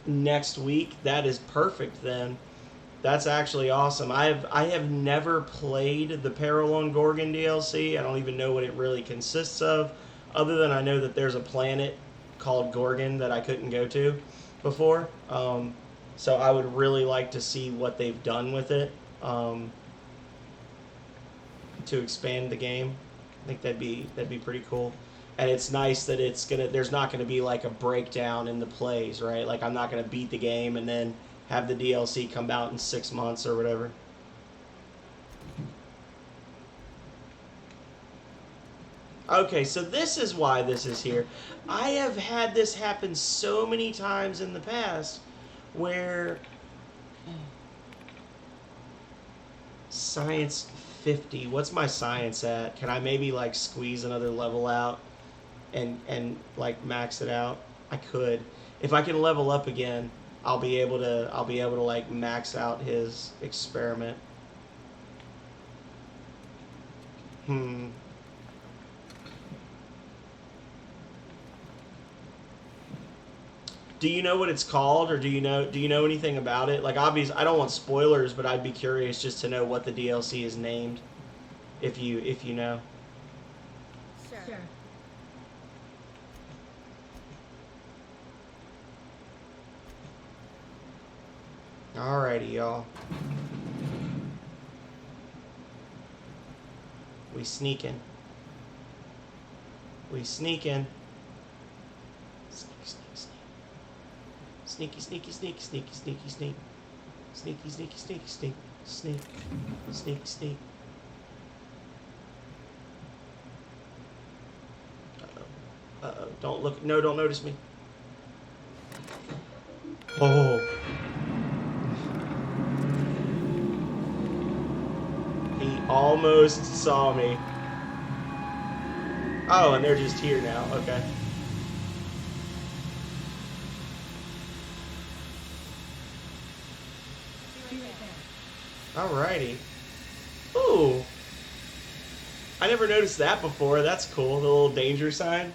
Next week, that is perfect then. That's actually awesome. I have never played the Peril on Gorgon DLC. I don't even know what it really consists of, other than I know that there's a planet called Gorgon that I couldn't go to. before. So I would really like to see what they've done with it to expand the game. I think that'd be pretty cool. And it's nice that there's not gonna be like a breakdown in the plays, right? Like I'm not gonna beat the game and then have the DLC come out in 6 months or whatever. Okay, so this is why this is here. I have had this happen so many times in the past where science 50. What's my science at? Can I maybe like squeeze another level out and like max it out? I could. If I can level up again, I'll be able to like max out his experiment. Do you know what it's called, or do you know anything about it? Like, obviously, I don't want spoilers, but I'd be curious just to know what the DLC is named, if you know. Sure. Alrighty, y'all. We sneaking. Sneaky, sneaky, sneak, sneaky, sneaky, sneak. Sneaky, sneaky, sneaky, sneak, sneak, sneak, sneak. Uh-oh. Uh-oh. Don't look. No, don't notice me. Oh. He almost saw me. Oh, and they're just here now. Okay. Alrighty. Ooh. I never noticed that before. That's cool. The little danger sign.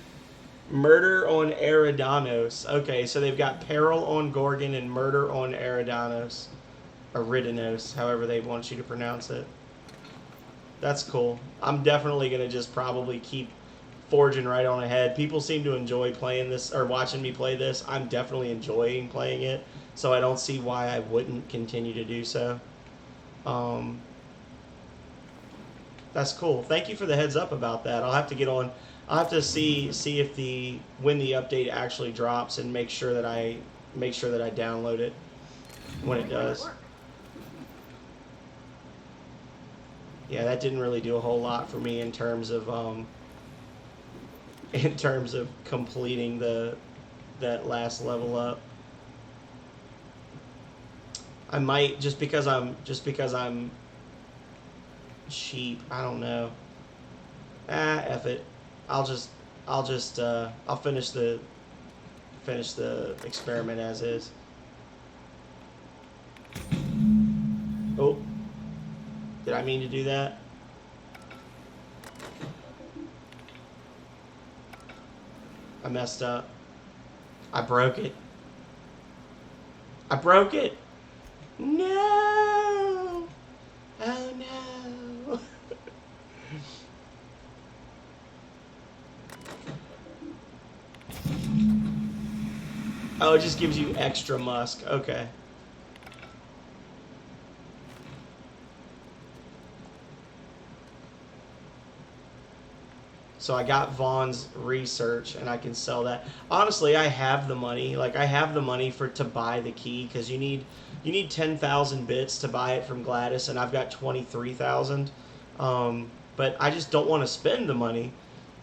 Murder on Eridanos. Okay, so they've got Peril on Gorgon and Murder on Eridanos. Eridanos, however they want you to pronounce it. That's cool. I'm definitely going to just probably keep forging right on ahead. People seem to enjoy playing this, or watching me play this. I'm definitely enjoying playing it, so I don't see why I wouldn't continue to do so. That's cool. Thank you for the heads up about that. I'll have to get on. I'll have to see if when the update actually drops and make sure that I download it when it does. Yeah, that didn't really do a whole lot for me in terms of completing that last level up. I might just because I'm cheap. I don't know. F it. I'll finish the experiment as is. Oh. Did I mean to do that? I messed up. I broke it. No! Oh no! Oh, it just gives you extra musk. Okay. So I got Vaughn's research, and I can sell that. Honestly, I have the money. Like, I have the money to buy the key, because you need 10,000 bits to buy it from Gladys, and I've got 23,000. But I just don't want to spend the money.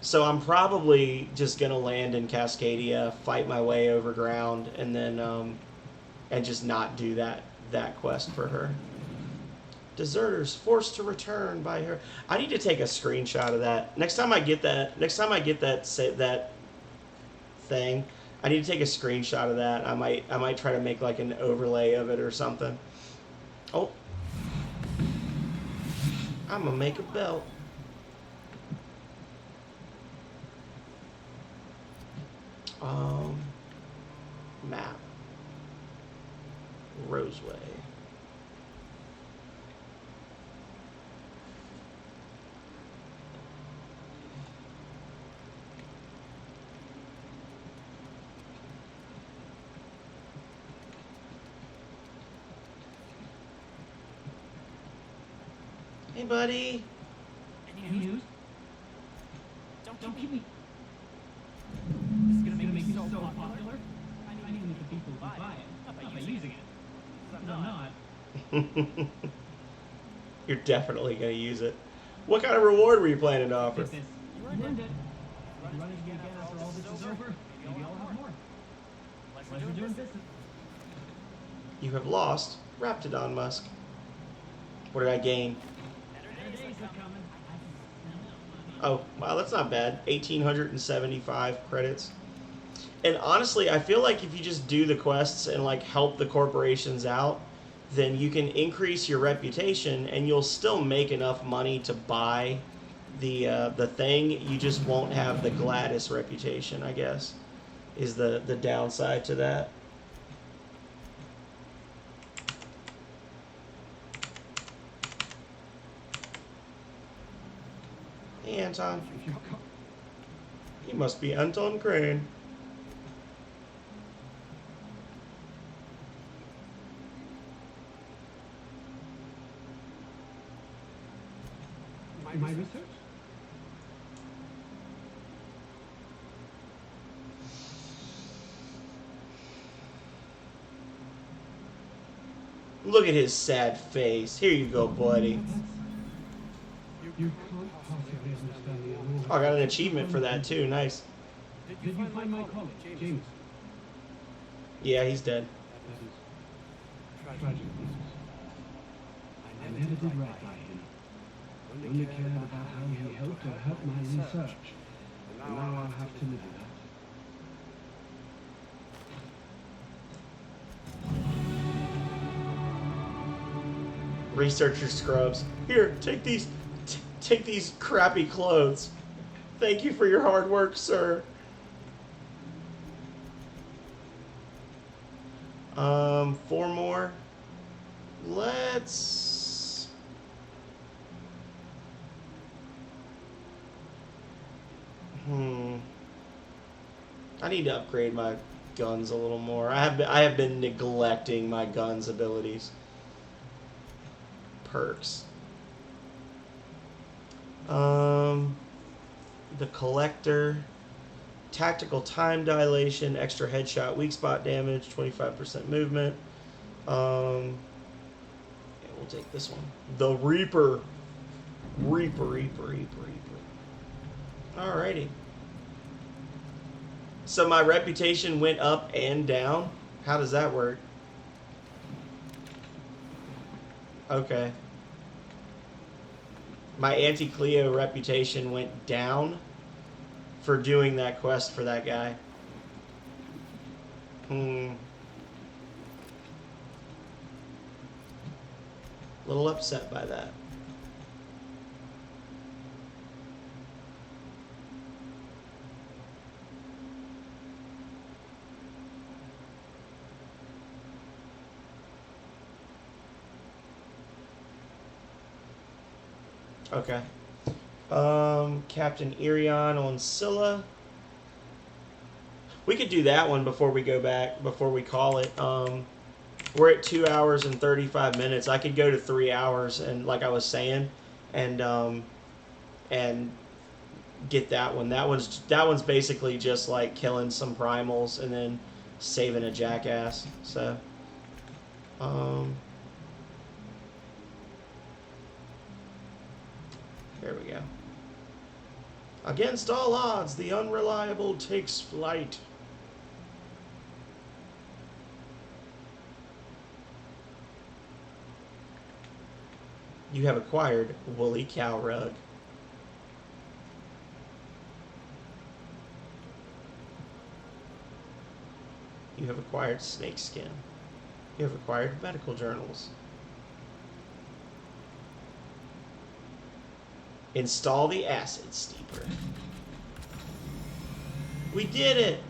So I'm probably just gonna land in Cascadia, fight my way over ground, and then and just not do that quest for her. Deserters forced to return by her. I need to take a screenshot of that. Next time I get that thing, I need to take a screenshot of that. I might try to make like an overlay of it or something. Oh. I'm gonna make a belt. Map. Roseway. Hey, buddy. Any news? Don't keep me. This is gonna make me so popular. I need to make the people who buy it, not by using it. Because I'm not. You're definitely going to use it. What kind of reward were you planning to offer? Get this. You earned it. Run it again after all this is over. Maybe I'll have more. Pleasure doing business. You have lost Raptidon Musk. What did I gain? Better days are coming. Oh, wow, that's not bad. 1,875 credits. And honestly, I feel like if you just do the quests and like help the corporations out, then you can increase your reputation and you'll still make enough money to buy the thing. You just won't have the Gladys reputation, I guess, is the downside to that. Hey, Anton. You must be Anton Crane. My research? Look at his sad face. Here you go, buddy. You can't possibly understand the enormous... Oh, I got an achievement for that too. Nice. Did you find my colleague, James? Yeah, he's dead. That is tragic news. I never did right by him. Only cared about how he helped or hurt my research. And now I'll have to live with that. Researcher scrubs. Here, take these crappy clothes. Thank you for your hard work, sir. 4 more. Let's... I need to upgrade my guns a little more. I have been neglecting my guns abilities. Perks. The collector, tactical time dilation, extra headshot, weak spot damage, 25% movement. Yeah, we'll take this one. The Reaper. Reaper. Alrighty. So my reputation went up and down. How does that work? Okay. My anti-Cleo reputation went down for doing that quest for that guy. Little upset by that. Okay. Captain Irion on Scylla. We could do that one before we go back, before we call it. We're at 2 hours and 35 minutes. I could go to 3 hours, and like I was saying, and get that one. That one's basically just like killing some primals and then saving a jackass. So, there we go. Against all odds, the unreliable takes flight. You have acquired Woolly Cow Rug. You have acquired Snake Skin. You have acquired medical journals. Install the acid steeper. We did it!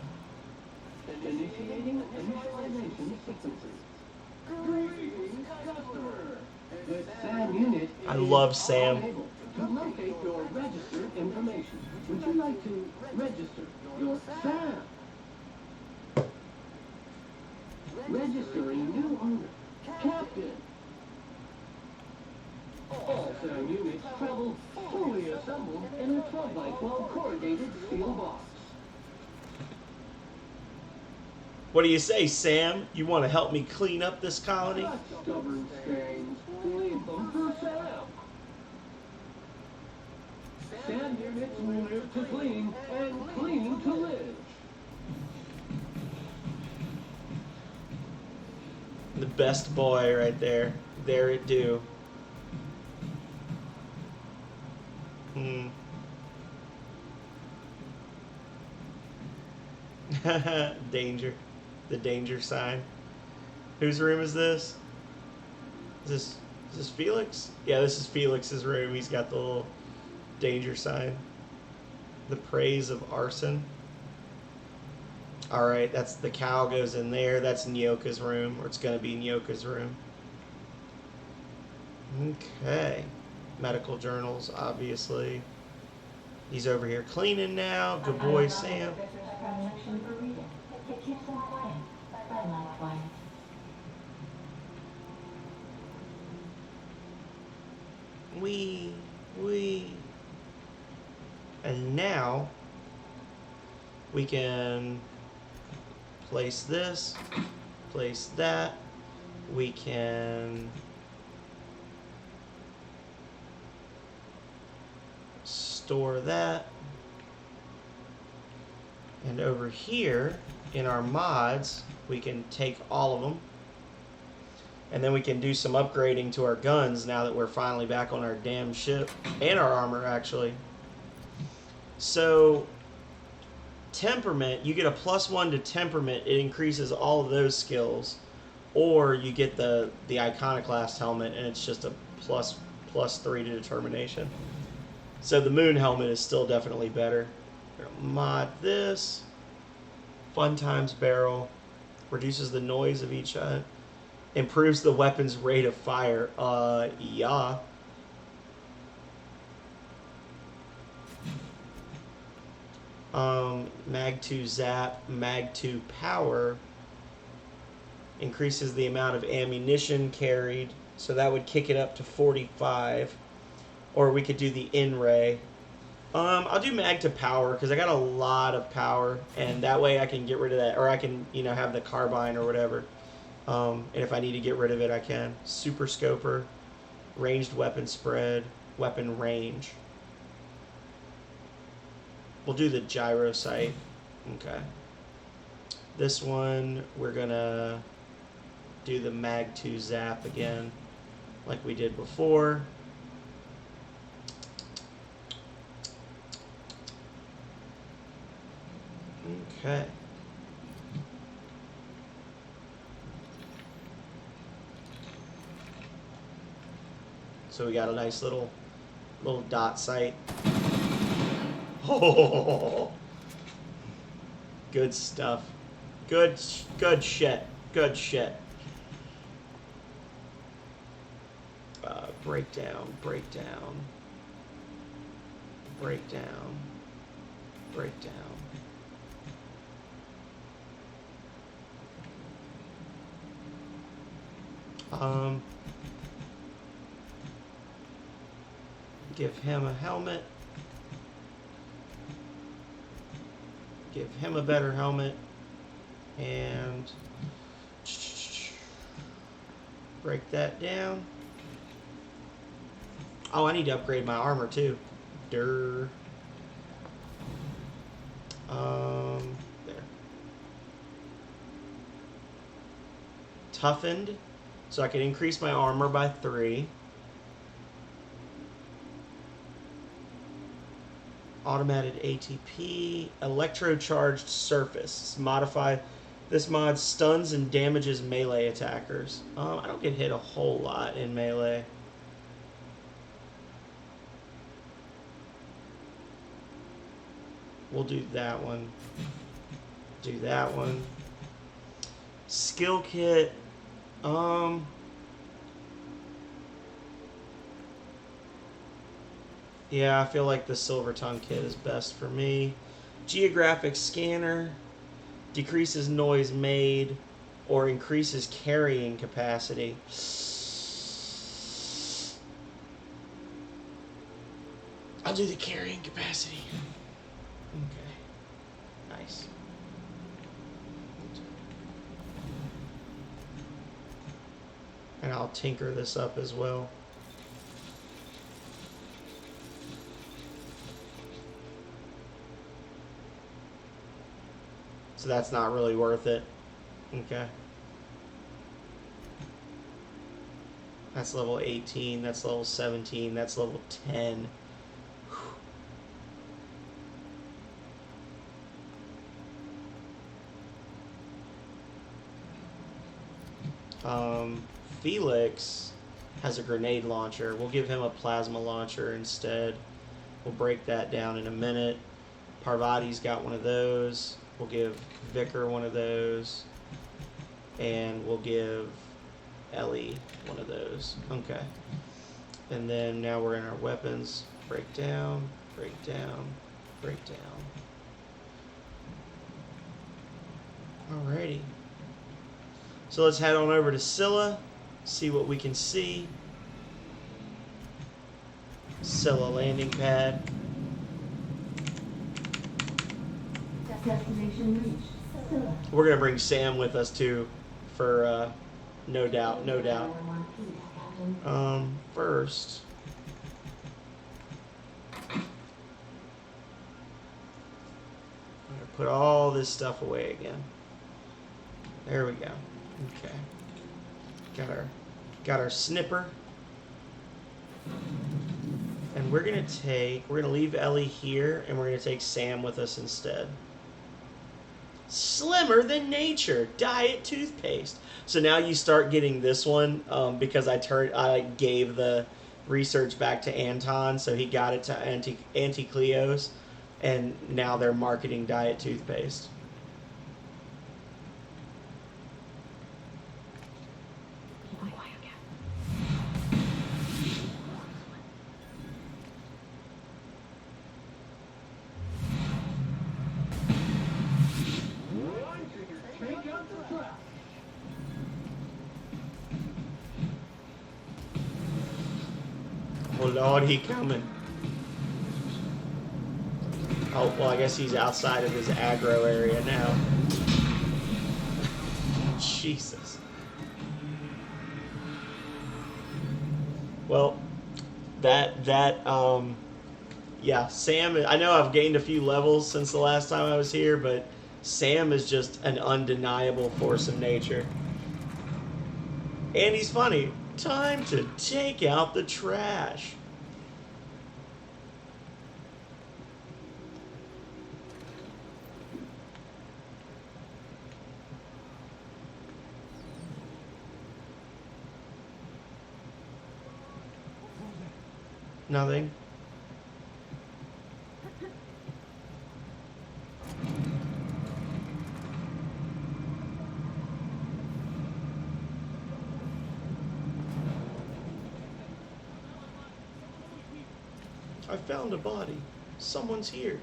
Initiating initialization sequences. Greetings, customer! The SAM unit I love is Sam. unable to locate your registered information. Would you like to register your SAM? Registering new owner, Captain. All SAM units travel fully assembled in a 12x12 corrugated steel box. What do you say, Sam? You want to help me clean up this colony? Not stubborn stains. Leave them for Sam. SAM units live to clean and clean to live. The best boy right there. There it do. Danger. The danger sign. Whose room is this? Is this Felix? Yeah, this is Felix's room. He's got the little danger sign. The praise of arson. Alright, that's the cow goes in there. That's Nyoka's room, or it's going to be Nyoka's room. Okay. Medical journals, obviously. He's over here cleaning now. Good boy, Sam. Wee. And now we can place this, place that. We can store that. And over here in our mods, we can take all of them. And then we can do some upgrading to our guns now that we're finally back on our damn ship. And our armor, actually. So, temperament, you get a +1 to temperament. It increases all of those skills. Or you get the iconoclast helmet, and it's just a +3 to determination. So the moon helmet is still definitely better. We're gonna mod this. Fun times barrel. Reduces the noise of each shot. Improves the weapon's rate of fire. Yeah. Mag 2 zap, Mag 2 power. Increases the amount of ammunition carried. So that would kick it up to 45. Or we could do the in-ray. I'll do mag to power because I got a lot of power, and that way I can get rid of that, or I can, have the carbine or whatever. And if I need to get rid of it, I can. Super scoper, ranged weapon spread, weapon range. We'll do the gyro sight. Okay. This one, we're gonna do the mag 2 zap again, like we did before. Okay. So we got a nice little dot sight. Oh, good stuff. Good shit. Good shit. Breakdown. Give him a helmet. Give him a better helmet. And break that down. Oh, I need to upgrade my armor too. There. Toughened, so I can increase my armor by 3. Automated ATP, electrocharged surface. Modify. This mod stuns and damages melee attackers. I don't get hit a whole lot in melee. We'll do that one. Do that one. Skill kit. Yeah, I feel like the Silver Tongue kit is best for me. Geographic scanner. Decreases noise made or increases carrying capacity. I'll do the carrying capacity. Okay. Nice. And I'll tinker this up as well. So that's not really worth it. Okay. That's level 18, that's level 17, that's level 10. Felix has a grenade launcher. We'll give him a plasma launcher instead. We'll break that down in a minute. Parvati's got one of those. We'll give Vicar one of those. And we'll give Ellie one of those. Okay. And then now we're in our weapons. Break down, break down, break down. Alrighty. So let's head on over to Scylla, see what we can see. Scylla landing pad. Destination reached. Scylla. We're going to bring Sam with us too, for no doubt, no doubt. First, I'm going to put all this stuff away again. There we go. Okay. Got our snipper. And we're going to leave Ellie here, and we're going to take Sam with us instead. Slimmer than nature, diet toothpaste. So now you start getting this one, because I gave the research back to Anton, so he got it to Auntie Cleo's, and now they're marketing diet toothpaste. Oh Lord, he coming. Oh, well, I guess he's outside of his aggro area now. Jesus. Well, yeah, Sam, I know I've gained a few levels since the last time I was here, but Sam is just an undeniable force of nature. And he's funny. Time to take out the trash. Nothing. I found a body. Someone's here.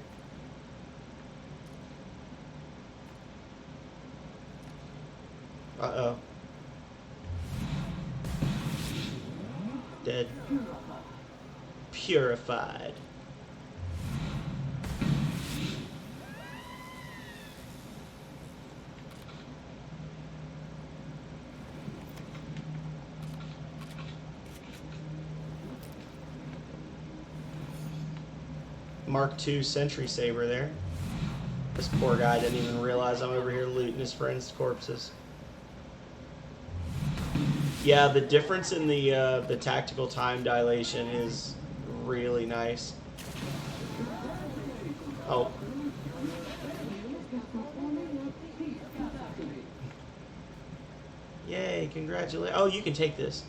Uh-oh. Dead. Purified. Mark II Sentry Saber there. This poor guy didn't even realize I'm over here looting his friends' corpses. Yeah, the difference in the tactical time dilation is really nice. Oh. Yay, congratulations. Oh, you can take this.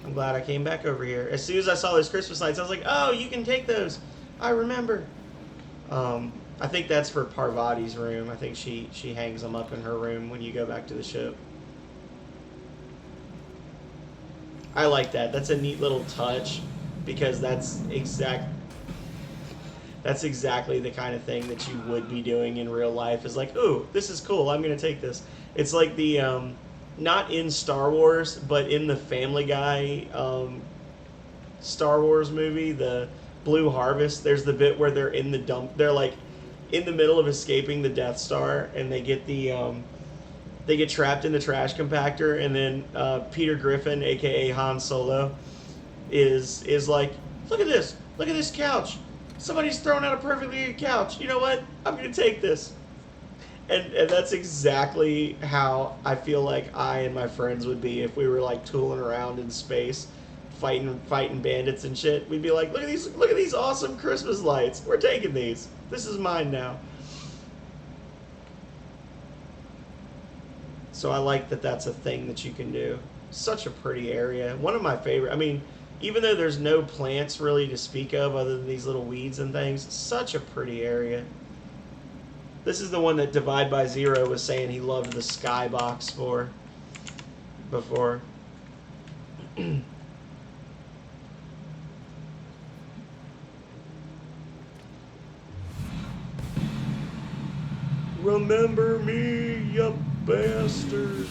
I'm glad I came back over here. As soon as I saw those Christmas lights, I was like, oh, you can take those. I remember. I think that's for Parvati's room. I think she hangs them up in her room when you go back to the ship. I like that. That's a neat little touch, because that's exactly the kind of thing that you would be doing in real life. Is like, ooh, this is cool. I'm gonna take this. It's like the not in Star Wars, but in the Family Guy Star Wars movie, the Blue Harvest, there's the bit where they're in the dump. They're like in the middle of escaping the Death Star, and they get they get trapped in the trash compactor, and then Peter Griffin, aka Han Solo, is like, look at this couch. Somebody's thrown out a perfectly good couch. You know what? I'm gonna take this. And that's exactly how I feel like I and my friends would be if we were like tooling around in space, fighting bandits and shit. We'd be like, look at these awesome Christmas lights. We're taking these. This is mine now. So I like that that's a thing that you can do. Such a pretty area. One of my favorite. I mean, even though there's no plants really to speak of other than these little weeds and things, such a pretty area. This is the one that Divide by Zero was saying he loved the skybox for before. Remember me, you bastard.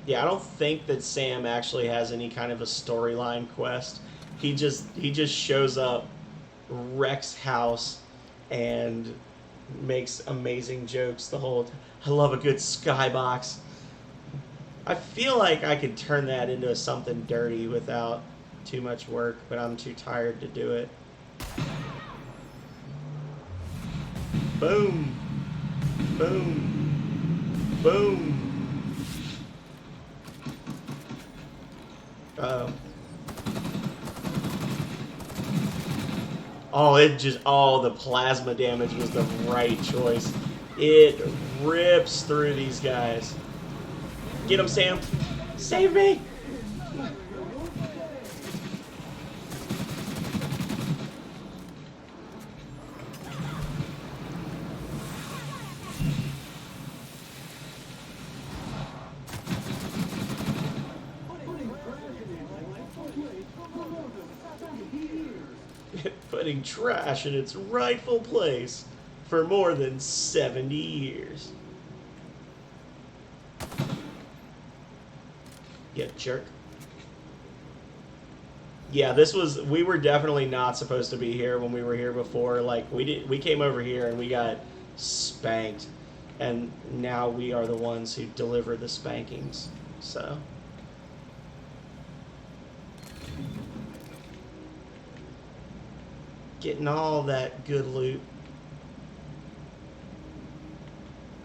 Yeah, I don't think that Sam actually has any kind of a storyline quest. He just shows up, wrecks house, and makes amazing jokes the whole time. I love a good skybox. I feel like I could turn that into something dirty without too much work, but I'm too tired to do it. Boom. Boom. Boom. Uh-oh. Oh, the plasma damage was the right choice. It rips through these guys. Get him, Sam. Save me! Putting trash in its rightful place for more than 70 years. You jerk. Yeah, we were definitely not supposed to be here when we were here before. Like, we came over here and we got spanked, and now we are the ones who deliver the spankings. So getting all that good loot.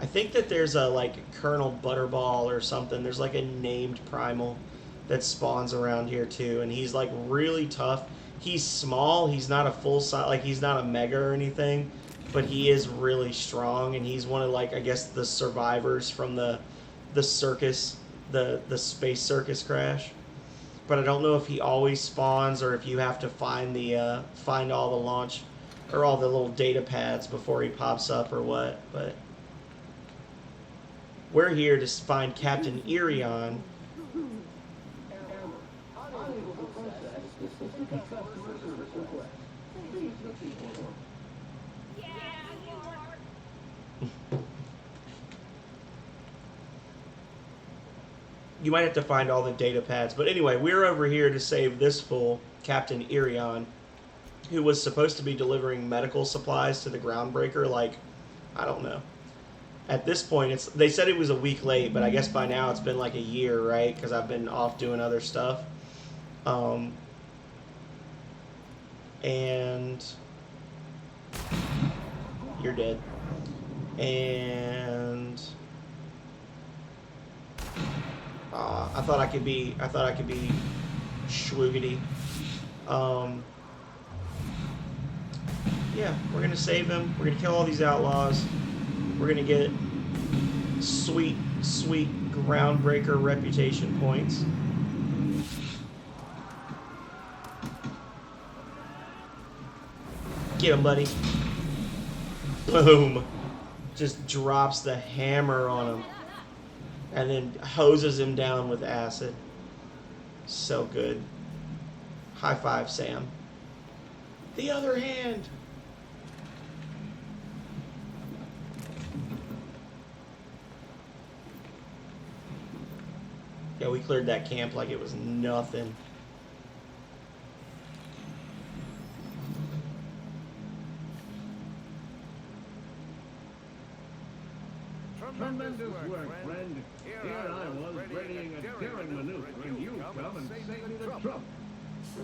I think that there's a like Colonel Butterball or something. There's like a named primal that spawns around here too, and he's like really tough. He's small. He's not a full size, like he's not a mega or anything, but he is really strong, and he's one of like, I guess, the survivors from the circus, the space circus crash. But I don't know if he always spawns or if you have to find find all the launch or all the little data pads before he pops up or what. But we're here to find Captain Irion. You might have to find all the data pads. But anyway, we're over here to save this fool, Captain Irion, who was supposed to be delivering medical supplies to the Groundbreaker, like, I don't know. At this point, they said it was a week late, but I guess by now it's been like a year, right? Because I've been off doing other stuff. And you're dead. And I thought I could be schwoogity. Yeah, we're gonna save him. We're gonna kill all these outlaws. We're gonna get sweet Groundbreaker reputation points. Get him, buddy. Boom. Just drops the hammer on him. And then hoses him down with acid. So good. High five, Sam. The other hand. Yeah, we cleared that camp like it was nothing. Tremendous work, friend. Here I was readying a daring maneuver, and you come and save me the trouble.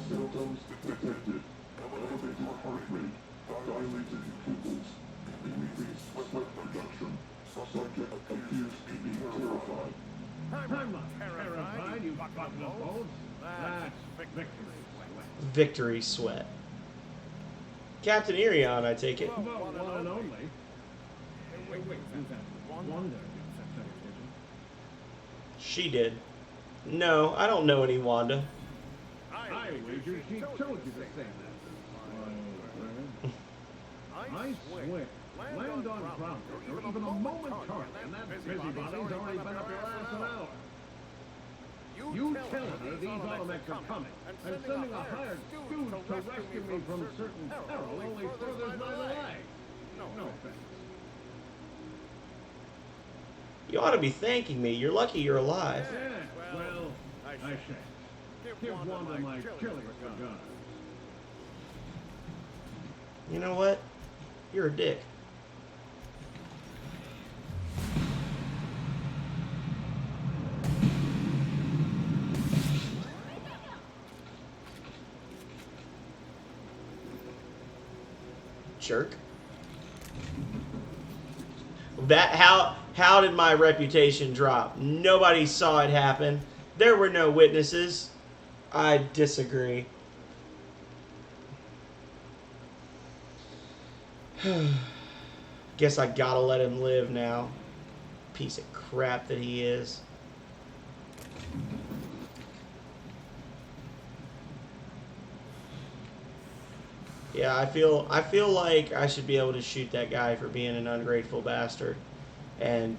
Symptoms detected. Elevated heart rate. Dilated pupils. Increased sweat production. Subject appears to be terrified. I'm not terrified, you fucking balls. That's victory. Victory sweat. Captain Irion, I take it. Well, one and only. Wait, who's that? Wanda. She did. No, I don't know any Wanda. I wager she told you to say that. I swear, land on Providence, or even a moment tardy, and that busybody's already been up your ass an hour. You tell her these automacs are coming, and sending a hired dude to rescue me from certain peril only furthers my delay. No offense. You ought to be thanking me. You're lucky you're alive. Yeah, well, I shan't. Give Wanda my killing regards. You know what? You're a dick. Jerk. How did my reputation drop? Nobody saw it happen. There were no witnesses. I disagree. Guess I gotta let him live now. Piece of crap that he is. Yeah, I feel like I should be able to shoot that guy for being an ungrateful bastard. And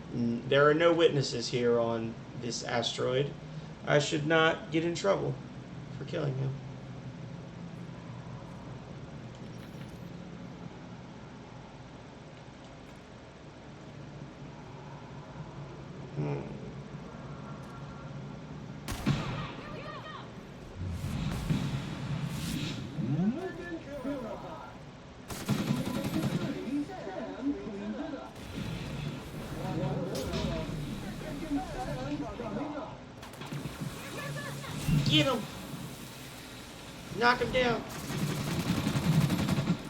there are no witnesses here on this asteroid. I should not get in trouble for killing him. Get him! Knock him down.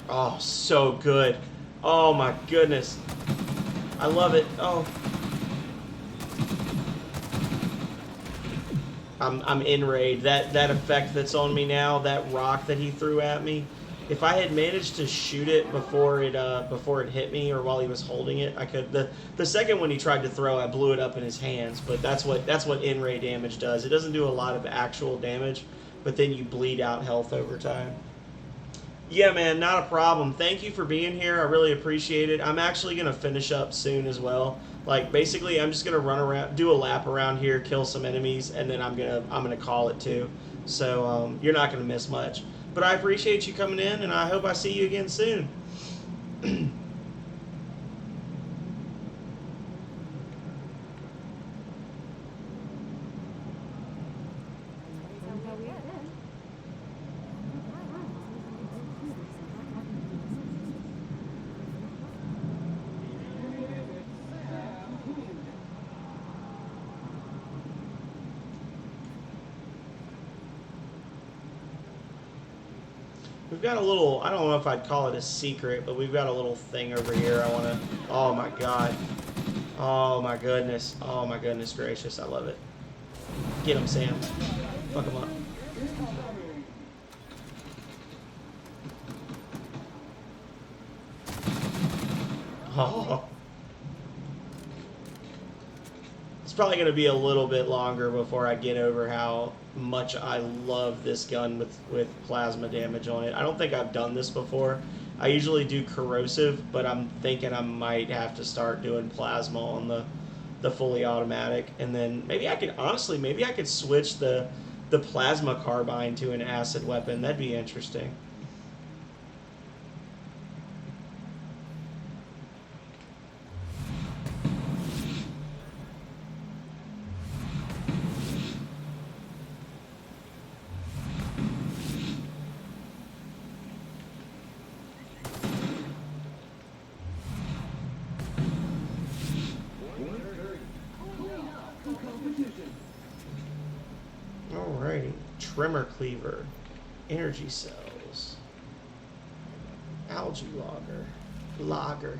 Oh, so good. Oh my goodness. I love it. Oh. I'm enraged. That effect that's on me now, that rock that he threw at me. If I had managed to shoot it before it hit me or while he was holding it, I could. The second one he tried to throw, I blew it up in his hands. But that's what in-ray damage does. It doesn't do a lot of actual damage, but then you bleed out health over time. Yeah, man, not a problem. Thank you for being here. I really appreciate it. I'm actually gonna finish up soon as well. Like basically, I'm just gonna run around, do a lap around here, kill some enemies, and then I'm gonna call it too. So you're not gonna miss much. But I appreciate you coming in, and I hope I see you again soon. We've got a little, I don't know if I'd call it a secret, but we've got a little thing over here I want to, oh my god. Oh my goodness. Oh my goodness gracious. I love it. Get him, Sam. Fuck him up. Oh. It's probably going to be a little bit longer before I get over how much I love this gun with plasma damage on it. I don't think I've done this before. I usually do corrosive, but I'm thinking I might have to start doing plasma on the fully automatic, and then maybe I could switch the plasma carbine to an acid weapon. That'd be interesting. Alrighty. Trimmer cleaver. Energy cells. Algae logger.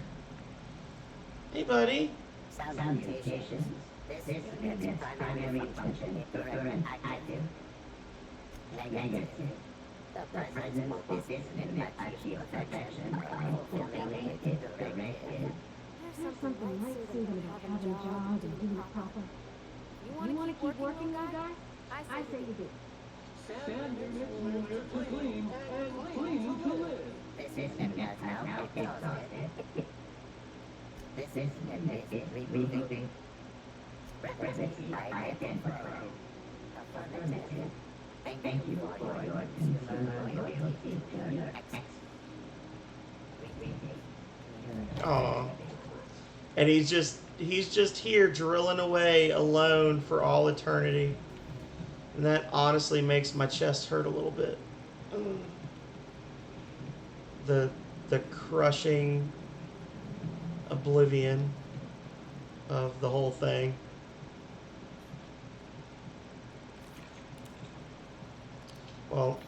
Hey, buddy. Salutations. This is its primary function. Current active. Negative. The presence of this material protection eliminated directed. There's something right thinking about having a job and doing it proper. You want to keep working, little guy? I say you do. Sand emits to clean, and clean to live. The system has now exhausted. The system is removing. Represented by identical. Affirmative. Thank you for your consumer loyalty to your ex. Aw. And he's just here drilling away alone for all eternity. And that honestly makes my chest hurt a little bit. The crushing oblivion of the whole thing. Well,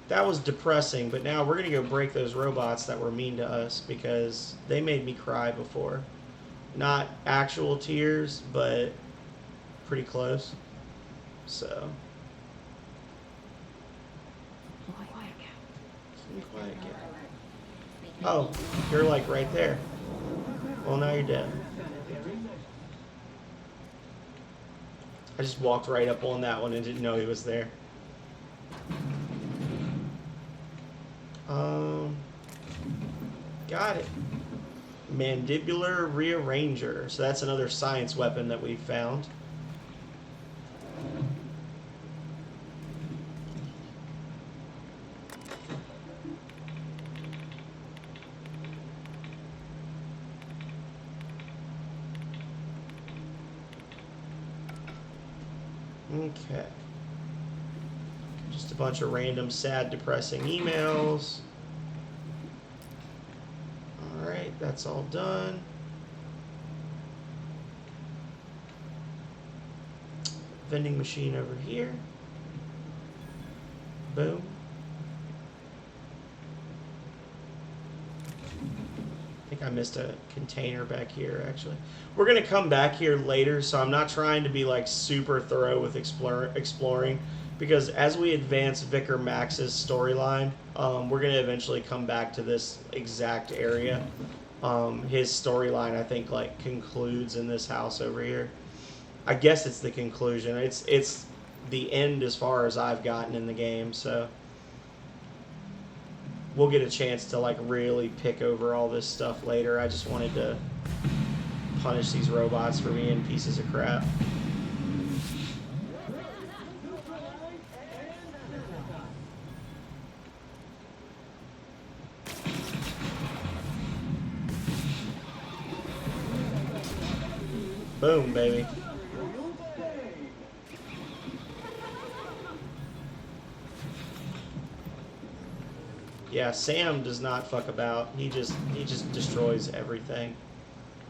that was depressing, but now we're going to go break those robots that were mean to us because they made me cry before. Not actual tears, but pretty close. So. Quiet cat. Oh, you're like right there. Well, now you're dead. I just walked right up on that one and didn't know he was there. Got it. Mandibular rearranger. So that's another science weapon that we found. Okay. Just a bunch of random, sad, depressing emails. Alright, that's all done. Vending machine over here. Boom. I think I missed a container back here, actually. We're going to come back here later, so I'm not trying to be like super thorough with exploring, because as we advance Vicar Max's storyline, we're going to eventually come back to this exact area. His storyline, I think, like concludes in this house over here. I guess it's the conclusion. It's the end as far as I've gotten in the game, so we'll get a chance to like really pick over all this stuff later. I just wanted to punish these robots for being pieces of crap. Boom, baby. Yeah, Sam does not fuck about. He just destroys everything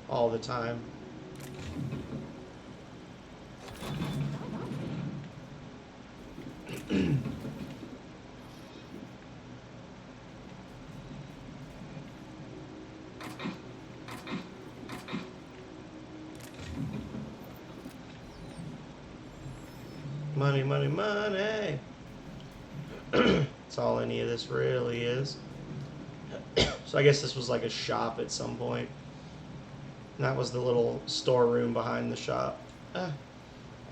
all the time. Money, money, money. That's all any of this really is. So I guess this was like a shop at some point. And that was the little storeroom behind the shop. I'm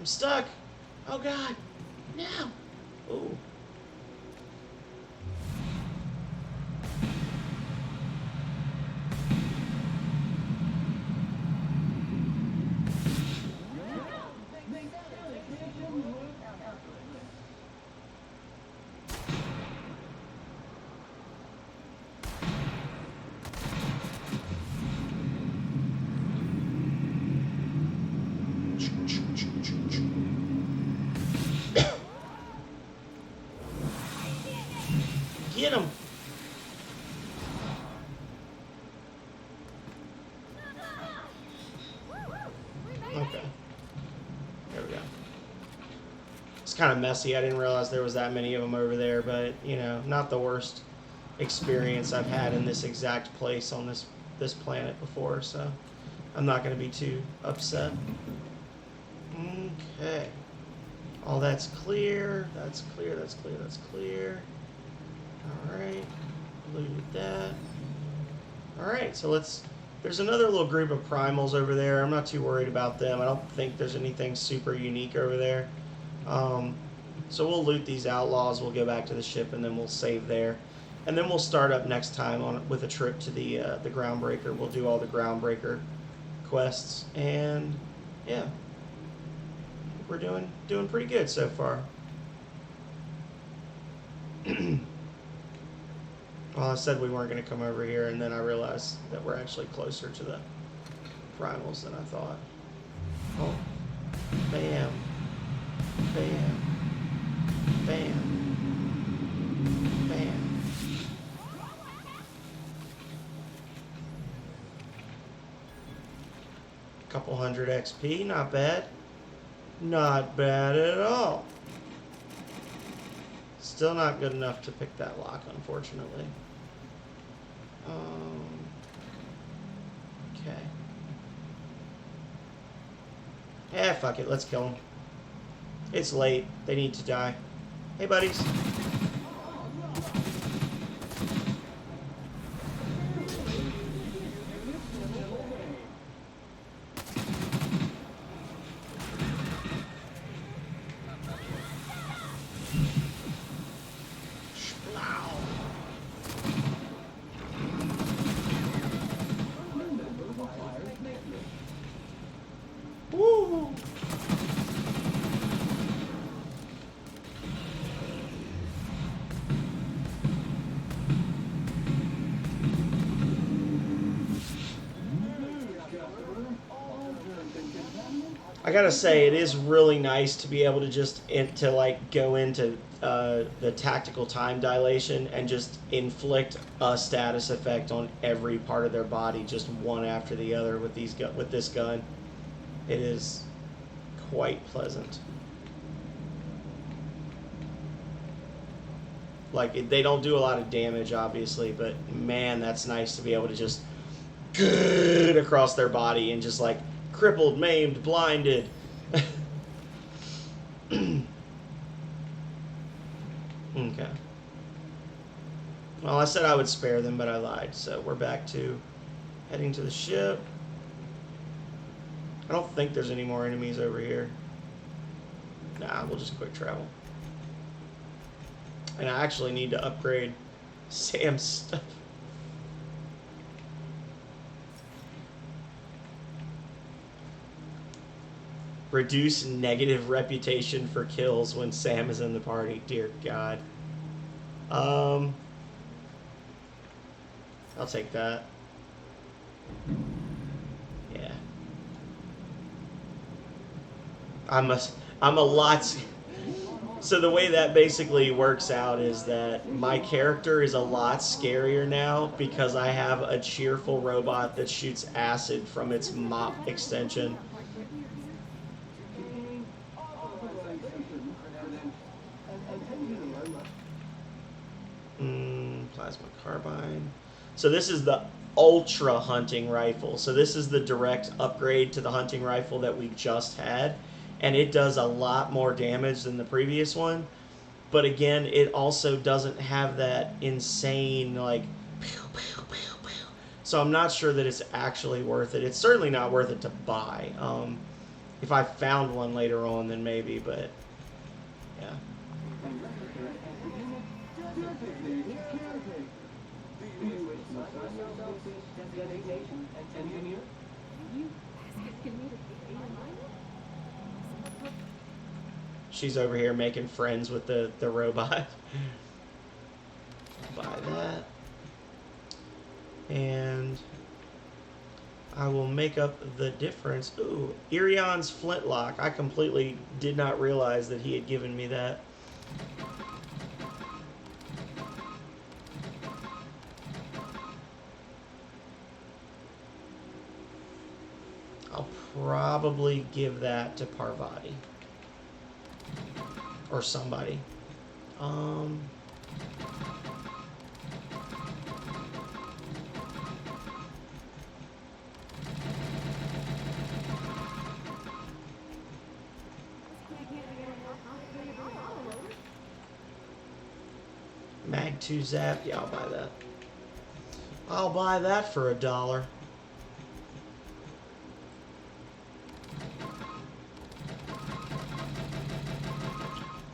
stuck. Oh God. No. Ooh. Get him! Okay. There we go. It's kind of messy. I didn't realize there was that many of them over there, but, you know, not the worst experience I've had in this exact place on this planet before, so I'm not going to be too upset. Okay. All that's clear. That's clear, that's clear, that's clear. Alright. Looted that. Alright, so there's another little group of primals over there. I'm not too worried about them. I don't think there's anything super unique over there. So we'll loot these outlaws, we'll go back to the ship, and then we'll save there. And then we'll start up next time with a trip to the Groundbreaker. We'll do all the Groundbreaker quests, and yeah, we're doing pretty good so far. Well, I said we weren't going to come over here, and then I realized that we're actually closer to the primals than I thought. Oh, bam, bam, bam, bam. Couple hundred XP, not bad. Not bad at all. Still not good enough to pick that lock, unfortunately. Okay. Yeah, fuck it. Let's kill them. It's late. They need to die. Hey, buddies. Woo! I gotta say, it is really nice to be able to just go into the tactical time dilation and just inflict a status effect on every part of their body, just one after the other with this gun. It is quite pleasant. Like, they don't do a lot of damage, obviously, but man, that's nice to be able to just good across their body and just like crippled, maimed, blinded. Okay. Well, I said I would spare them, but I lied. So we're back to heading to the ship. I don't think there's any more enemies over here. Nah, we'll just quick travel. And I actually need to upgrade Sam's stuff. Reduce negative reputation for kills when Sam is in the party. Dear God. I'll take that. Yeah. I'm a lot. So the way that basically works out is that my character is a lot scarier now because I have a cheerful robot that shoots acid from its mop extension. Plasma carbine. So this is the ultra hunting rifle. So this is the direct upgrade to the hunting rifle that we just had. And it does a lot more damage than the previous one. But again, it also doesn't have that insane, like, pew, pew, pew, pew. So I'm not sure that it's actually worth it. It's certainly not worth it to buy. If I found one later on, then maybe, but yeah. She's over here making friends with the robot. Buy that. And I will make up the difference. Ooh, Irion's flintlock. I completely did not realize that he had given me that. I'll probably give that to Parvati. or somebody. Mag 2 Zap, yeah, I'll buy that. I'll buy that for $1.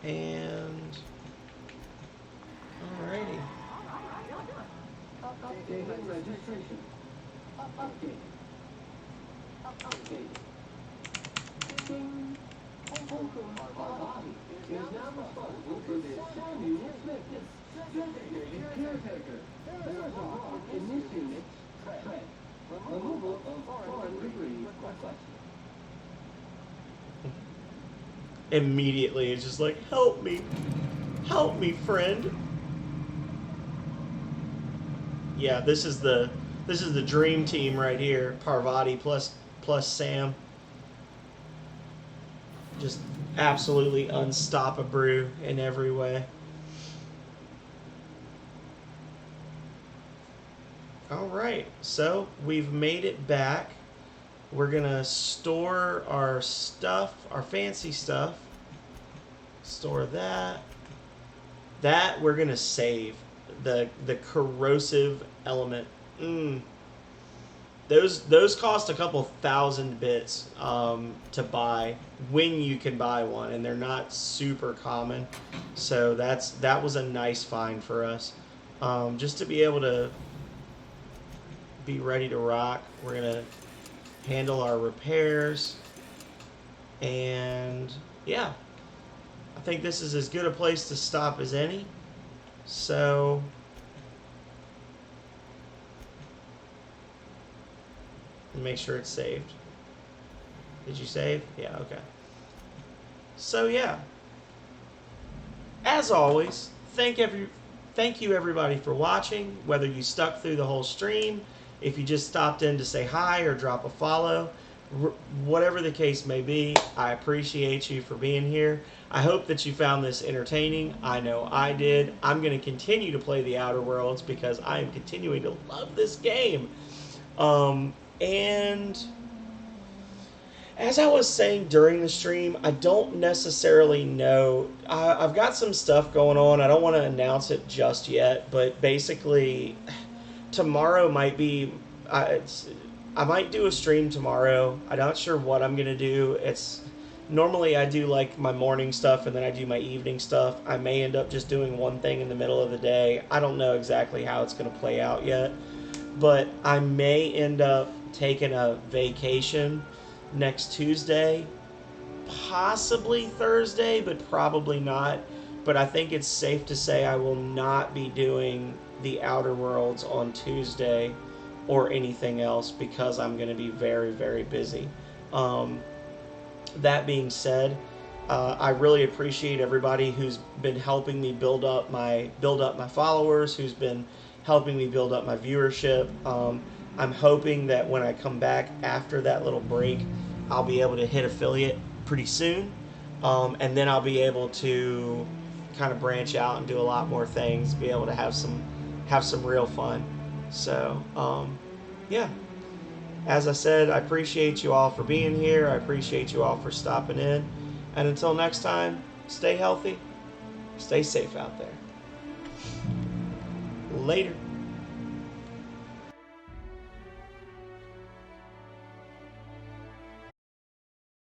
And alrighty. Updating registration. Update. Ding. Parvati is now responsible for this sound unit's maintenance. Designated caretaker. There is a rock in this unit's tread. Removal of foreign debris requested. Immediately, it's just like, help me, friend. Yeah, this is the dream team right here. Parvati plus Sam. Just absolutely unstoppable in every way. All right, so we've made it back. We're gonna store our stuff, our fancy stuff. Store that. That we're gonna save. The corrosive element. Those cost a couple thousand bits to buy when you can buy one, and they're not super common. So that was a nice find for us. Just to be able to be ready to rock. We're gonna handle our repairs, and yeah, I think this is as good a place to stop as any. So make sure it's saved. Did you save? Yeah, okay. So yeah, as always, thank you everybody for watching, whether you stuck through the whole stream, if you just stopped in to say hi or drop a follow, whatever the case may be, I appreciate you for being here. I hope that you found this entertaining. I know I did. I'm going to continue to play the Outer Worlds because I am continuing to love this game. And as I was saying during the stream, I don't necessarily know. I've got some stuff going on. I don't want to announce it just yet, but basically tomorrow might be, I might do a stream tomorrow. I'm not sure what I'm going to do. Normally I do like my morning stuff and then I do my evening stuff. I may end up just doing one thing in the middle of the day. I don't know exactly how it's going to play out yet, but I may end up taking a vacation next Tuesday, possibly Thursday, but probably not. But I think it's safe to say I will not be doing the Outer Worlds on Tuesday or anything else because I'm going to be very, very busy. That being said, I really appreciate everybody who's been helping me build up my followers, who's been helping me build up my viewership. I'm hoping that when I come back after that little break, I'll be able to hit affiliate pretty soon, and then I'll be able to kind of branch out and do a lot more things, be able to have some real fun. So yeah, as I said, I appreciate you all for being here. I appreciate you all for stopping in, and until next time, stay healthy, stay safe out there. Later.